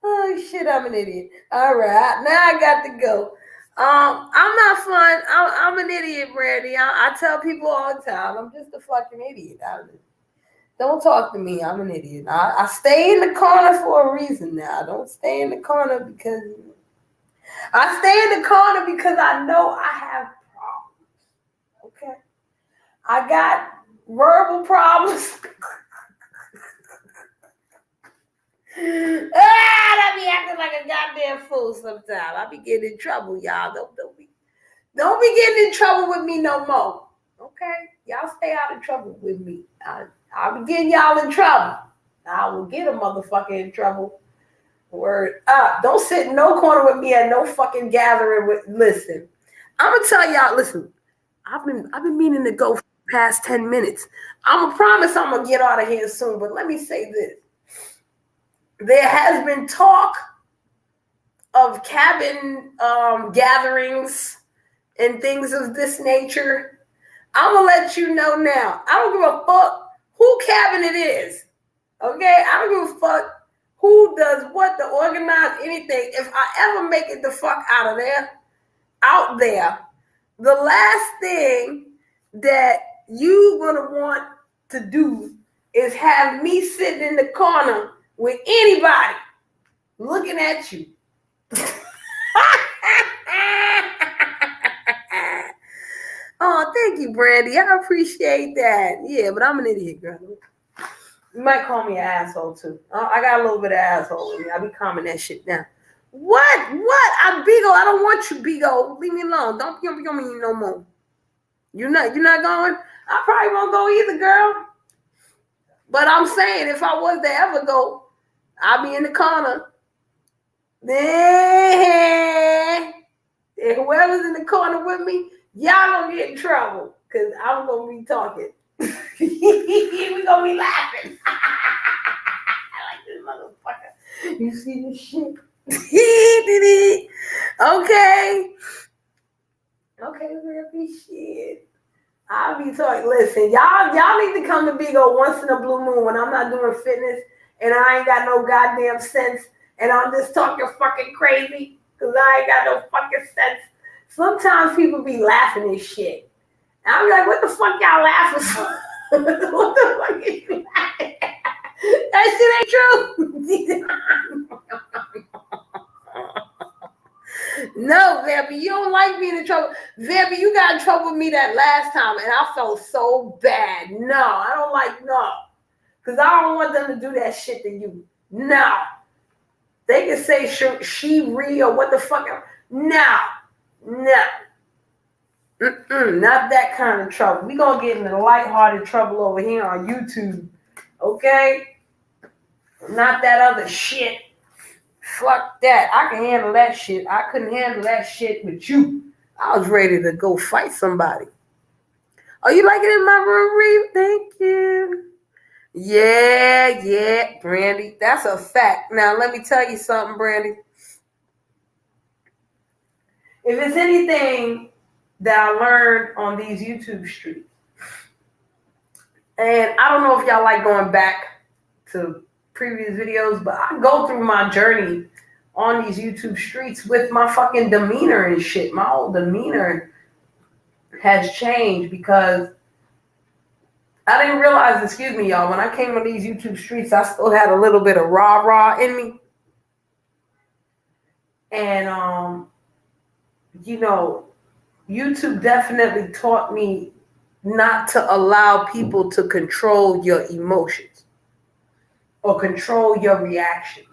Oh shit, I'm an idiot. All right, now I got to go. I'm not fun. I'm an idiot, Brandy. I tell people all the time, I'm just a fucking idiot. Don't talk to me. I'm an idiot. I stay in the corner for a reason now. I don't stay in the corner because I stay in the corner because I know I have problems. Okay? I got verbal problems. I be acting like a goddamn fool sometimes. I be getting in trouble, y'all. Don't be getting in trouble with me no more. Okay? Y'all stay out of trouble with me. I'll be getting y'all in trouble. I will get a motherfucker in trouble. Word up. Don't sit in no corner with me at no fucking gathering. Listen, I'm gonna tell y'all. Listen, I've been meaning to go for the past 10 minutes. I'm gonna promise I'm gonna get out of here soon. But let me say this: there has been talk of cabin gatherings and things of this nature. I'm gonna let you know now. I don't give a fuck who cabin it is. Okay, I don't give a fuck who does what to organize anything. If I ever make it the fuck out there, the last thing that you gonna want to do is have me sitting in the corner with anybody looking at you. Oh, thank you, Brandy. I appreciate that. Yeah, but I'm an idiot, girl. You might call me an asshole too. I got a little bit of asshole in me. I be calming that shit down. What? I'm Bigo. I don't want you, Bigo. Leave me alone. Don't be on me no more. You're not going? I probably won't go either, girl. But I'm saying if I was to ever go, I'll be in the corner. Then whoever's in the corner with me, y'all gonna get in trouble because I'm gonna be talking. We gonna be laughing. I like this motherfucker. You see this shit? Okay, baby, shit. I'll be talking. Listen, y'all need to come to Bigo once in a blue moon when I'm not doing fitness and I ain't got no goddamn sense and I'm just talking fucking crazy because I ain't got no fucking sense. Sometimes people be laughing at shit. And I'm like, what the fuck y'all laughing for? What the fuck is you laughing at? That shit ain't true. No, Vampy, you don't like being in trouble. Vampy, you got in trouble with me that last time, and I felt so bad. No, I don't like no. Because I don't want them to do that shit to you. No. They can say she or what the fuck. No. No. Not that kind of trouble. We gonna get into lighthearted trouble over here on YouTube. Okay? Not that other shit. Fuck that. I can handle that shit. I couldn't handle that shit with you. I was ready to go fight somebody. Oh, you like it in my room, Reeve? Thank you. Yeah, Brandy. That's a fact. Now, let me tell you something, Brandy. If it's anything that I learned on these YouTube streets, and I don't know if y'all like going back to previous videos, but I go through my journey on these YouTube streets with my fucking demeanor and shit. My whole demeanor has changed because I didn't realize, excuse me, y'all, when I came on these YouTube streets, I still had a little bit of rah-rah in me. And, you know, YouTube definitely taught me not to allow people to control your emotions or control your reactions.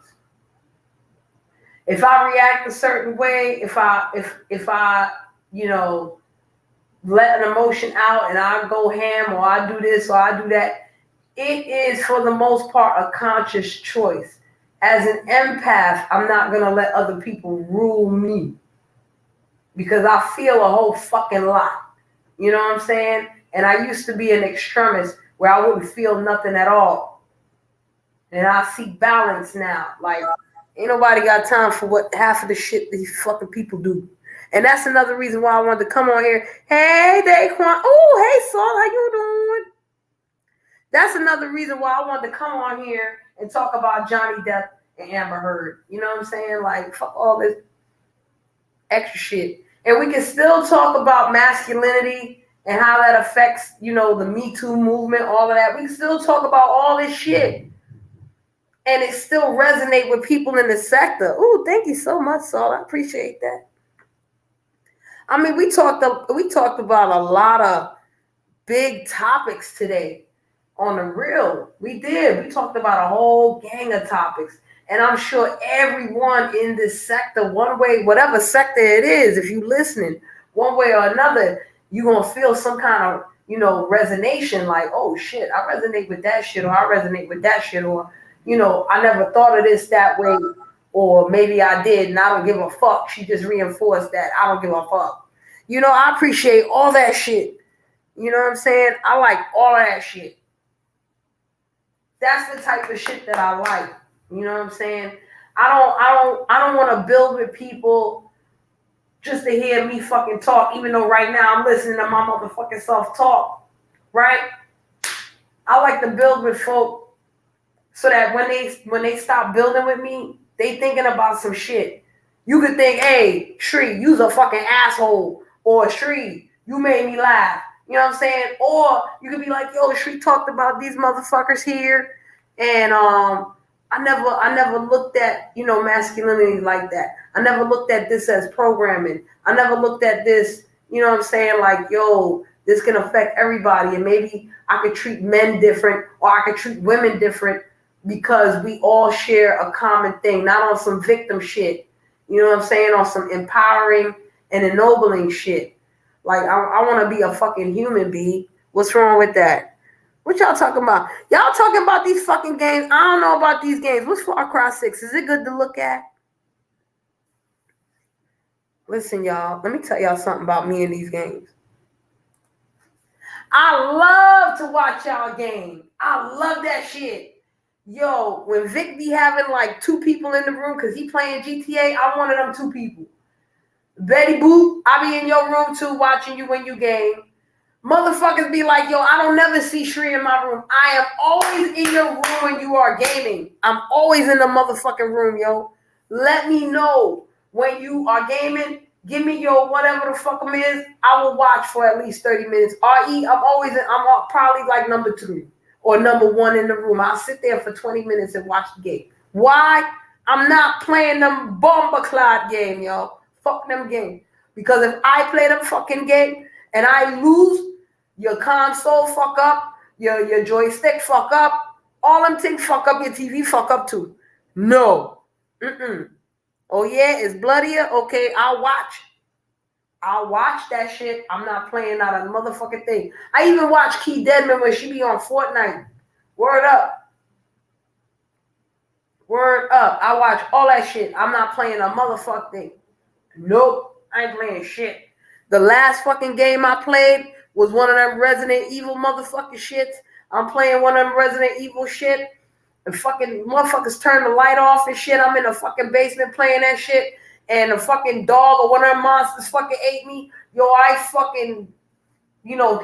If I react a certain way, if I, you know, let an emotion out and I go ham or I do this or I do that, it is for the most part a conscious choice. As an empath, I'm not going to let other people rule me because I feel a whole fucking lot. You know what I'm saying? And I used to be an extremist where I wouldn't feel nothing at all. And I see balance now. Like, ain't nobody got time for what half of the shit these fucking people do. And that's another reason why I wanted to come on here. Hey, Daquan. Oh, hey, Saul. How you doing? That's another reason why I wanted to come on here and talk about Johnny Depp and Amber Heard. You know what I'm saying? Like, fuck all this extra shit. And we can still talk about masculinity and how that affects, you know, the Me Too movement, all of that. We can still talk about all this shit. And it still resonate with people in the sector. Ooh, thank you so much, Saul. I appreciate that. I mean, we talked about a lot of big topics today on the real. We did. We talked about a whole gang of topics. And I'm sure everyone in this sector, one way, whatever sector it is, if you're listening, one way or another, you're going to feel some kind of, you know, resonation like, oh, shit, I resonate with that shit, or I resonate with that shit, or, you know, I never thought of this that way, or maybe I did and I don't give a fuck. She just reinforced that. I don't give a fuck. You know, I appreciate all that shit. You know what I'm saying? I like all of that shit. That's the type of shit that I like. You know what I'm saying? I don't want to build with people just to hear me fucking talk, even though right now I'm listening to my motherfucking self talk. Right? I like to build with folk so that when they stop building with me, they thinking about some shit. You could think, hey, Shree, you's a fucking asshole. Or Shree, you made me laugh. You know what I'm saying? Or you could be like, yo, Shree talked about these motherfuckers here. And I never looked at, you know, masculinity like that. I never looked at this as programming. I never looked at this, you know what I'm saying? Like, yo, this can affect everybody. And maybe I could treat men different or I could treat women different because we all share a common thing, not on some victim shit. You know what I'm saying? On some empowering and ennobling shit. Like, I want to be a fucking human being. What's wrong with that? What y'all talking about? Y'all talking about these fucking games? I don't know about these games. What's Far Cry 6? Is it good to look at? Listen, y'all. Let me tell y'all something about me and these games. I love to watch y'all game. I love that shit. Yo, when Vic be having like 2 people in the room because he playing GTA, I'm one of them 2 people. Betty Boop, I be in your room too watching you when you game. Motherfuckers be like, yo, I don't never see Shree in my room. I am always in your room when you are gaming. I'm always in the motherfucking room, yo. Let me know when you are gaming. Give me your whatever the fuck them is. I will watch for at least 30 minutes. RE, I'm probably like number 3 or number 1 in the room. I'll sit there for 20 minutes and watch the game. Why? I'm not playing them bomber clot game, yo. Fuck them game. Because if I play them fucking game and I lose, your console fuck up, your joystick fuck up, all them things fuck up, your TV fuck up too. No. Oh yeah, it's bloodier? Okay, I'll watch. I'll watch that shit. I'm not playing out a motherfucking thing. I even watch Key Deadman when she be on Fortnite. Word up. Word up. I watch all that shit. I'm not playing a motherfucking thing. Nope. I ain't playing shit. The last fucking game I played was one of them Resident Evil motherfucking shits. I'm playing one of them Resident Evil shit. And fucking motherfuckers turn the light off and shit. I'm in the fucking basement playing that shit. And a fucking dog or one of them monsters fucking ate me. Yo, I fucking,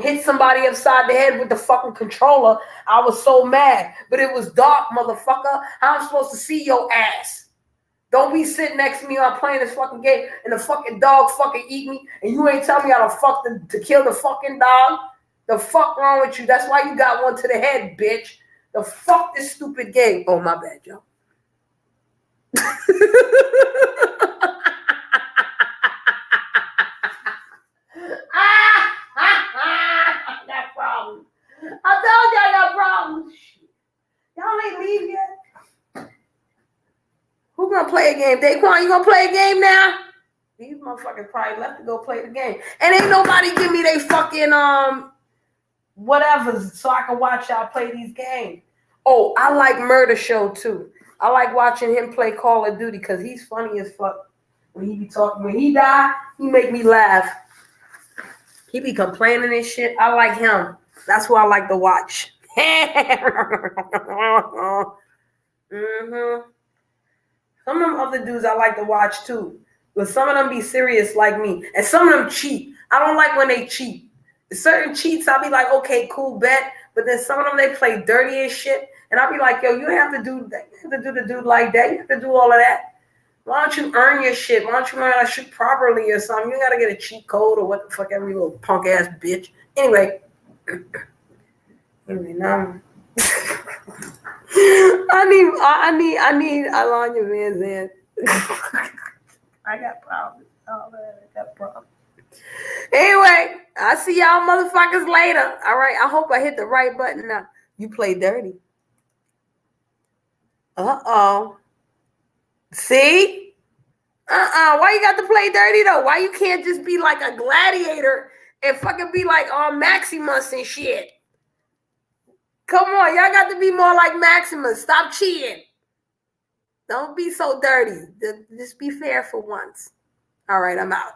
hit somebody upside the head with the fucking controller. I was so mad. But it was dark, motherfucker. How am I supposed to see your ass? Don't be sitting next to me while I'm playing this fucking game and the fucking dog fucking eat me and you ain't telling me how to fuck to kill the fucking dog. The fuck wrong with you? That's why you got one to the head, bitch. The fuck this stupid game. Oh, my bad, yo. I got problems. I told you I got problems. Y'all ain't leave yet. Who gonna play a game? Daquan, you gonna play a game now? These motherfuckers probably left to go play the game. And ain't nobody give me they fucking whatever so I can watch y'all play these games. Oh, I like Murder Show too. I like watching him play Call of Duty because he's funny as fuck. When he be talking, when he die, he make me laugh. He be complaining and shit. I like him. That's who I like to watch. Some of them other dudes I like to watch too. But some of them be serious like me. And some of them cheat. I don't like when they cheat. Certain cheats, I'll be like, okay, cool, bet. But then some of them, they play dirty as shit. And I'll be like, yo, you have to do that. You have to do the dude like that. You have to do all of that. Why don't you earn your shit? Why don't you learn how to shoot properly or something? You got to get a cheat code or what the fuck ever, you little punk ass bitch. Anyway. Now. I need Alanya Van Zandt. I got problems. Oh man, I got problems. Anyway, I'll see y'all motherfuckers later. All right, I hope I hit the right button now. You play dirty. Uh-oh. See? Why you got to play dirty though? Why you can't just be like a gladiator and fucking be like Maximus and shit? Come on, y'all got to be more like Maximus. Stop cheating. Don't be so dirty. Just be fair for once. All right, I'm out.